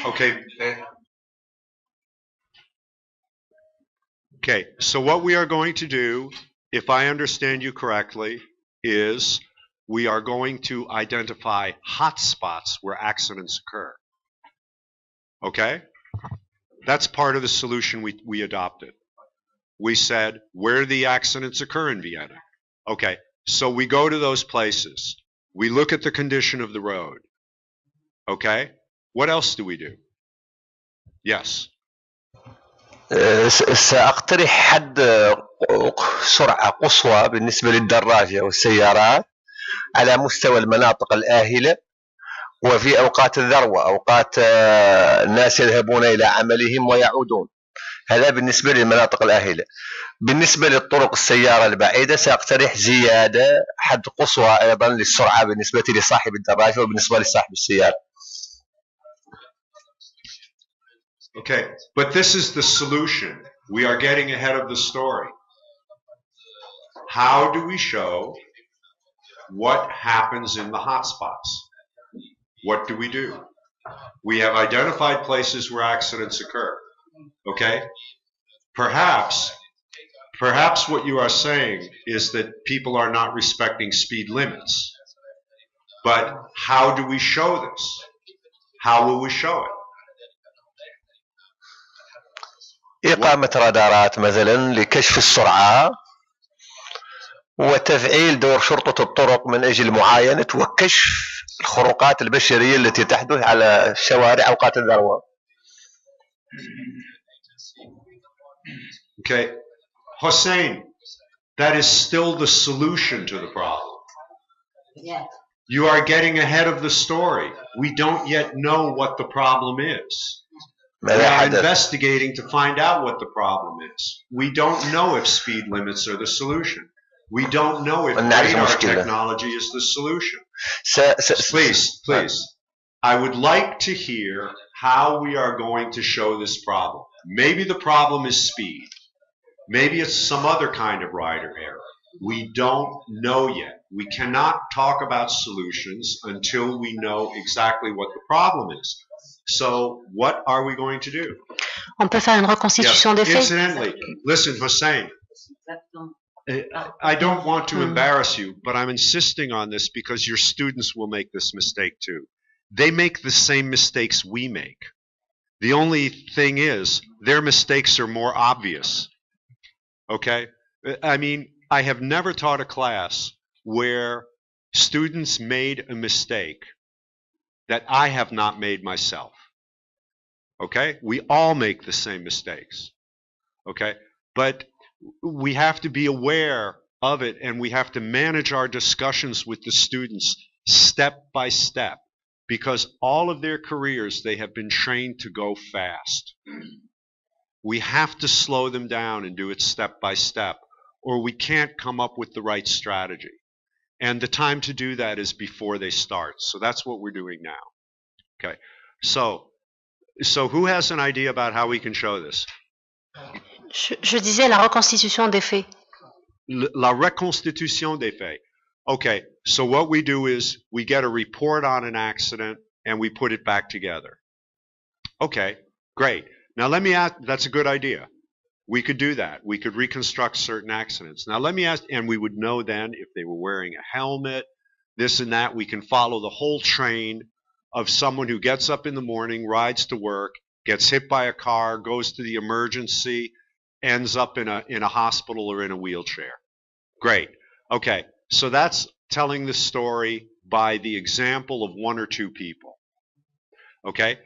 Speaker 6: Okay, so what we are going to do, if I understand you correctly, is we are going to identify hot spots where accidents occur. Okay? That's part of the solution we adopted. We said, where do the accidents occur in Vienna? Okay, so we go to those places. We look at the condition of the road. Okay? What else do we do? Yes.
Speaker 9: سأقترح حد سرعة قصوى بالنسبة للدراجة والسيارات على مستوى المناطق الآهلة وفي أوقات الذروة، أوقات الناس يذهبون إلى عملهم ويعودون. هذا بالنسبة للمناطق الآهلة. بالنسبة للطرق السيارة البعيدة سأقترح زيادة حد قصوى أيضا للسرعة بالنسبة لصاحب الدراجة وبالنسبة لصاحب السيارة.
Speaker 6: Okay, but this is the solution. We are getting ahead of the story. How do we show what happens in the hot spots? What do? We have identified places where accidents occur. Okay? Perhaps what you are saying is that people are not respecting speed limits. But how do we show this? How will we show it?
Speaker 9: إقامة رادارات مثلا لكشف السرعة وتفعيل دور شرطة الطرق من أجل معاينة وكشف الخروقات البشرية التي تحدث على الشوارع أوقات الذروة.
Speaker 6: Okay, Hossein, that is still the solution to the problem.
Speaker 5: Yeah.
Speaker 6: You are getting ahead of the story. We don't yet know what the problem is. We are investigating to find out what the problem is. We don't know if speed limits are the solution. We don't know if radar technology is the solution. Please, I would like to hear how we are going to show this problem. Maybe the problem is speed. Maybe it's some other kind of rider error. We don't know yet. We cannot talk about solutions until we know exactly what the problem is. So, what are we going to do?
Speaker 3: On peut faire une reconstitution des faits.
Speaker 6: Incidentally, listen, Hossein, I don't want to embarrass you, but I'm insisting on this because your students will make this mistake too. They make the same mistakes we make. The only thing is, their mistakes are more obvious. Okay? I mean, I have never taught a class where students made a mistake that I have not made myself. Okay? We all make the same mistakes. Okay? But we have to be aware of it, and we have to manage our discussions with the students step by step, because all of their careers they have been trained to go fast. We have to slow them down and do it step by step, or we can't come up with the right strategy. And the time to do that is before they start. So that's what we're doing now. Okay. So who has an idea about how we can show this?
Speaker 3: Je disais la reconstitution des faits.
Speaker 6: La reconstitution des faits. Okay, so what we do is we get a report on an accident and we put it back together. Okay, great. Now let me ask, that's a good idea. We could do that. We could reconstruct certain accidents. Now let me ask, and we would know then if they were wearing a helmet, this and that. We can follow the whole train of someone who gets up in the morning, rides to work, gets hit by a car, goes to the emergency, ends up in a hospital or in a wheelchair. Great. Okay, so that's telling the story by the example of one or two people. Okay?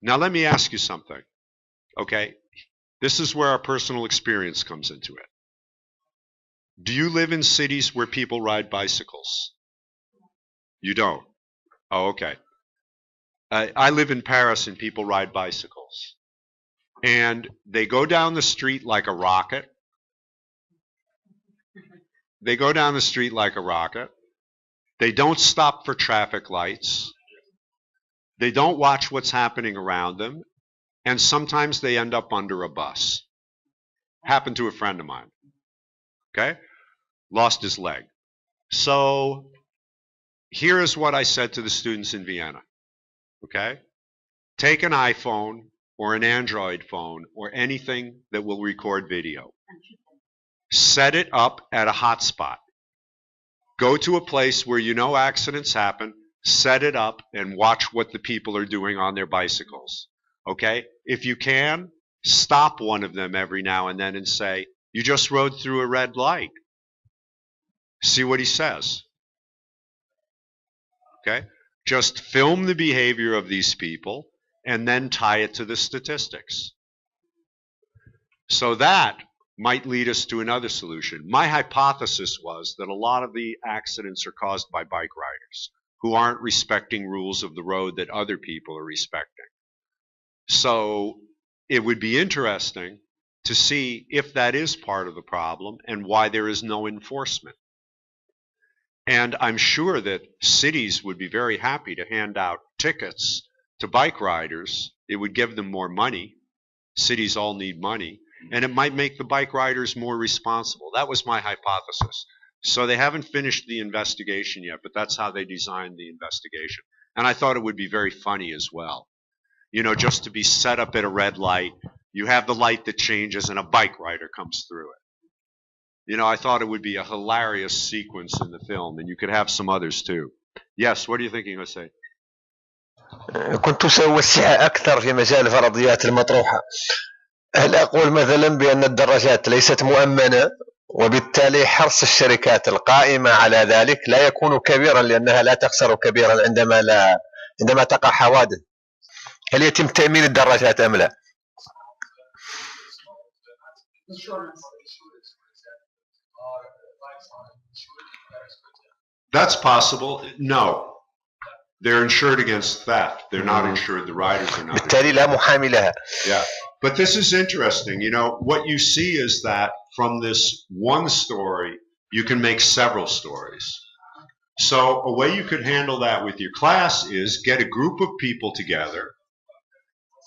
Speaker 6: Now let me ask you something. Okay? This is where our personal experience comes into it. Do you live in cities where people ride bicycles? You don't? Oh, okay. I live in Paris and people ride bicycles. And they go down the street like a rocket. They go down the street like a rocket. They don't stop for traffic lights. They don't watch what's happening around them. And sometimes they end up under a bus. Happened to a friend of mine. Okay? Lost his leg. So here is what I said to the students in Vienna. Okay? Take an iPhone or an Android phone or anything that will record video. Set it up at a hotspot. Go to a place where you know accidents happen, set it up, and watch what the people are doing on their bicycles. Okay? If you can, stop one of them every now and then and say, you just rode through a red light. See what he says. Okay? Just film the behavior of these people and then tie it to the statistics. So that might lead us to another solution. My hypothesis was that a lot of the accidents are caused by bike riders who aren't respecting rules of the road that other people are respecting. So it would be interesting to see if that is part of the problem and why there is no enforcement. And I'm sure that cities would be very happy to hand out tickets to bike riders. It would give them more money. Cities all need money. And it might make the bike riders more responsible. That was my hypothesis. So they haven't finished the investigation yet, but that's how they designed the investigation. And I thought it would be very funny as well. You know, just to be set up at a red light, you have the light that changes and a bike rider comes through it. You know, I thought it would be a hilarious sequence in the film, and you could have some others too. Yes, what are you thinking, Jose?
Speaker 9: كنت أوسع أكثر في مجال الفرضيات المطروحة. هل أقول مثلا بأن الدراجات ليست مؤمنة وبالتالي حرص الشركات القائمة على ذلك لا يكون كبيرا لأنها لا تخسر كبيرا عندما تقع حوادث؟ هل يتم تأمين الدراجات أم لا؟
Speaker 6: That's possible. No. They're insured against theft. They're not insured. The riders are not.
Speaker 9: بالتالي لا محامي لها.
Speaker 6: Yeah. But this is interesting. You know, what you see is that from this one story, you can make several stories. So a way you could handle that with your class is get a group of people together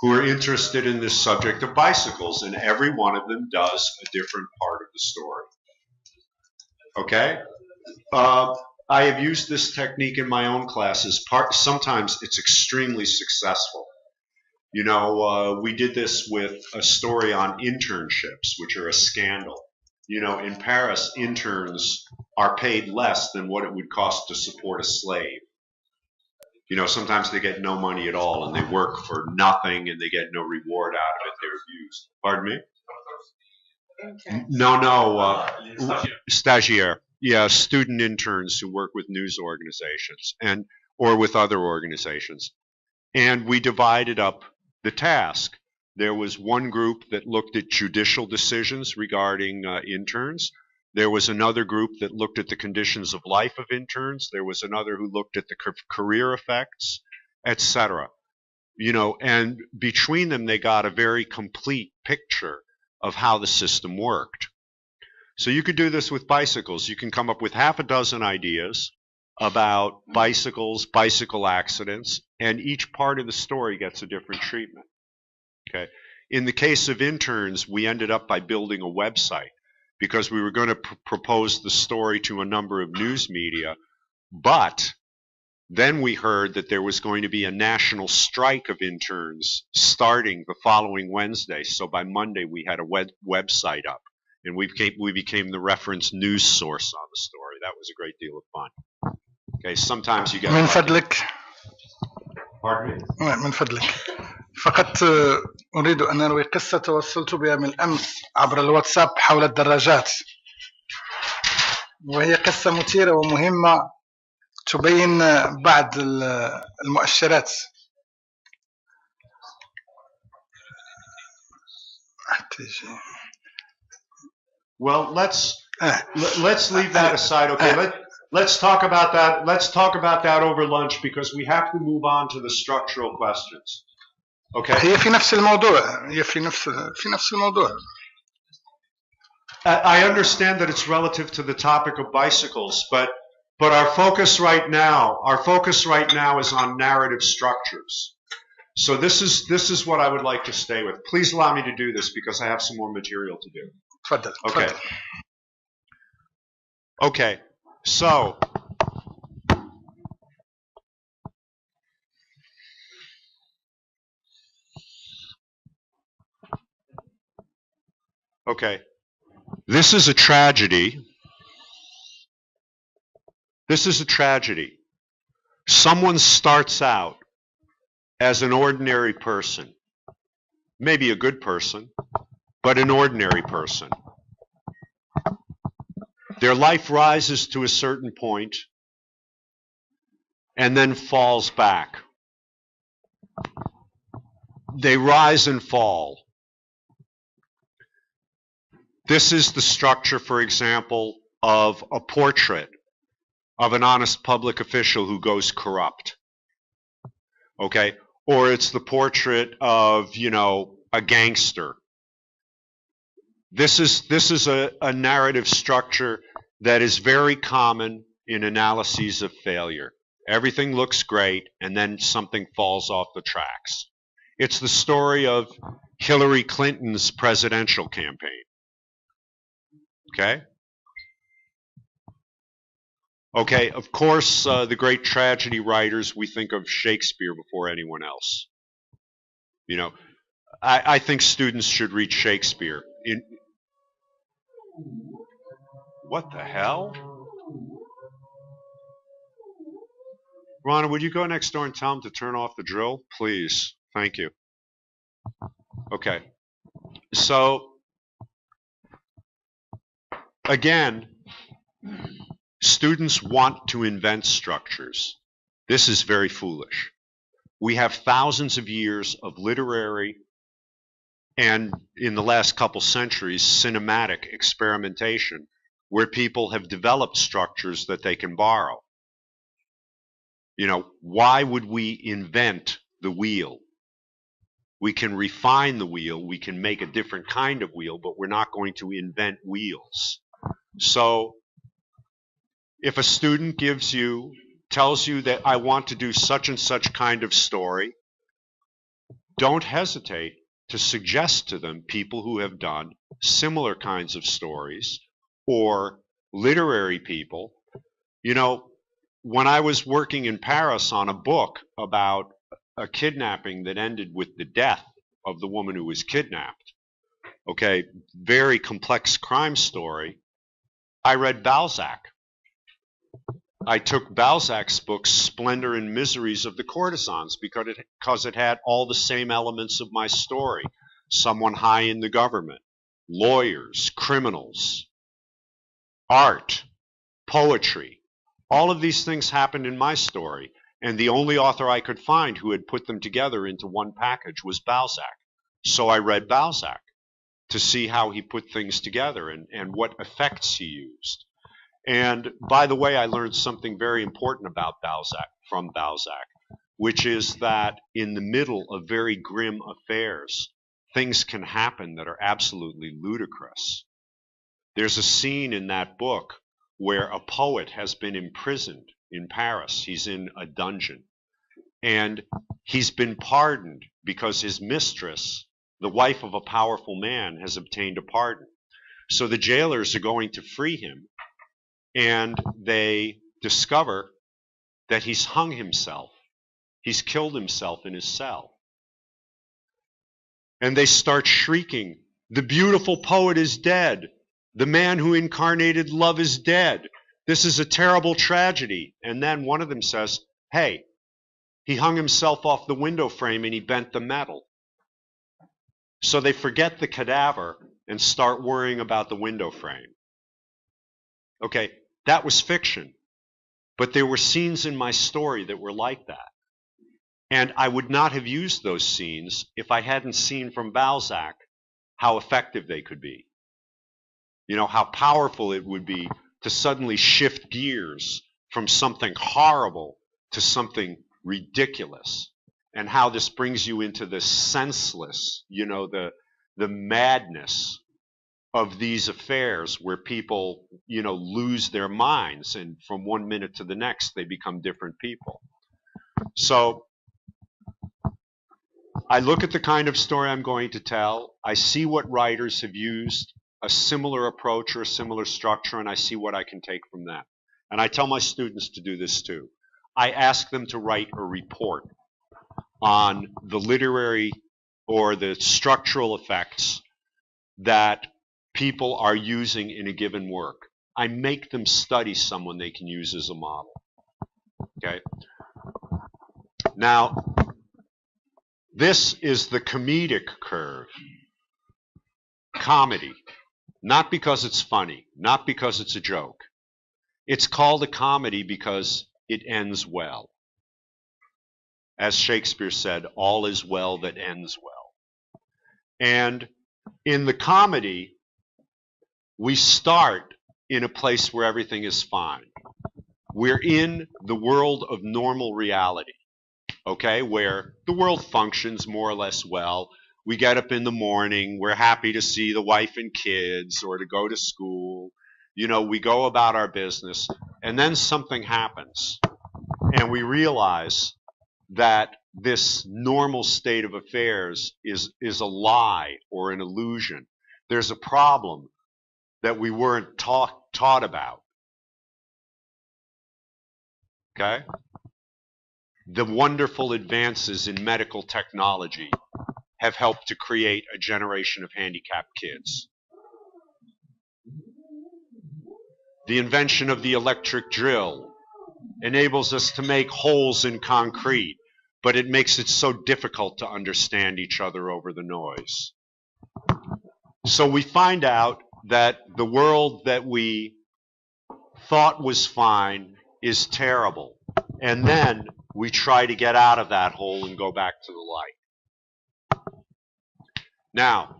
Speaker 6: who are interested in this subject of bicycles, and every one of them does a different part of the story. Okay? I have used this technique in my own classes. Sometimes it's extremely successful. You know, we did this with a story on internships, which are a scandal. You know, in Paris, interns are paid less than what it would cost to support a slave. You know, sometimes they get no money at all, and they work for nothing, and they get no reward out of it. They're abused. Pardon me? No, stagiaire. Yeah, student interns who work with news organizations or with other organizations. And we divided up the task. There was one group that looked at judicial decisions regarding interns. There was another group that looked at the conditions of life of interns. There was another who looked at the career effects, etc. You know, and between them, they got a very complete picture of how the system worked. So you could do this with bicycles. You can come up with half a dozen ideas about bicycles, bicycle accidents, and each part of the story gets a different treatment. Okay. In the case of interns, we ended up by building a website because we were going to propose the story to a number of news media, but then we heard that there was going to be a national strike of interns starting the following Wednesday. So by Monday, we had a website up. And we became the reference news source on the story. That was a great deal of fun. Okay, sometimes you get...
Speaker 7: من فضلك.
Speaker 6: Pardon me?
Speaker 7: من فضلك. فقط أريد أن أروي قصة توصلت بها من الأمس عبر الواتساب حول الدراجات. وهي قصة مثيرة ومهمة تبين بعض المؤشرات.
Speaker 6: Well, let's leave that aside. Okay, let's talk about that. Let's talk about that over lunch because we have to move on to the structural questions. Okay.
Speaker 7: هي في نفس الموضوع. هي في نفس الموضوع.
Speaker 6: I understand that it's relative to the topic of bicycles, but But our focus right now is on narrative structures. So this is what I would like to stay with. Please allow me to do this because I have some more material to do. Okay. Okay. So okay. This is a tragedy. This is a tragedy. Someone starts out as an ordinary person, maybe a good person, but an ordinary person. Their life rises to a certain point and then falls back. They rise and fall. This is the structure, for example, of a portrait of an honest public official who goes corrupt. Okay? Or it's the portrait of, you know, a gangster. This is a narrative structure that is very common in analyses of failure. Everything looks great, and then something falls off the tracks. It's the story of Hillary Clinton's presidential campaign. Okay? Okay, of course, the great tragedy writers, we think of Shakespeare before anyone else. You know, I think students should read Shakespeare. What the hell? Ronna, would you go next door and tell him to turn off the drill? Please. Thank you. Okay. So, again, students want to invent structures. This is very foolish. We have thousands of years of literary and, in the last couple centuries, cinematic experimentation where people have developed structures that they can borrow. You know, why would we invent the wheel? We can refine the wheel, we can make a different kind of wheel, but we're not going to invent wheels. So, if a student tells you that I want to do such and such kind of story, don't hesitate to suggest to them people who have done similar kinds of stories or literary people. You know, when I was working in Paris on a book about a kidnapping that ended with the death of the woman who was kidnapped, okay, very complex crime story, I read Balzac. I took Balzac's book, Splendor and Miseries of the Courtesans, because it had all the same elements of my story. Someone high in the government, lawyers, criminals, art, poetry. All of these things happened in my story, and the only author I could find who had put them together into one package was Balzac. So I read Balzac to see how he put things together and what effects he used. And by the way, I learned something very important about Balzac, from Balzac, which is that in the middle of very grim affairs, things can happen that are absolutely ludicrous. There's a scene in that book where a poet has been imprisoned in Paris. He's in a dungeon. And he's been pardoned because his mistress, the wife of a powerful man, has obtained a pardon. So the jailers are going to free him. And they discover that he's hung himself. He's killed himself in his cell. And they start shrieking, "The beautiful poet is dead. The man who incarnated love is dead. This is a terrible tragedy." And then one of them says, "Hey, he hung himself off the window frame and he bent the metal." So they forget the cadaver and start worrying about the window frame. Okay, that was fiction. But there were scenes in my story that were like that. And I would not have used those scenes if I hadn't seen from Balzac how effective they could be. You know, how powerful it would be to suddenly shift gears from something horrible to something ridiculous. And how this brings you into the senseless, you know, the madness of these affairs where people, lose their minds, and from one minute to the next they become different people. So I look at the kind of story I'm going to tell, I see what writers have used a similar approach or a similar structure, and I see what I can take from that. And I tell my students to do this too. I ask them to write a report on the literary or the structural effects that people are using in a given work. I make them study someone they can use as a model. Okay? Now, this is the comedic curve. Comedy. Not because it's funny, not because it's a joke. It's called a comedy because it ends well. As Shakespeare said, all is well that ends well. And in the comedy, we start in a place where everything is fine. We're in the world of normal reality, okay, where the world functions more or less well. We get up in the morning, we're happy to see the wife and kids or to go to school. We go about our business, and then something happens, and we realize that this normal state of affairs is a lie or an illusion. There's a problem that we weren't taught about. Okay? The wonderful advances in medical technology have helped to create a generation of handicapped kids. The invention of the electric drill enables us to make holes in concrete, but it makes it so difficult to understand each other over the noise. So we find out that the world that we thought was fine is terrible, and then we try to get out of that hole and go back to the light. Now,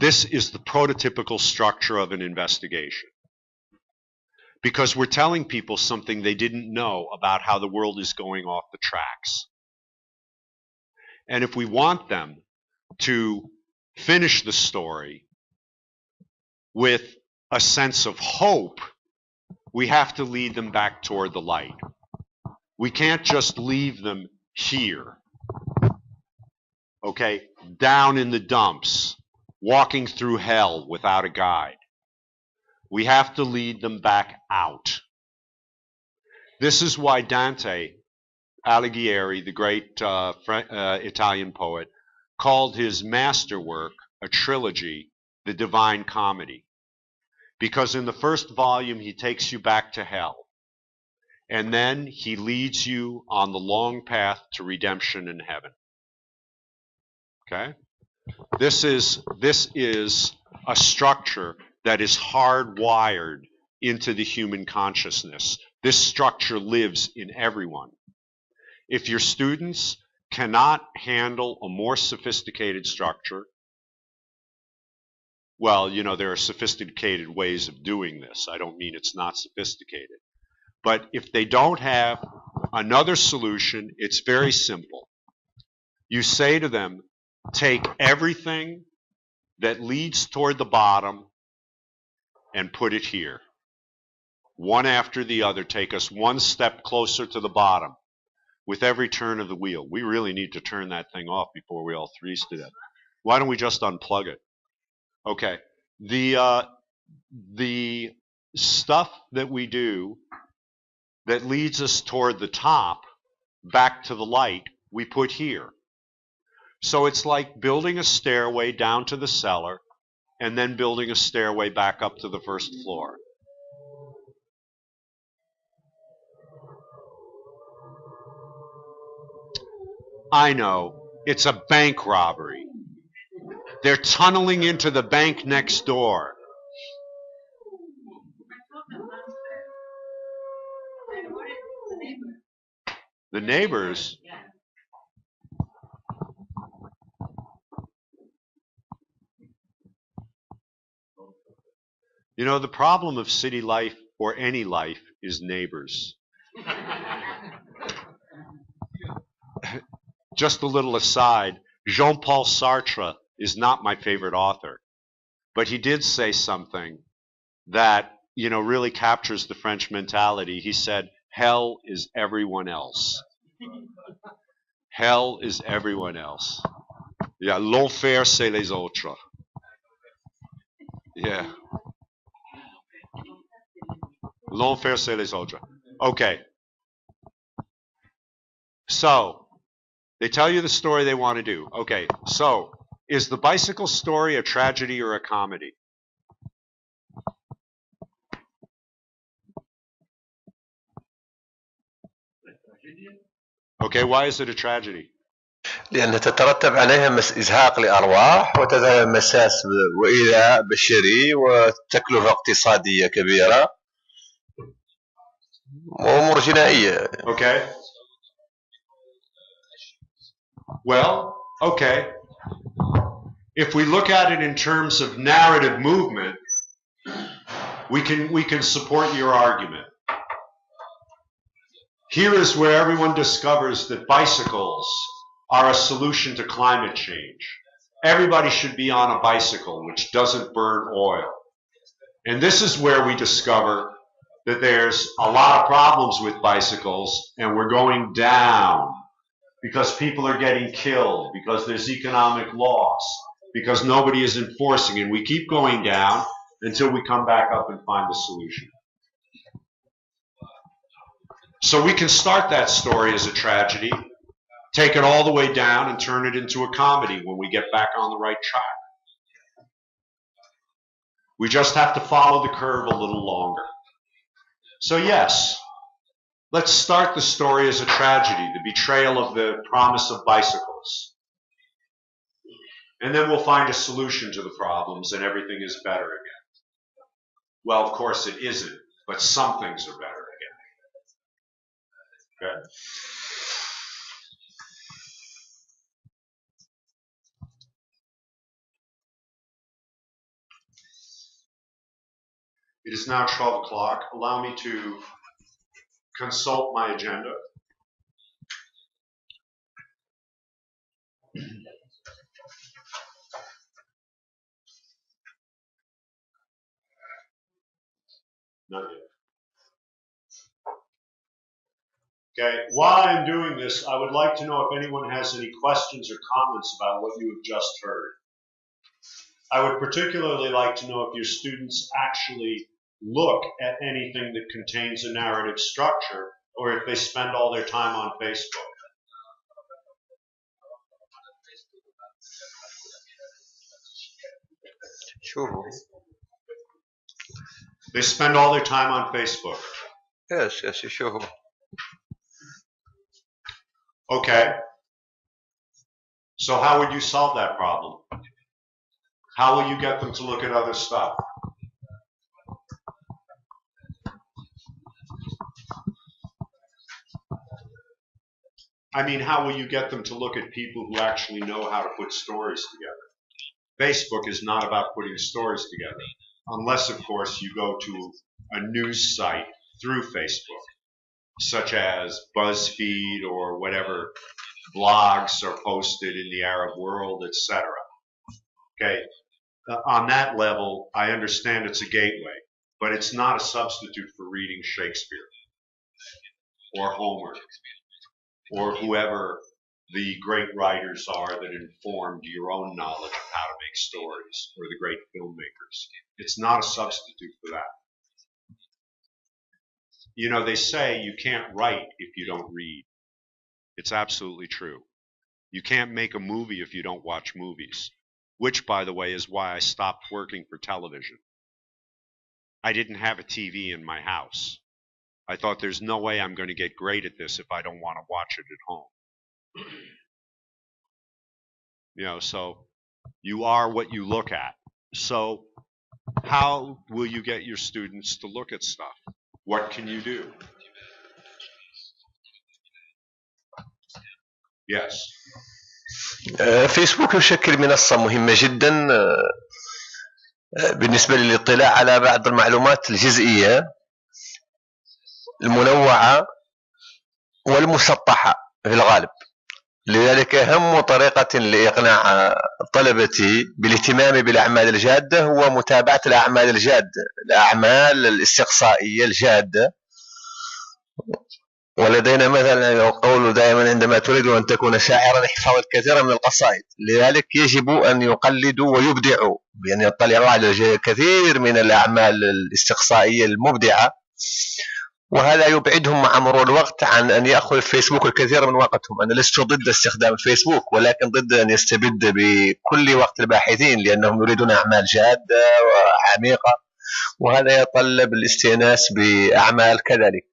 Speaker 6: this is the prototypical structure of an investigation, because we're telling people something they didn't know about how the world is going off the tracks. And if we want them to finish the story with a sense of hope, we have to lead them back toward the light. We can't just leave them here, okay, down in the dumps, walking through hell without a guide. We have to lead them back out. This is why Dante Alighieri, the great Italian poet, called his masterwork, a trilogy, the Divine Comedy. Because in the first volume, he takes you back to hell. And then he leads you on the long path to redemption in heaven. Okay? This is a structure that is hardwired into the human consciousness. This structure lives in everyone. If your students cannot handle a more sophisticated structure, well, there are sophisticated ways of doing this. I don't mean it's not sophisticated. But if they don't have another solution, it's very simple. You say to them, take everything that leads toward the bottom and put it here. One after the other, take us one step closer to the bottom with every turn of the wheel. We really need to turn that thing off before we all freeze to death. Why don't we just unplug it? Okay. The stuff that we do that leads us toward the top, back to the light, we put here. So it's like building a stairway down to the cellar and then building a stairway back up to the first floor. I know, it's a bank robbery. They're tunneling into the bank next door. The neighbors? The problem of city life, or any life, is neighbors. Just a little aside, Jean-Paul Sartre is not my favorite author. but he did say something that, you know, really captures the French mentality. He said, hell is everyone else. Hell is everyone else. Yeah, l'enfer c'est les autres. Yeah. L'enfer c'est les autres. Okay. So, they tell you the story they want to do. Okay, so, is the bicycle story a tragedy or a comedy? Okay, why is it a tragedy?
Speaker 9: لأن تترتب عليها إزهاق لأرواح وتترتب مساس وإيذاء بشري وتكلفة اقتصادية كبيرة وأمور جنائية.
Speaker 6: Okay. Well, okay. If we look at it in terms of narrative movement, we can support your argument. Here is where everyone discovers that bicycles are a solution to climate change. Everybody should be on a bicycle which doesn't burn oil. And this is where we discover that there's a lot of problems with bicycles and we're going down because people are getting killed, because there's economic loss, because nobody is enforcing it. We keep going down until we come back up and find the solution. So we can start that story as a tragedy, take it all the way down and turn it into a comedy when we get back on the right track. We just have to follow the curve a little longer. So yes, let's start the story as a tragedy, the betrayal of the promise of bicycles. And then we'll find a solution to the problems and everything is better again. Well, of course it isn't, but some things are better again. Okay? It is now 12 o'clock. Allow me to consult my agenda. Not yet. Okay, while I'm doing this, I would like to know if anyone has any questions or comments about what you have just heard. I would particularly like to know if your students actually look at anything that contains a narrative structure, or if they spend all their time on Facebook.
Speaker 9: Sure.
Speaker 6: They spend all their time on Facebook.
Speaker 9: Yes, sure.
Speaker 6: Okay. So how would you solve that problem? How will you get them to look at other stuff? I mean, how will you get them to look at people who actually know how to put stories together? Facebook is not about putting stories together, unless, of course, you go to a news site through Facebook, such as BuzzFeed or whatever blogs are posted in the Arab world, etc. Okay, on that level, I understand it's a gateway, but it's not a substitute for reading Shakespeare or Homer or whoever the great writers are that informed your own knowledge of how to make stories, or the great filmmakers. It's not a substitute for that. You know, they say you can't write if you don't read. It's absolutely true. You can't make a movie if you don't watch movies, which, by the way, is why I stopped working for television. I didn't have a TV in my house. I thought there's no way I'm going to get great at this if I don't want to watch it at home. You know, so you are what you look at. So how will you get your students to look at stuff? What can you do? Yes.
Speaker 9: فيسبوك يشكل منصة مهمة جدا بالنسبة للاطلاع على بعض المعلومات الجزئية المنوعة والمسطحة في الغالب. لذلك أهم طريقة لإقناع طلبتي بالاهتمام بالأعمال الجادة هو متابعة الأعمال الجادة، الأعمال الاستقصائية الجادة. ولدينا مثلا قول دائما عندما تريد أن تكون شاعرا احفظ الكثير من القصائد، لذلك يجب أن يقلدوا ويبدعوا بأن يطلعوا على الكثير من الأعمال الاستقصائية المبدعة، وهذا يبعدهم مع مرور الوقت عن أن يأخذ الفيسبوك الكثير من وقتهم. أنا لست ضد استخدام الفيسبوك، ولكن ضد أن يستبد بكل وقت الباحثين، لأنهم يريدون أعمال جادة وعميقة، وهذا يتطلب الاستئناس بأعمال كذلك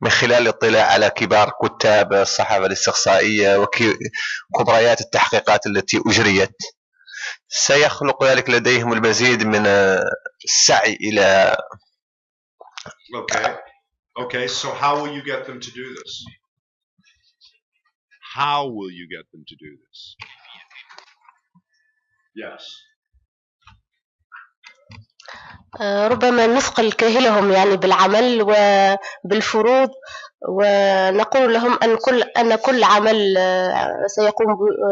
Speaker 9: من خلال الاطلاع على كبار كتاب الصحافة الاستقصائية وكبريات التحقيقات التي أجريت. سيخلق ذلك لديهم المزيد من السعي إلى
Speaker 6: Okay, so how will you get them to do this? How will you get them to do this? Yes.
Speaker 8: ربما نثقل كاهلهم يعني بالعمل وبالفروض، ونقول لهم أن كل عمل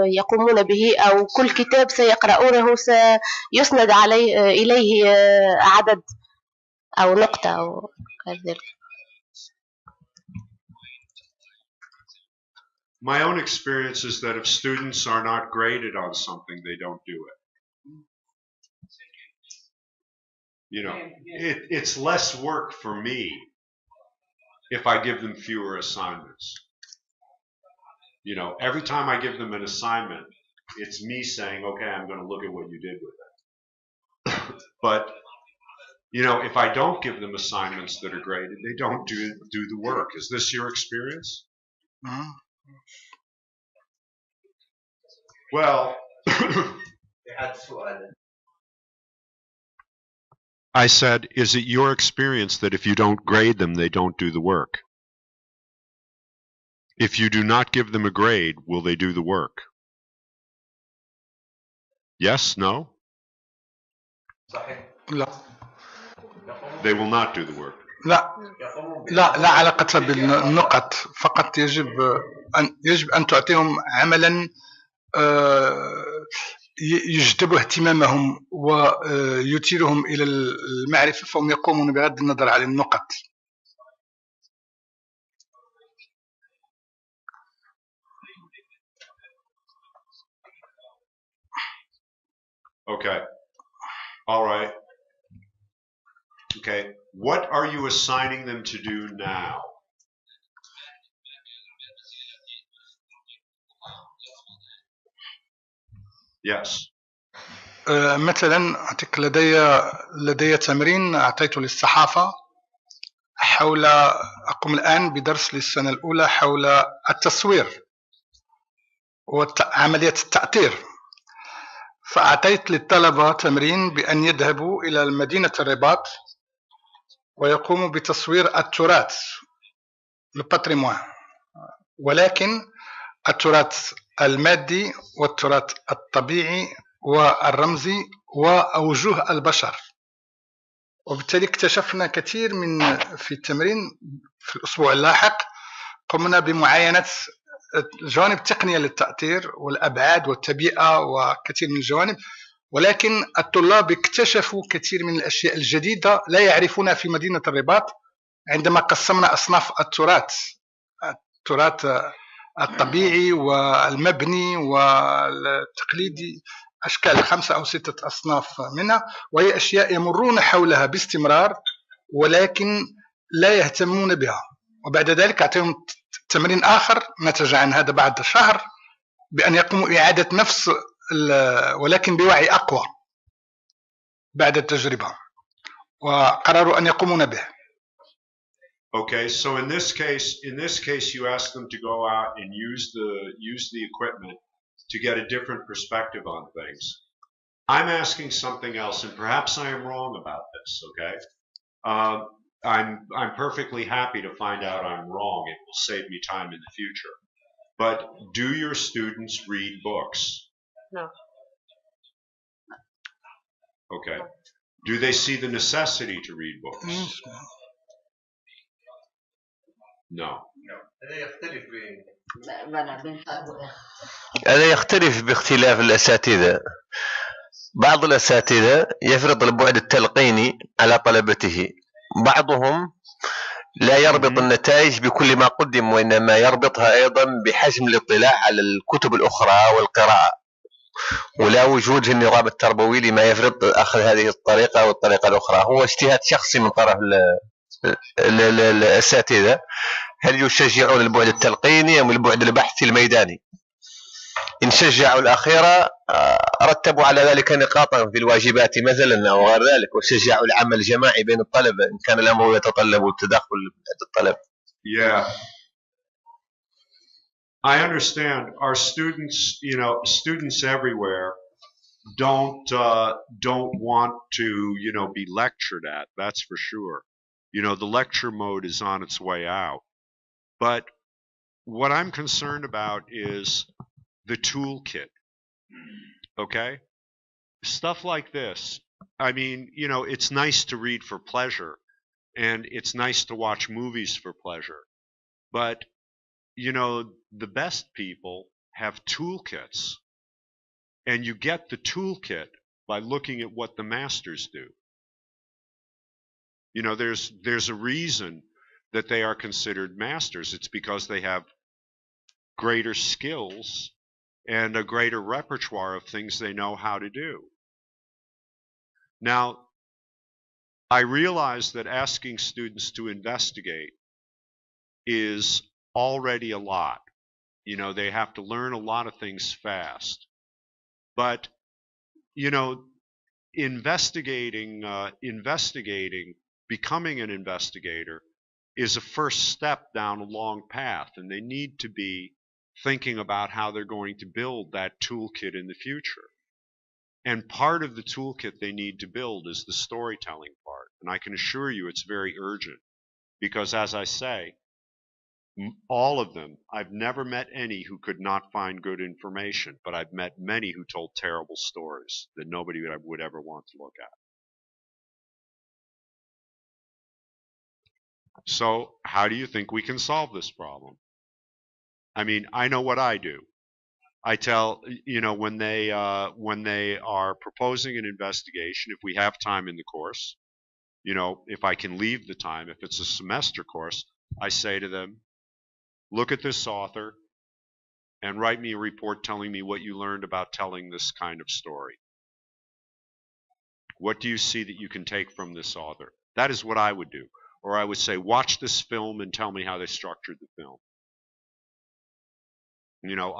Speaker 8: يقومون به أو كل كتاب سيقرؤونه سيسند إليه عدد أو نقطة أو كذلك.
Speaker 6: My own experience is that if students are not graded on something, they don't do it. You know, it's less work for me if I give them fewer assignments. You know, every time I give them an assignment, it's me saying, okay, I'm going to look at what you did with it. But, you know, if I don't give them assignments that are graded, they don't do the work. Is this your experience? Well, I said, is it your experience that if you don't grade them, they don't do the work? If you do not give them a grade, will they do the work? Yes? No?
Speaker 7: لا.
Speaker 6: They will not do the work.
Speaker 7: لا علاقة بالنقط، فقط يجب أن تعطيهم عملا يجذب اهتمامهم ويثيرهم إلى المعرفة، فهم يقومون بغض النظر عن النقط.
Speaker 6: Okay. All right. Okay. What are you assigning them to do now? Yes.
Speaker 7: مثلا أعطيك لدي تمرين أعطيته للصحافة حول، أقوم الآن بدرس للسنة الأولى حول التصوير وعملية التأطير. فأعطيت للطلبة تمرين بأن يذهبوا إلى مدينة الرباط ويقوموا بتصوير التراث الباتريموان، ولكن التراث المادي والتراث الطبيعي والرمزي وأوجه البشر. وبالتالي اكتشفنا كثير من في التمرين. في الأسبوع اللاحق قمنا بمعاينة الجوانب التقنية للتأطير والأبعاد والتبيئة وكثير من الجوانب، ولكن الطلاب اكتشفوا كثير من الأشياء الجديدة لا يعرفونها في مدينة الرباط عندما قسمنا أصناف التراث الطبيعي والمبني والتقليدي، أشكال 5 أو 6 أصناف منها، وهي أشياء يمرون حولها باستمرار ولكن لا يهتمون بها. وبعد ذلك أعطيهم تمرين آخر نتج عن هذا بعد شهر بأن يقوموا إعادة نفس ولكن بوعي أقوى بعد التجربة، وقرروا أن يقومون به.
Speaker 6: Okay, so in this case, you ask them to go out and use the equipment to get a different perspective on things. I'm asking something else, and perhaps I am wrong about this. Okay, I'm perfectly happy to find out I'm wrong. It will save me time in the future. But do your students read books?
Speaker 8: No.
Speaker 6: Okay. Do they see the necessity to read books? No.
Speaker 9: هذا يختلف باختلاف الأساتذة. بعض الأساتذة يفرض البعد التلقيني على طلبته، بعضهم لا يربط النتائج بكل ما قدم، وإنما يربطها أيضا بحجم الاطلاع على الكتب الأخرى والقراءة، ولا وجود في النظام التربوي لما يفرض أخذ هذه الطريقة أو الطريقة الأخرى. هو اجتهاد شخصي من طرف الأساتذة، هل يشجعون البعد التلقيني أم البعد البحثي الميداني؟ إن شجعوا الأخيرة رتبوا على ذلك نقاطا في الواجبات مثلا أو غير ذلك، وشجعوا العمل الجماعي بين الطلبة إن كان الأمر يتطلب التدخل الطلبة.
Speaker 6: Yeah. I understand our students, students everywhere don't want to, be lectured at. That's for sure. The lecture mode is on its way out. But what I'm concerned about is the toolkit. Okay? Stuff like this. I mean, it's nice to read for pleasure, and it's nice to watch movies for pleasure. But, the best people have toolkits. And you get the toolkit by looking at what the masters do. There's a reason that they are considered masters. It's because they have greater skills and a greater repertoire of things they know how to do. Now, I realize that asking students to investigate is already a lot. They have to learn a lot of things fast. But, investigating, becoming an investigator is a first step down a long path, and they need to be thinking about how they're going to build that toolkit in the future. And part of the toolkit they need to build is the storytelling part. And I can assure you it's very urgent, because as I say, all of them, I've never met any who could not find good information, but I've met many who told terrible stories that nobody would ever want to look at. So how do you think we can solve this problem? I mean, I know what I do. I tell, when they are proposing an investigation, if we have time in the course, if I can leave the time, if it's a semester course, I say to them, look at this author and write me a report telling me what you learned about telling this kind of story. What do you see that you can take from this author? That is what I would do. Or I would say, watch this film and tell me how they structured the film.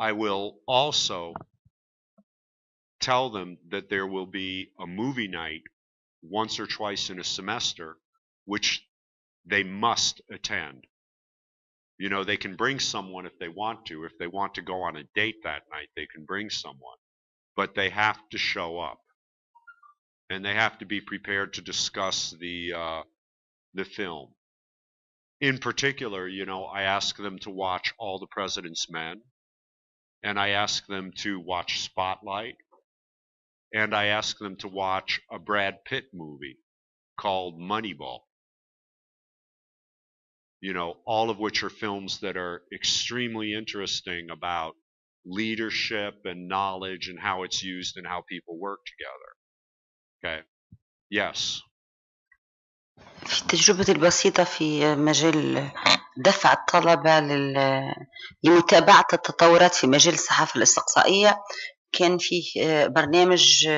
Speaker 6: I will also tell them that there will be a movie night once or twice in a semester, which they must attend. They can bring someone if they want to. If they want to go on a date that night, they can bring someone. But they have to show up. And they have to be prepared to discuss the film. In particular, I ask them to watch All the President's Men. And I ask them to watch Spotlight. And I ask them to watch a Brad Pitt movie called Moneyball. All of which are films that are extremely interesting about leadership and knowledge and how it's used and how people work together. Okay. Yes.
Speaker 5: في تجربتي البسيطة في مجال دفع الطلبة لمتابعة التطورات في مجال الصحافة الاستقصائية، كان فيه برنامج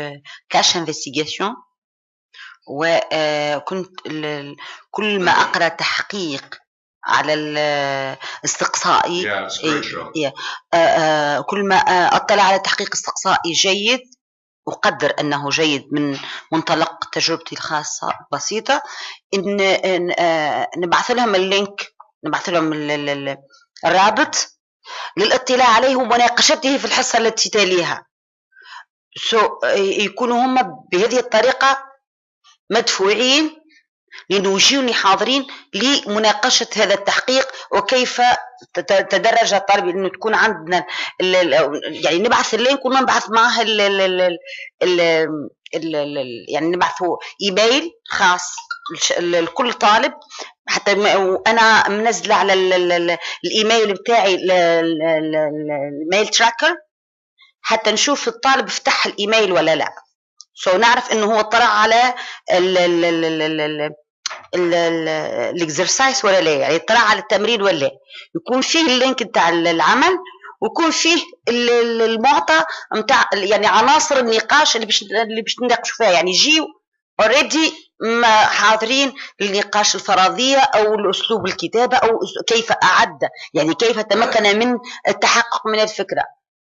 Speaker 5: كاش انفستيجيشن، وكنت كل ما أقرأ تحقيق على الاستقصائي كل ما أطلع على تحقيق استقصائي جيد أقدر أنه جيد من منطلق تجربتي الخاصة بسيطة، إن نبعث لهم اللينك، نبعث لهم الرابط للاطلاع عليه ومناقشته في الحصة التي تليها. يكونوا هم بهذه الطريقة مدفوعين لنوجيوني حاضرين لمناقشة هذا التحقيق وكيف تدرج الطالب، انه تكون عندنا يعني نبعث اللينك ونبعث معه يعني نبعثه ايميل خاص لكل طالب حتى وانا منزله على الايميل بتاعي الميل تراكر حتى نشوف الطالب فتح الايميل ولا لا، نعرف انه هو اطلع على الاكسرسايز ولا لا، يعني اطلع على التمرين ولا لا، يكون فيه اللينك بتاع العمل ويكون فيه المعطى بتاع يعني عناصر النقاش اللي باش نناقشوا فيها، يعني يجيو اوريدي حاضرين للنقاش الفرضيه او الاسلوب الكتابه او كيف اعد، يعني كيف تمكن من التحقق من الفكره.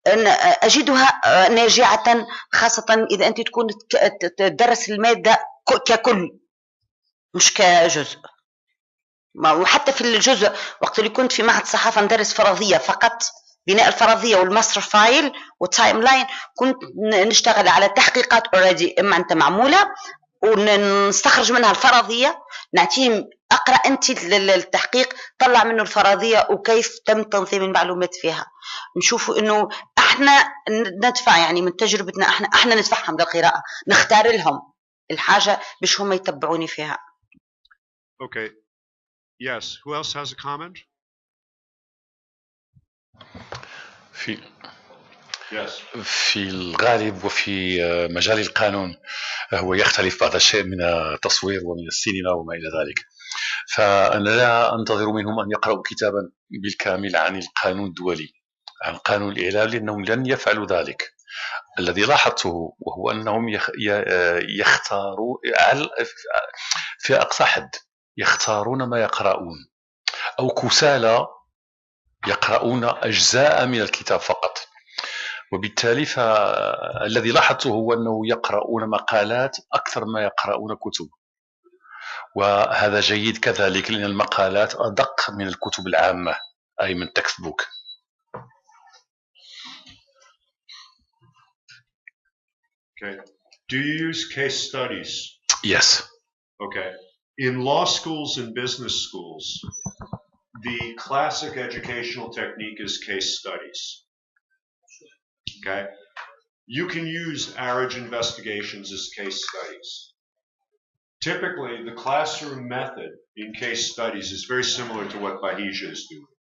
Speaker 5: أن أجدها ناجعة خاصة إذا أنت تكون تدرس المادة ككل مش كجزء. وحتى في الجزء وقت اللي كنت في معهد الصحافة ندرس فرضية فقط، بناء الفرضية والماستر فايل والتايم لاين، كنت نشتغل على تحقيقات اوريدي إما أنت معمولة ونستخرج منها الفرضية، نعطيهم اقرأ أنت التحقيق طلع منه الفرضية وكيف تم تنظيم المعلومات فيها. نشوفوا إنه احنا ندفع يعني من تجربتنا، احنا ندفعهم بالقراءة، نختار لهم الحاجة باش هم يتبعوني فيها.
Speaker 6: Okay. Yes. Who else has a comment?
Speaker 4: في الغالب وفي مجال القانون هو يختلف بعض الشيء من التصوير ومن السينما وما إلى ذلك، فأنا لا أنتظر منهم أن يقرأوا كتابا بالكامل عن القانون الدولي، عن قانون الإعلام، لأنهم لن يفعلوا ذلك. الذي لاحظته وهو أنهم يختاروا في أقصى حد يختارون ما يقرؤون، أو كسالى يقرؤون أجزاء من الكتاب فقط، وبالتالي فالذي لاحظته هو أنه يقرؤون مقالات أكثر ما يقرؤون كتب، وهذا جيد كذلك لأن المقالات أدق من الكتب العامة أي من تكست بوك.
Speaker 6: Okay. Do you use case studies?
Speaker 4: Yes.
Speaker 6: Okay. In law schools and business schools, the classic educational technique is case studies. Okay. You can use average investigations as case studies. Typically, the classroom method in case studies is very similar to what Bahija is doing.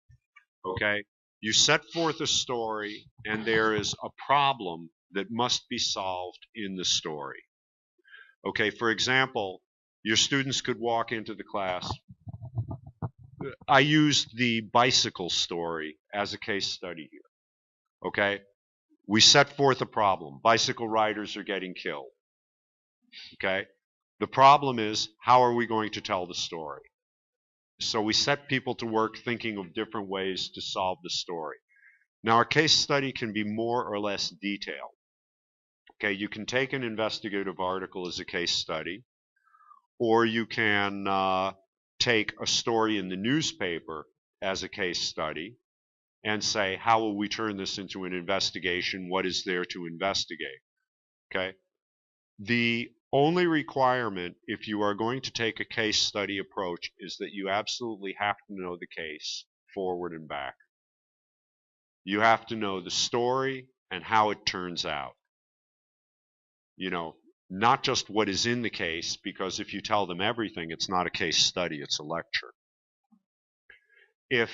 Speaker 6: Okay. You set forth a story and there is a problem that must be solved in the story. Okay, for example, your students could walk into the class. I used the bicycle story as a case study here. Okay, we set forth a problem. Bicycle riders are getting killed. Okay, the problem is, how are we going to tell the story? So we set people to work thinking of different ways to solve the story. Now, a case study can be more or less detailed. Okay, you can take an investigative article as a case study, or you can take a story in the newspaper as a case study and say, how will we turn this into an investigation? What is there to investigate? Okay, the only requirement if you are going to take a case study approach is that you absolutely have to know the case forward and back. You have to know the story and how it turns out. You know, not just what is in the case, because if you tell them everything, it's not a case study, it's a lecture. If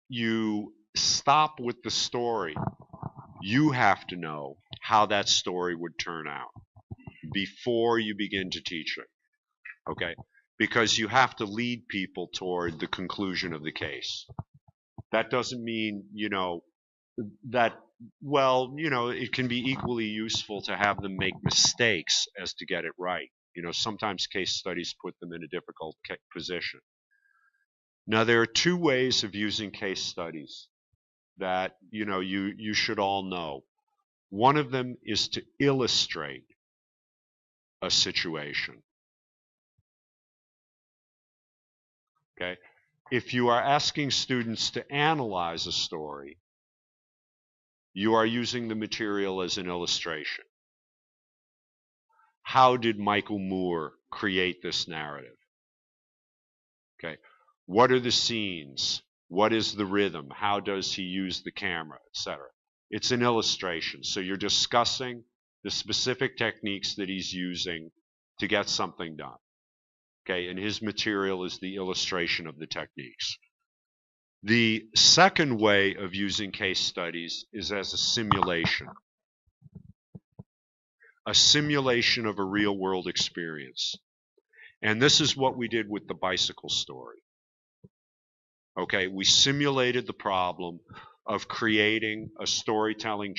Speaker 6: you stop with the story, you have to know how that story would turn out before you begin to teach it. Okay? Because you have to lead people toward the conclusion of the case. That doesn't mean, you know, that, well, you know, it can be equally useful to have them make mistakes as to get it right. You know, sometimes case studies put them in a difficult position. Now, there are two ways of using case studies that, you know, you should all know. One of them is to illustrate a situation. Okay? If you are asking students to analyze a story, you are using the material as an illustration. How did Michael Moore create this narrative? Okay. What are the scenes? What is the rhythm? How does he use the camera, etc.? It's an illustration. So you're discussing the specific techniques that he's using to get something done. Okay, and his material is the illustration of the techniques. The second way of using case studies is as a simulation of a real world experience. And this is what we did with the bicycle story. Okay, we simulated the problem of creating a storytelling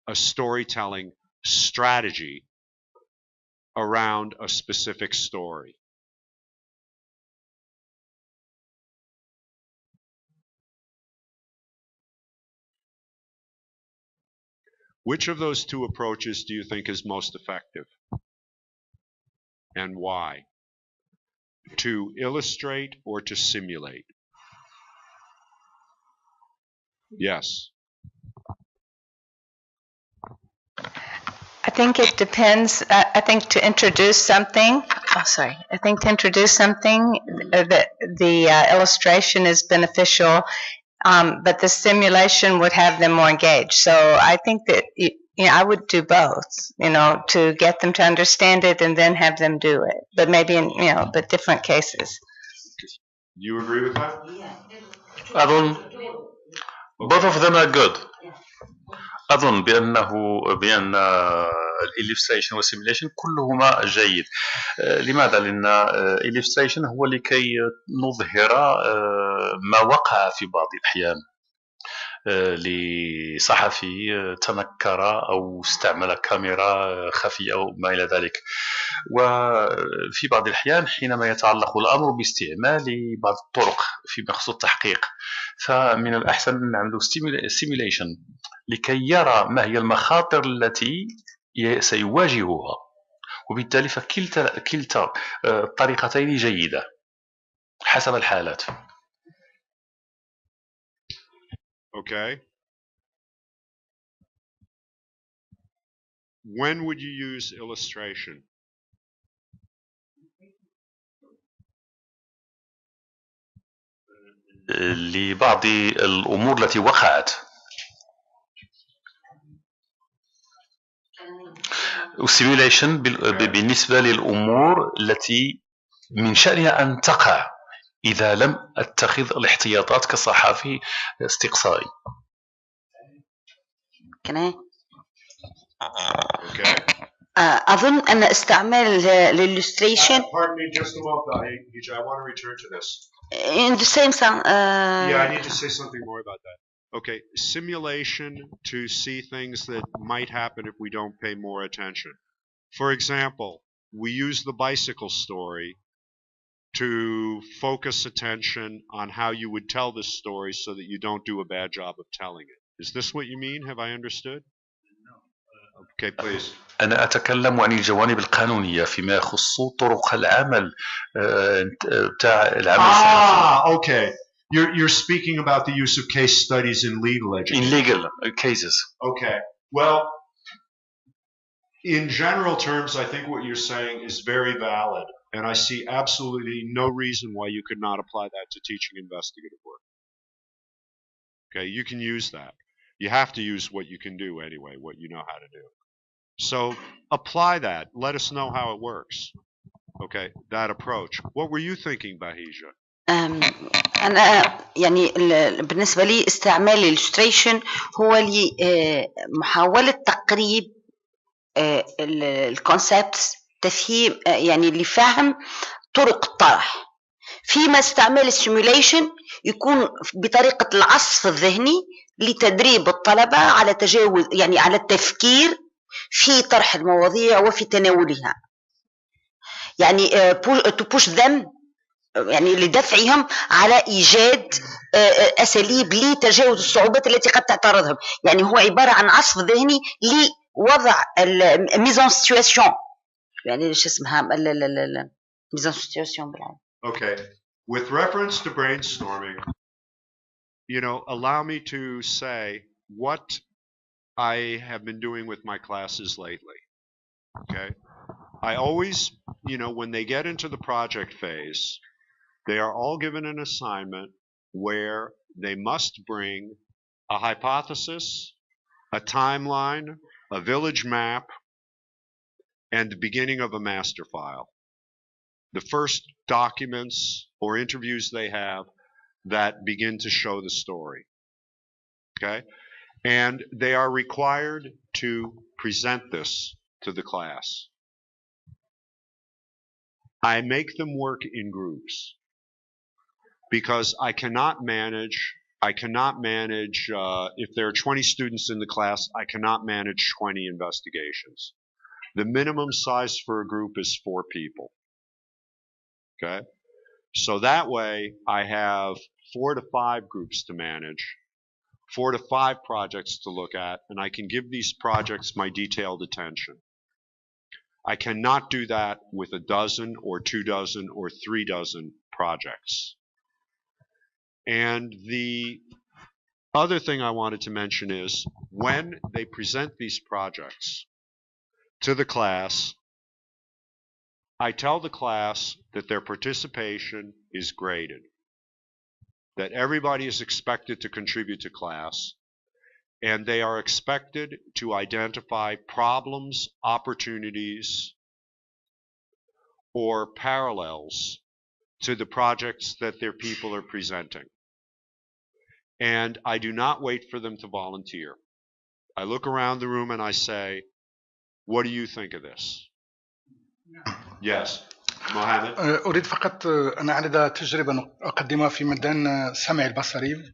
Speaker 6: a storytelling strategy around a specific story. Which of those two approaches do you think is most effective? And why? To illustrate or to simulate? Yes.
Speaker 11: I think it depends. I think to introduce something, the illustration is beneficial, but the simulation would have them more engaged. So I think that I would do both, to get them to understand it and then have them do it, but maybe in but different cases.
Speaker 6: You agree with that?
Speaker 4: أظن both of them are good. أظن بأن الإليستريشن والسيميليشن كلهما جيد. لماذا؟ لأن الإليستريشن هو لكي نظهر ما وقع في بعض الأحيان لصحفي تنكر أو استعمل كاميرا خفية أو ما إلى ذلك. وفي بعض الأحيان حينما يتعلق الأمر باستعمال بعض الطرق في مخصوص التحقيق، فمن الأحسن أن نعمل سيميليشن لكي يرى ما هي المخاطر التي سيواجهها، وبالتالي فكلتا الطريقتين جيدة حسب الحالات.
Speaker 6: Okay. When would you use illustration?
Speaker 4: لبعض الأمور التي وقعت. والسيميوليشن بالنسبة للأمور التي من شأنها أن تقع إذا لم أتخذ الاحتياطات كصحفي استقصائي.
Speaker 5: أظن أن استعمال الإليستريشن.
Speaker 6: Pardon me just a moment, I want to return to this.
Speaker 5: In the same sound.
Speaker 6: Yeah, I need to say something more about that. Okay, simulation to see things that might happen if we don't pay more attention. For example, we use the bicycle story to focus attention on how you would tell this story so that you don't do a bad job of telling it. Is this what you mean? Have I understood? Okay, please.
Speaker 4: أنا أتكلم عن الجوانب القانونية فيما يخص طرق العمل بتاع العمل الصحفي.
Speaker 6: Okay. You're speaking about the use of case studies in legal education.
Speaker 4: In legal cases.
Speaker 6: Okay. Well, in general terms, I think what you're saying is very valid, and I see absolutely no reason why you could not apply that to teaching investigative work. Okay, you can use that. You have to use what you can do anyway, what you know how to do. So apply that. Let us know how it works. Okay, that approach. What were you thinking, Bahija?
Speaker 5: أنا يعني بالنسبة لي استعمال الإليستريشن هو لمحاولة تقريب الكونسبتس، تفهيم يعني لفهم طرق الطرح. فيما استعمال السيموليشن يكون بطريقة العصف الذهني لتدريب الطلبة على تجاوز يعني على التفكير في طرح المواضيع وفي تناولها. يعني to push them يعني لدفعهم على إيجاد أساليب لتجاوز الصعوبات التي قد تعترضهم. يعني هو عبارة عن عصف ذهني لوضع الميزون سيتواسيون، يعني شو اسمها ميزون سيتواسيون بالعربي.
Speaker 6: Okay. With reference to brainstorming, allow me to say what I have been doing with my classes lately. Okay. I always, when they get into the project phase, they are all given an assignment where they must bring a hypothesis, a timeline, a village map, and the beginning of a master file. the first documents or interviews they have that begin to show the story. Okay? And they are required to present this to the class. I make them work in groups because I cannot manage, if there are 20 students in the class, I cannot manage 20 investigations. The minimum size for a group is 4 people. Okay? So that way I have 4 to 5 groups to manage, 4 to 5 projects to look at, and I can give these projects my detailed attention. I cannot do that with a dozen or 2 dozen or 3 dozen projects. And the other thing I wanted to mention is when they present these projects to the class, I tell the class that their participation is graded, that everybody is expected to contribute to class, and they are expected to identify problems, opportunities, or parallels to the projects that their people are presenting. And I do not wait for them to volunteer. I look around the room and I say, what do you think of this? Yes. Mohammed?
Speaker 7: أريد فقط أنا عندي تجربة أقدمها في ميدان السمع البصري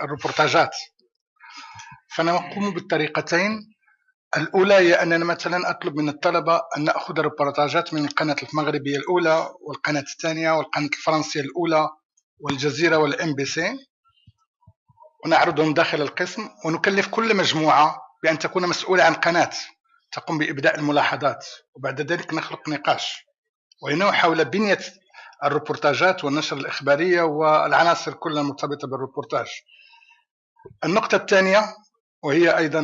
Speaker 7: الروبورتاجات. فأنا أقوم بالطريقتين. الأولى هي أننا مثلا أطلب من الطلبة أن نأخذ الروبورتاجات من القناة المغربية الأولى والقناة الثانية والقناة الفرنسية الأولى والجزيرة والإم بي سي، ونعرضهم داخل القسم، ونكلف كل مجموعة بأن تكون مسؤولة عن قناة تقوم بإبداء الملاحظات، وبعد ذلك نخلق نقاش وينوع حول بنية الروبورتاجات والنشر الإخبارية والعناصر كلها المرتبطة بالروبورتاج. النقطة الثانية وهي أيضا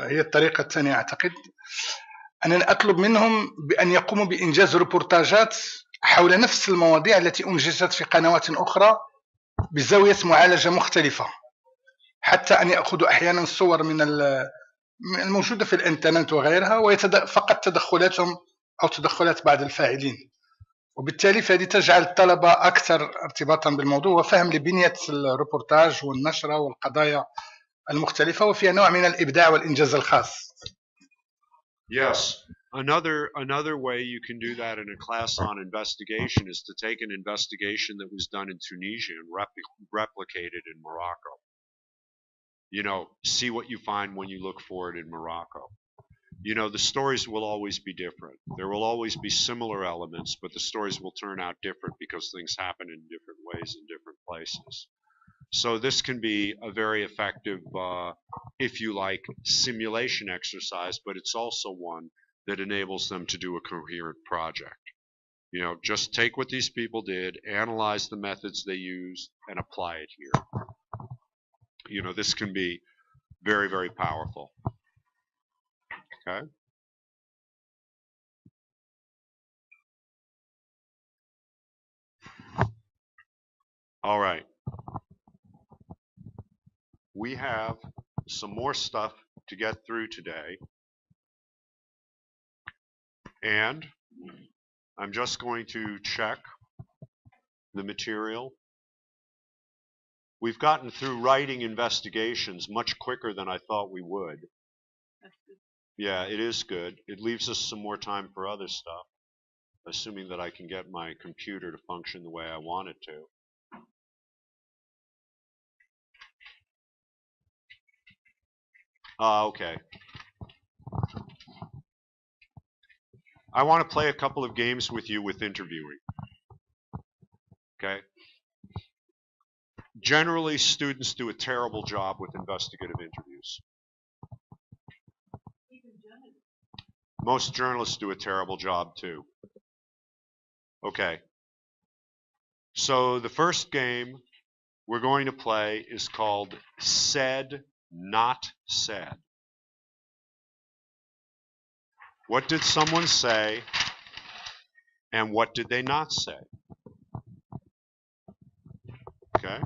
Speaker 7: هي الطريقة الثانية أعتقد، أنني أطلب منهم بأن يقوموا بإنجاز روبورتاجات حول نفس المواضيع التي أنجزت في قنوات أخرى بزاوية معالجة مختلفة، حتى أن يأخذوا أحيانا صور من الموجودة في الإنترنت وغيرها فقط تدخلاتهم أو تدخلات بعض الفاعلين، وبالتالي فهذه تجعل الطلبة أكثر ارتباطا بالموضوع وفهم لبنية الروبورتاج والنشرة والقضايا المختلفة، وفيها نوع من الإبداع والإنجاز الخاص.
Speaker 6: Yes. Another way you can do that in a class on investigation is to take an investigation that was done in Tunisia and replicate it in Morocco. You know, see what you find when you look for it in Morocco. You know, the stories will always be different. There will always be similar elements, but the stories will turn out different because things happen in different ways in different places. So this can be a very effective, if you like, simulation exercise, but it's also one that enables them to do a coherent project. You know, just take what these people did, analyze the methods they used, and apply it here. You know, this can be very, very powerful. Okay? All right. We have some more stuff to get through today. And I'm just going to check the material. We've gotten through writing investigations much quicker than I thought we would. Yeah, it is good. It leaves us some more time for other stuff, assuming that I can get my computer to function the way I want it to. Okay. I want to play a couple of games with you with interviewing. Okay? Generally, students do a terrible job with investigative interviews. Most journalists do a terrible job too. Okay. So the first game we're going to play is called Said, Not Said. What did someone say and what did they not say? Okay.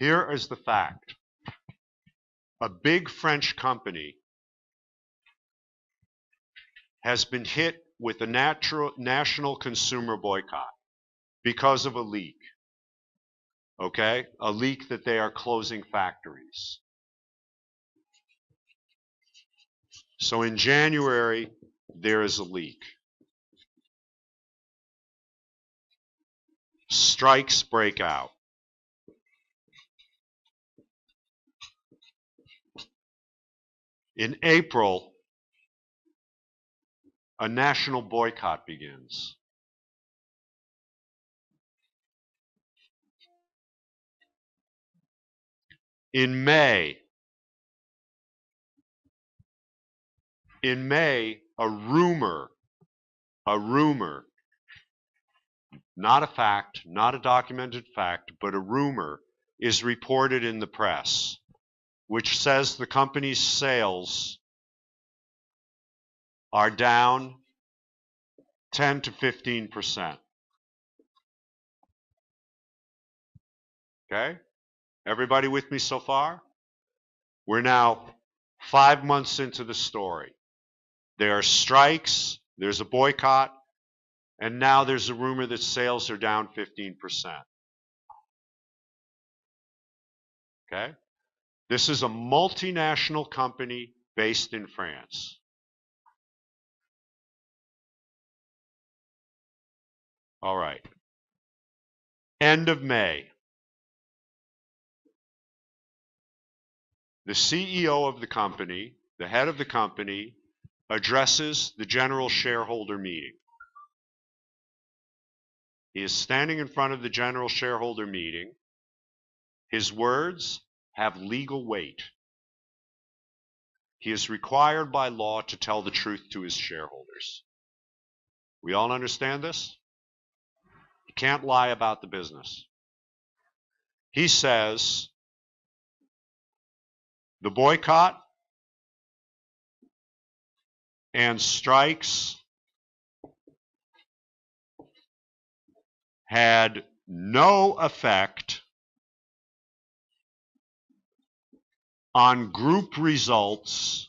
Speaker 6: Here is the fact. a big French company has been hit with a national consumer boycott because of a leak. Okay? A leak that they are closing factories. So in January, there is a leak. Strikes break out. In April, a national boycott begins. In May, a rumor, not a fact, not a documented fact, but a rumor is reported in the press, which says the company's sales are down 10 to 15%. Okay? Everybody with me so far? We're now 5 months into the story. There are strikes, there's a boycott, and now there's a rumor that sales are down 15%. Okay? This is a multinational company based in France. All right. End of May. The CEO of the company, the head of the company, addresses the general shareholder meeting. He is standing in front of the general shareholder meeting. His words have legal weight. He is required by law to tell the truth to his shareholders. We all understand this? He can't lie about the business. He says, the boycott and strikes had no effect on group results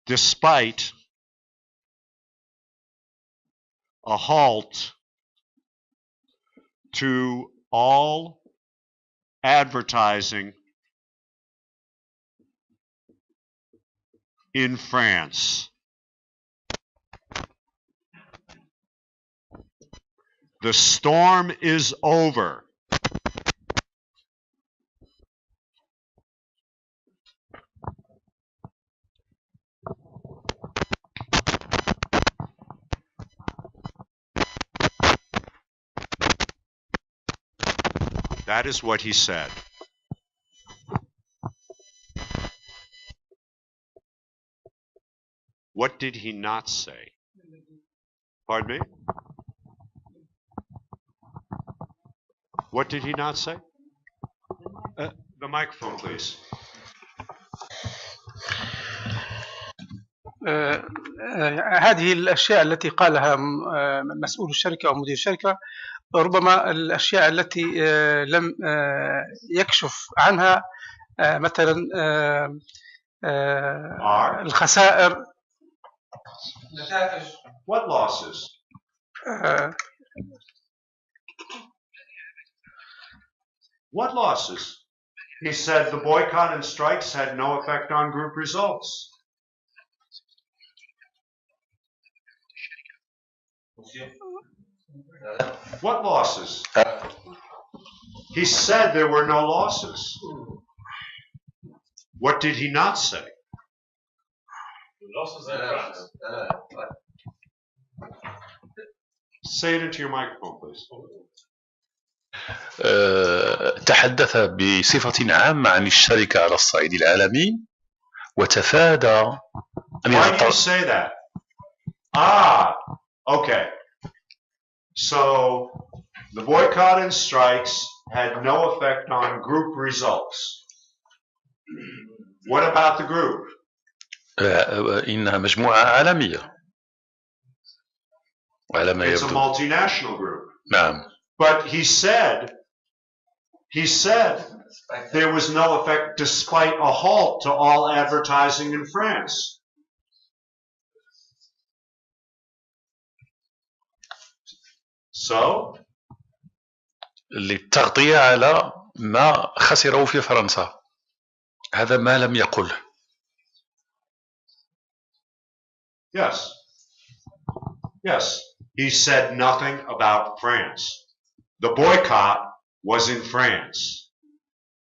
Speaker 6: despite a halt to all advertising in France. The storm is over. That is what he said. What did he not say? Pardon me? What did he not say? The microphone, please.
Speaker 7: هذه الأشياء التي قالها مسؤول الشركة أو مدير الشركة ربما الأشياء التي لم يكشف عنها مثلا الخسائر نتائج.
Speaker 6: What losses? What losses? He said the boycott and strikes had no effect on group results. What losses? He said there were no losses. What did he not say? Say it into your microphone, please.
Speaker 4: تحدث بصفة عامة عن الشركة على الصعيد العالمي وتفادى.
Speaker 6: Why do you say that? Okay. So the boycott and strikes had no effect on group results. What about the group?
Speaker 4: إنها مجموعة عالمية.
Speaker 6: It's a multinational group.
Speaker 4: نعم.
Speaker 6: But he said He said there was no effect despite a halt to all advertising in France. So,
Speaker 4: للتغطية على ما خسره في فرنسا. هذا ما لم يقله.
Speaker 6: Yes. Yes. He said nothing about France. The boycott was in France.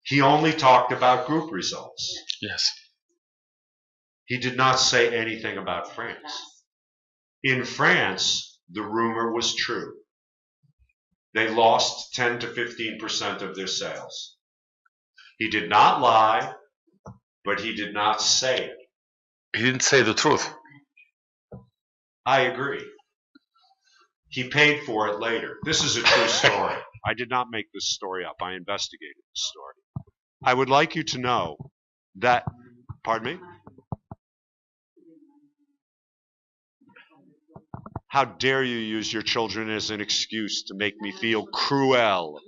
Speaker 6: He only talked about group results.
Speaker 4: Yes.
Speaker 6: He did not say anything about France. In France, the rumor was true. They lost 10 to 15% of their sales. He did not lie, but he did not say it.
Speaker 4: He didn't say the truth.
Speaker 6: I agree. He paid for it later. This is a true story. I did not make this story up. I investigated this story. I would like you to know that, pardon me? How dare you use your children as an excuse to make me feel cruel?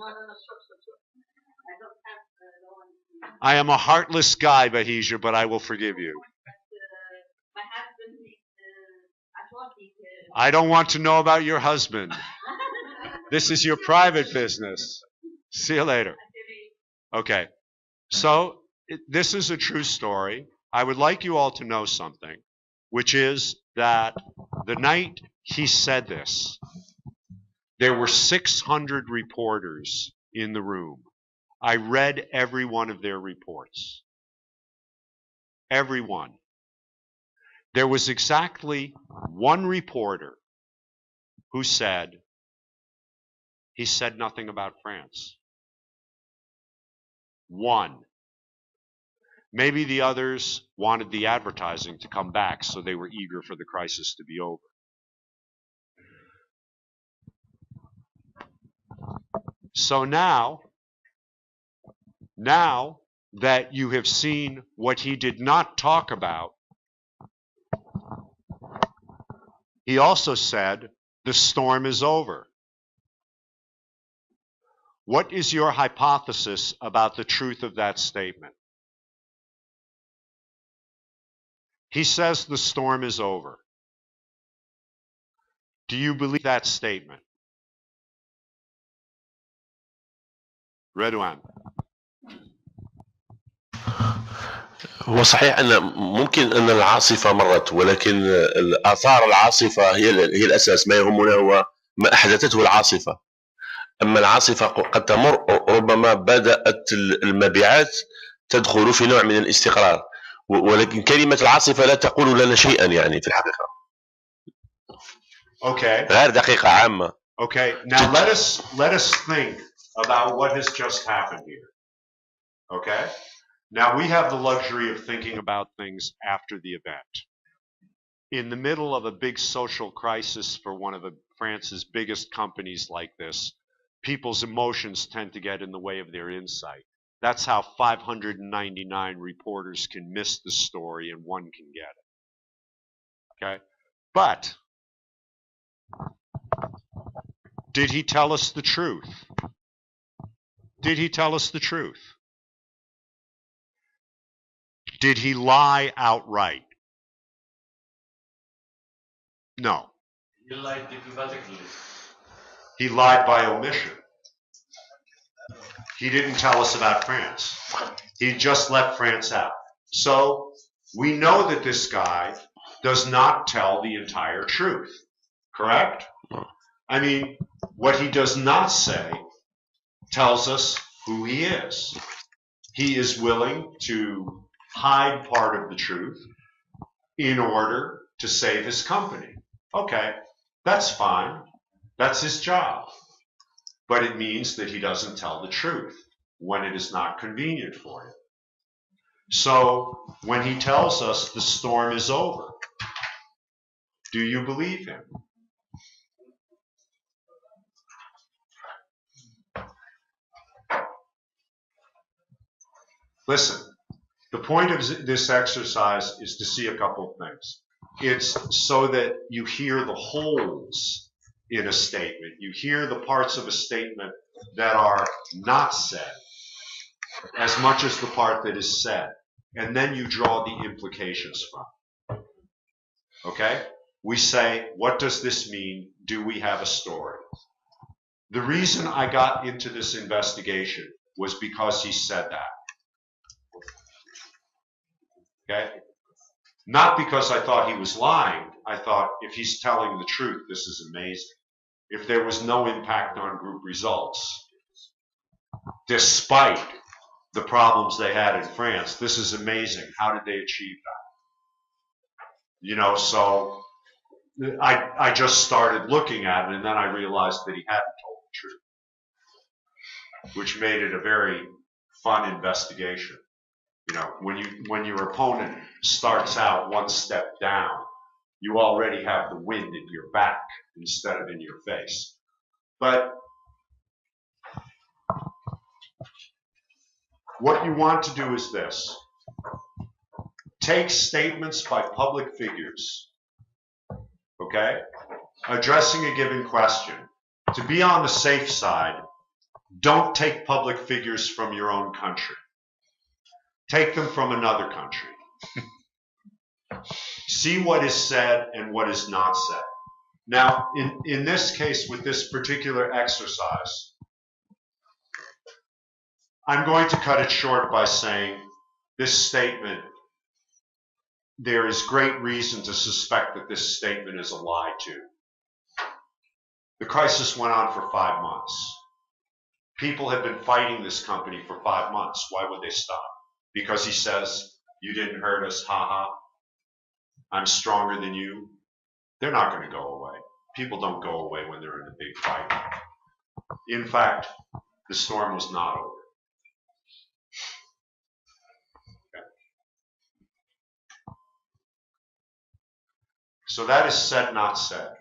Speaker 6: I am a heartless guy, Bahija, but I will forgive you. I don't want to know about your husband. This is your private business. See you later. Okay. So, this is a true story. I would like you all to know something, which is that the night he said this, there were 600 reporters in the room. I read every one of their reports. Every one. There was exactly one reporter who said, he said nothing about France. One. Maybe the others wanted the advertising to come back, so they were eager for the crisis to be over. So now that you have seen what he did not talk about, he also said, the storm is over. What is your hypothesis about the truth of that statement? He says the storm is over. Do you believe that statement? Redouane.
Speaker 10: هو صحيح أن ممكن أن العاصفة مرت، ولكن آثار العاصفة هي الأساس. ما يهمنا هو ما أحدثته العاصفة. أما العاصفة قد تمر، ربما بدأت المبيعات تدخل في نوع من الاستقرار، ولكن كلمة العاصفة لا تقول لنا شيئا يعني في الحقيقة.
Speaker 6: Okay.
Speaker 10: غير دقيقة عامة.
Speaker 6: Okay. Now let us think about what has just happened here. Okay? Now we have the luxury of thinking about things after the event. In the middle of a big social crisis for one of France's biggest companies like this, people's emotions tend to get in the way of their insight. That's how 599 reporters can miss the story and one can get it. Okay? But did he tell us the truth? Did he tell us the truth? Did he lie outright? No.
Speaker 10: He lied diplomatically.
Speaker 6: He lied by omission. He didn't tell us about France. He just left France out. So we know that this guy does not tell the entire truth. Correct? I mean, what he does not say tells us who he is. He is willing to hide part of the truth in order to save his company. Okay, that's fine. That's his job. But it means that he doesn't tell the truth when it is not convenient for him. So when he tells us the storm is over, do you believe him? Listen, the point of this exercise is to see a couple of things. It's so that you hear the holes in a statement. You hear the parts of a statement that are not said. as much as the part that is said. And then you draw the implications from. Okay? We say, what does this mean? Do we have a story? The reason I got into this investigation was because he said that. Okay? Not because I thought he was lying. I thought, if he's telling the truth, this is amazing. If there was no impact on group results, despite the problems they had in France, this is amazing. How did they achieve that? You know, so I just started looking at it, and then I realized that he hadn't told the truth, which made it a very fun investigation. You know, when your opponent starts out one step down, you already have the wind in your back instead of in your face. But what you want to do is this. Take statements by public figures, okay, addressing a given question. To be on the safe side, don't take public figures from your own country. Take them from another country. See what is said and what is not said. Now, in this case, with this particular exercise, I'm going to cut it short by saying this statement, there is great reason to suspect that this statement is a lie too. The crisis went on for 5 months. People have been fighting this company for 5 months. Why would they stop? Because he says, you didn't hurt us, haha. I'm stronger than you. They're not going to go away. People don't go away when they're in a big fight. In fact, the storm was not over. Okay. So that is said, not said.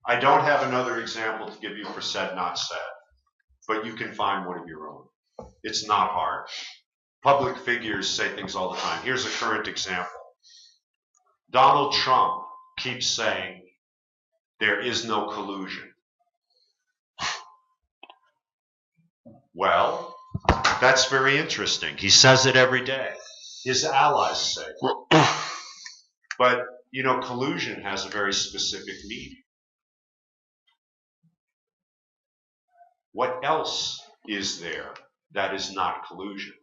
Speaker 6: I don't have another example to give you for said, not said, but you can find one of your own. It's not hard. Public figures say things all the time. Here's a current example. Donald Trump keeps saying there is no collusion. Well, that's very interesting. He says it every day. His allies say it. But, you know, collusion has a very specific meaning. What else is there that is not collusion?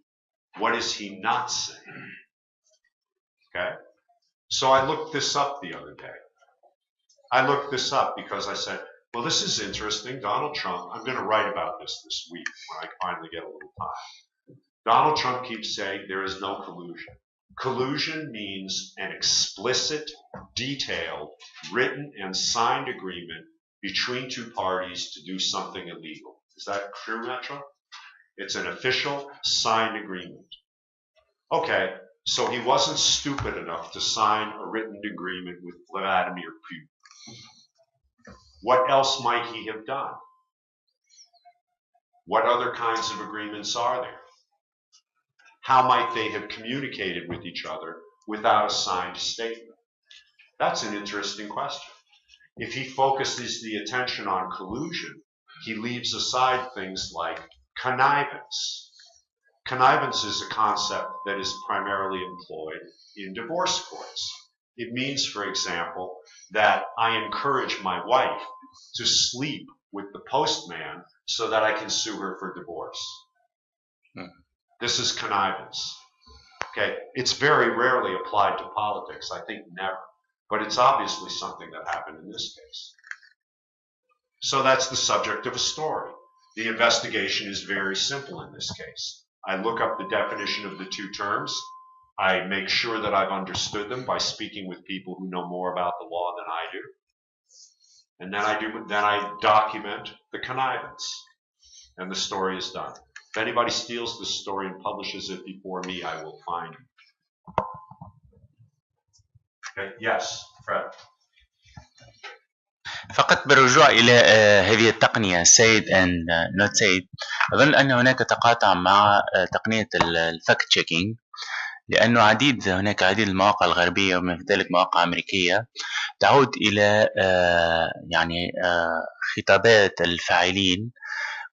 Speaker 6: What is he not saying? Okay? So I looked this up the other day. I looked this up because I said, well, this is interesting. Donald Trump, I'm going to write about this week when I finally get a little time. Donald Trump keeps saying there is no collusion. Collusion means an explicit, detailed, written and signed agreement between two parties to do something illegal. Is that true, Metro? It's an official, signed agreement. Okay, so he wasn't stupid enough to sign a written agreement with Vladimir Putin. What else might he have done? What other kinds of agreements are there? How might they have communicated with each other without a signed statement? That's an interesting question. If he focuses the attention on collusion, he leaves aside things like connivance. Connivance is a concept that is primarily employed in divorce courts. It means, for example, that I encourage my wife to sleep with the postman so that I can sue her for divorce. This is connivance. Okay, it's very rarely applied to politics, I think never, but it's obviously something that happened in this case. So that's the subject of a story. The investigation is very simple in this case. I look up the definition of the two terms. I make sure that I've understood them by speaking with people who know more about the law than I do. And then I document the connivance. And the story is done. If anybody steals this story and publishes it before me, I will fine him. Okay, yes, Fred.
Speaker 2: فقط بالرجوع إلى هذه التقنية سيد and not سيد، أظن أن هناك تقاطع مع تقنية الفاكت تشيكينج، لأنه هناك عديد المواقع الغربية ومن ذلك مواقع أمريكية تعود إلى يعني خطابات الفاعلين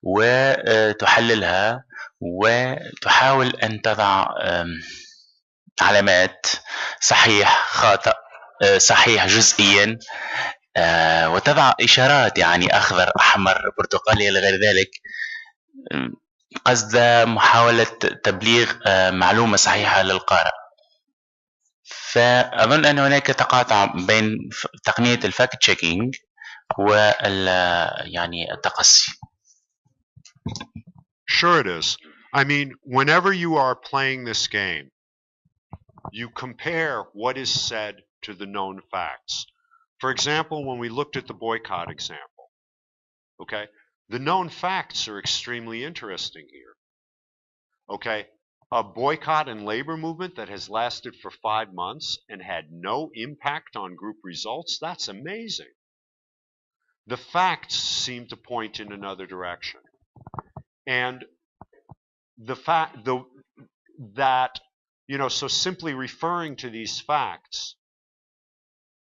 Speaker 2: وتحللها وتحاول أن تضع علامات صحيح خاطئ صحيح جزئيا وتضع إشارات يعني أخضر أحمر برتقالي إلى غير ذلك قصد محاولة تبليغ معلومة صحيحة للقارئ. فأظن أن هناك تقاطع بين تقنية الفاكت تشيكينج يعني التقصي.
Speaker 6: Sure it is. I mean, whenever you are playing this game, you compare what is said to the known facts. For example, when we looked at the boycott example, okay, the known facts are extremely interesting here. Okay, a boycott and labor movement that has lasted for 5 months and had no impact on group results, that's amazing. The facts seem to point in another direction. And the fact that, you know, so simply referring to these facts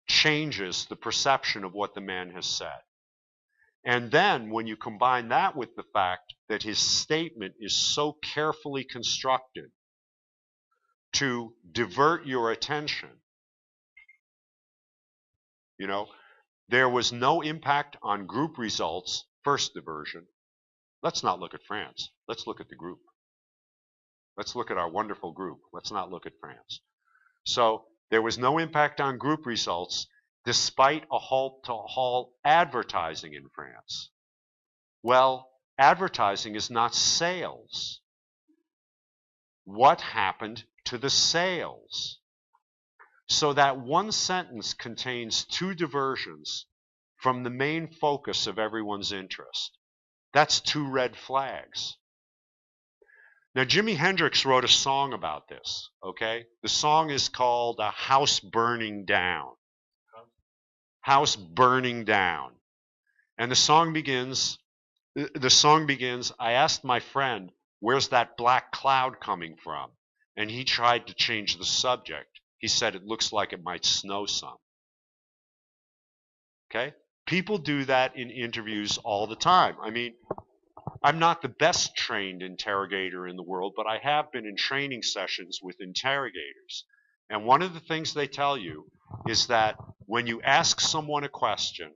Speaker 6: changes the perception of what the man has said. And then when you combine that with the fact that his statement is so carefully constructed to divert your attention, you know, there was no impact on group results, first diversion. Let's not look at France. Let's look at the group. Let's look at our wonderful group. Let's not look at France. So there was no impact on group results despite a halt to all advertising in France. Well, advertising is not sales. What happened to the sales? So that one sentence contains 2 diversions from the main focus of everyone's interest. That's 2 red flags. Now, Jimi Hendrix wrote a song about this, okay? The song is called House Burning Down. House Burning Down. And the song begins, I asked my friend, where's that black cloud coming from? And he tried to change the subject. He said, it looks like it might snow some. Okay? People do that in interviews all the time. I mean, I'm not the best trained interrogator in the world, but I have been in training sessions with interrogators. And one of the things they tell you is that when you ask someone a question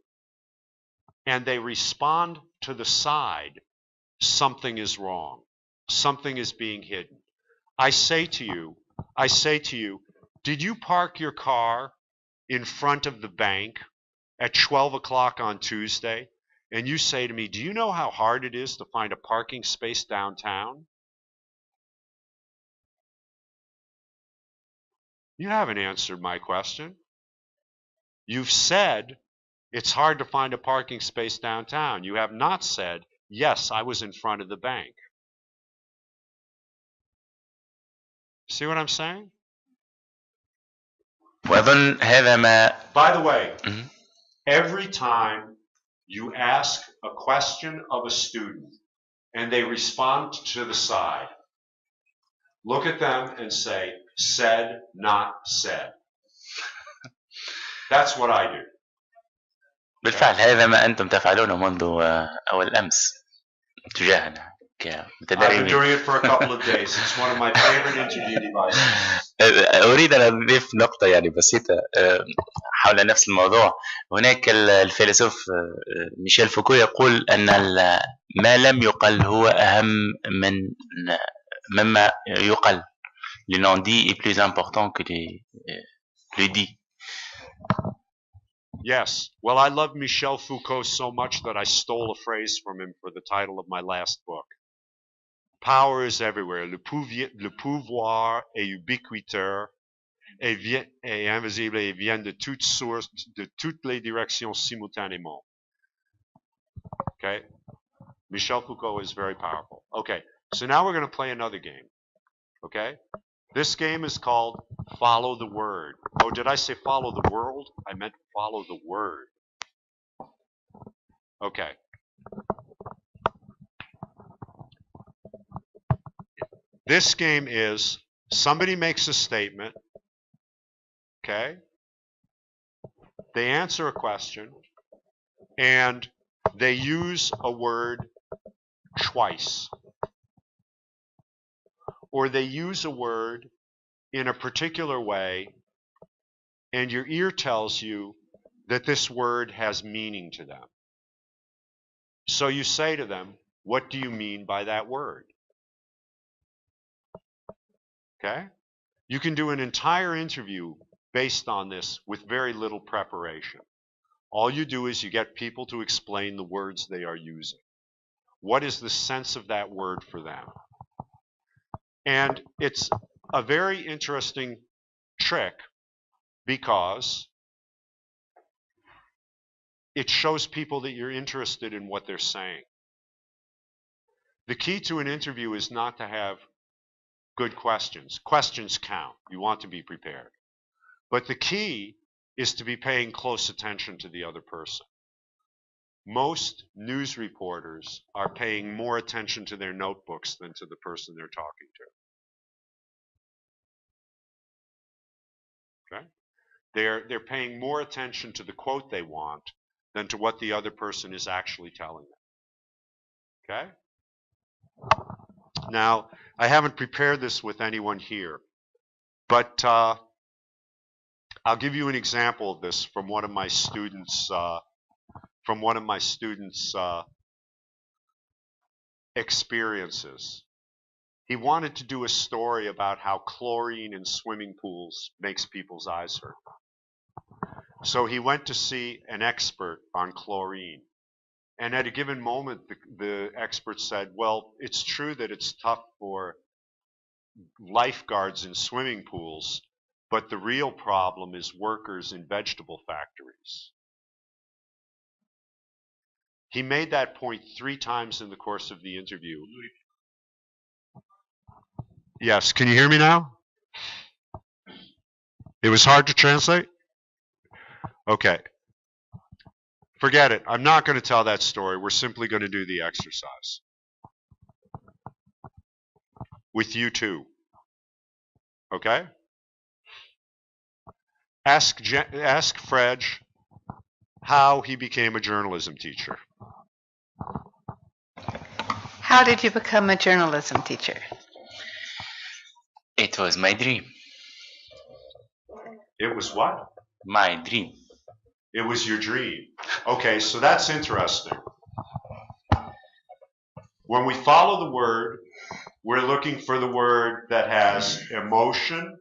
Speaker 6: and they respond to the side, something is wrong. Something is being hidden. I say to you, did you park your car in front of the bank at 12 o'clock on Tuesday? And you say to me, do you know how hard it is to find a parking space downtown? You haven't answered my question. You've said it's hard to find a parking space downtown. You have not said, yes, I was in front of the bank. See what I'm saying? By the way, every time you ask a question of a student and they respond to the side, look at them and say, said, not said. That's what I do.
Speaker 2: بالفعل هذا ما أنتم تفعلونه منذ أول أمس تجاهنا كمتدربين.
Speaker 6: I've been doing it for a couple of days. It's one of my favorite interview devices.
Speaker 2: أريد أن أضيف نقطة يعني بسيطة حول نفس الموضوع. هناك الفيلسوف ميشيل فوكو يقول أن ما لم يقل هو أهم مما يقل. Le non-dit est plus important que le dit.
Speaker 6: Yes. Well, I love Michel Foucault so much that I stole a phrase from him for the title of my last book. Power is everywhere. Le pouvoir est ubiquitaire et invisible et vient de toutes sources, de toutes les directions simultanément. Okay? Michel Foucault is very powerful. Okay. So now we're going to play another game. Okay? This game is called Follow the Word. Oh, did I say follow the world? I meant follow the word. Okay. This game is somebody makes a statement. Okay? They answer a question and they use a word twice. Or they use a word in a particular way, and your ear tells you that this word has meaning to them. So you say to them, what do you mean by that word? Okay? You can do an entire interview based on this with very little preparation. All you do is you get people to explain the words they are using. What is the sense of that word for them? And it's a very interesting trick because it shows people that you're interested in what they're saying. The key to an interview is not to have good questions. Questions count. You want to be prepared. But the key is to be paying close attention to the other person. Most news reporters are paying more attention to their notebooks than to the person they're talking to. Okay? They're paying more attention to the quote they want than to what the other person is actually telling them. Okay? Now, I haven't prepared this with anyone here, but I'll give you an example of this from one of my students' experiences. He wanted to do a story about how chlorine in swimming pools makes people's eyes hurt. So he went to see an expert on chlorine. And at a given moment, the expert said, well, it's true that it's tough for lifeguards in swimming pools, but the real problem is workers in vegetable factories. He made that point 3 times in the course of the interview. Yes, can you hear me now? It was hard to translate? Okay. Forget it. I'm not going to tell that story. We're simply going to do the exercise. With you too. Okay? Ask Fred how he became a journalism teacher.
Speaker 11: How did you become a journalism teacher?
Speaker 2: It was my dream.
Speaker 6: It was what?
Speaker 2: My dream.
Speaker 6: It was your dream. Okay, so that's interesting. When we follow the word, we're looking for the word that has emotion.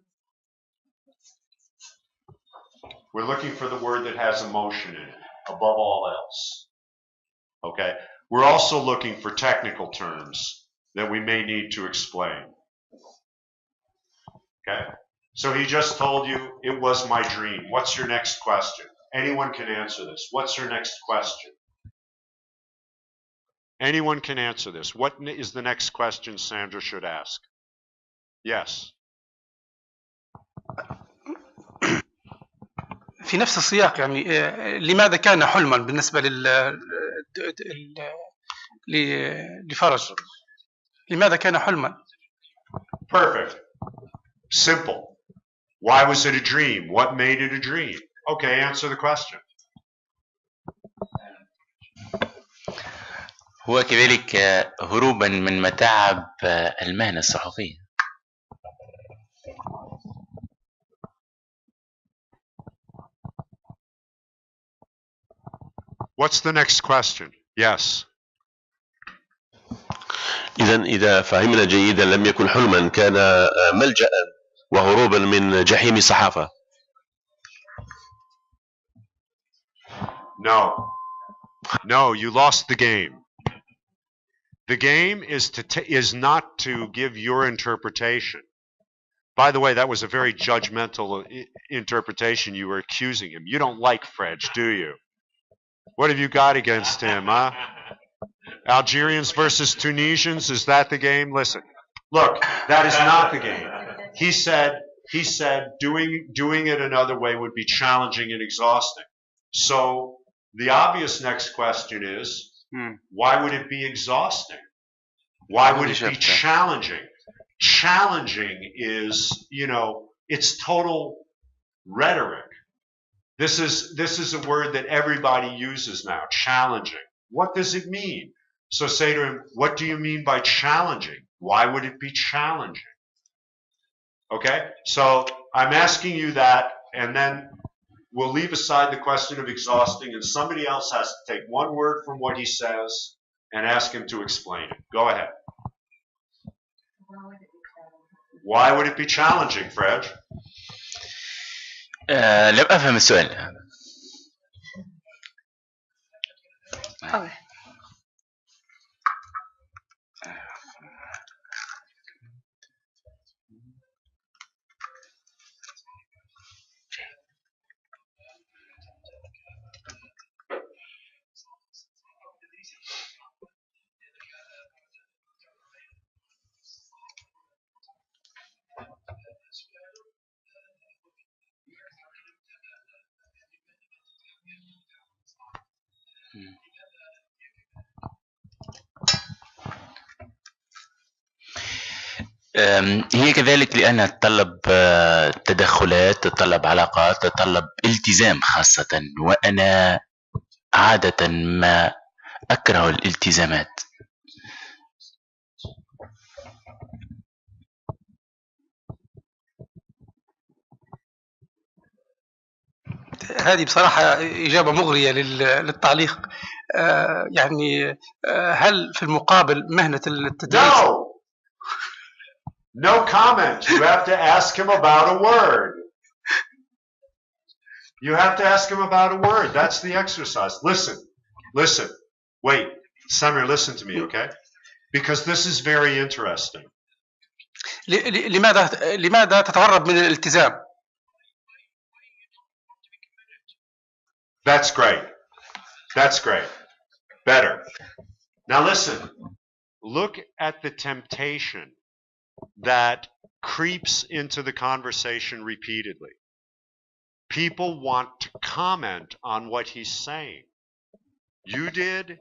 Speaker 6: We're looking for the word that has emotion in it, above all else. Okay? We're also looking for technical terms that we may need to explain. Okay? So he just told you, it was my dream. What's your next question? Anyone can answer this. What's your next question? Anyone can answer this. What is the next question Sandra should ask? Yes.
Speaker 7: في نفس السياق يعني لماذا كان حلما بالنسبة لفرج؟ لماذا كان حلما؟
Speaker 6: Perfect. Simple. Why was it a dream? What made it a dream? Okay, answer the question.
Speaker 2: هو كذلك هروبا من متاعب المهنة الصحفية.
Speaker 6: What's the next question? Yes.
Speaker 10: إذا فهمنا جيدا لم يكن حلما، كان ملجأ وهروبا من جحيم الصحافة.
Speaker 6: No, you lost the game. The game is not to give your interpretation. By the way, that was a very judgmental interpretation. You were accusing him. You don't like Fred, do you? What have you got against him, huh? Algerians versus Tunisians, is that the game? Listen, look, that is not the game. He said doing it another way would be challenging and exhausting. So the obvious next question is, why would it be exhausting? Why would it be challenging? Challenging is, it's total rhetoric. This is a word that everybody uses now, challenging. What does it mean? So say to him, what do you mean by challenging? Why would it be challenging? Okay, so I'm asking you that, and then we'll leave aside the question of exhausting, and somebody else has to take one word from what he says and ask him to explain it. Go ahead. Why would it be challenging, Fred?
Speaker 2: لم أفهم السؤال.
Speaker 1: Okay.
Speaker 2: هي كذلك لأنها تتطلب تدخلات، تتطلب علاقات، تتطلب التزام خاصة، وأنا عادة ما أكره الالتزامات.
Speaker 12: هذه بصراحة إجابة مغرية للتعليق. يعني هل في المقابل مهنة التدريس؟
Speaker 6: No comment. You have to ask him about a word. You have to ask him about a word. That's the exercise. Listen. Wait, Samir, listen to me, okay? Because this is very interesting.
Speaker 12: لماذا تتهرب من الالتزام؟
Speaker 6: That's great. That's great. Better. Now listen. Look at the temptation that creeps into the conversation repeatedly. People want to comment on what he's saying. You did,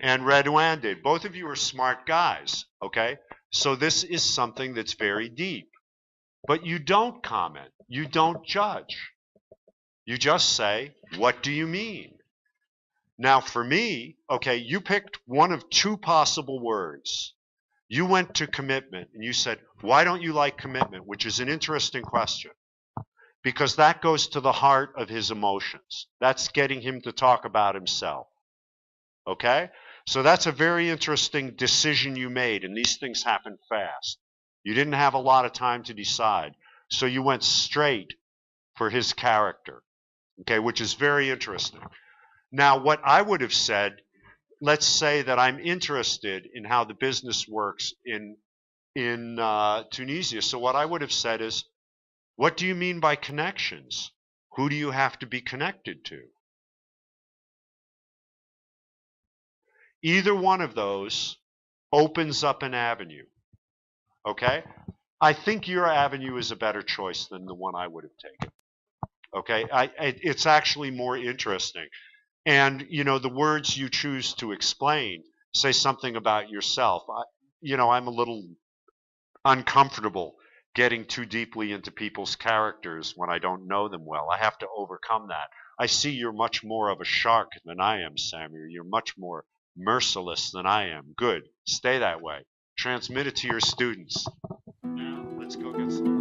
Speaker 6: and Redouan did. Both of you are smart guys, okay? So this is something that's very deep. But you don't comment. You don't judge. You just say, what do you mean? Now for me, okay, you picked one of two possible words. You went to commitment and you said, why don't you like commitment? Which is an interesting question. Because that goes to the heart of his emotions. That's getting him to talk about himself. Okay? So that's a very interesting decision you made, and these things happen fast. You didn't have a lot of time to decide. So you went straight for his character. Okay, which is very interesting. Now, what I would have said, let's say that I'm interested in how the business works in Tunisia. So what I would have said is, what do you mean by connections? Who do you have to be connected to? Either one of those opens up an avenue. Okay? I think your avenue is a better choice than the one I would have taken. Okay? It's actually more interesting. And, you know, the words you choose to explain say something about yourself. I'm a little uncomfortable getting too deeply into people's characters when I don't know them well. I have to overcome that. I see you're much more of a shark than I am, Samir. You're much more merciless than I am. Good. Stay that way. Transmit it to your students. Now, let's go get some.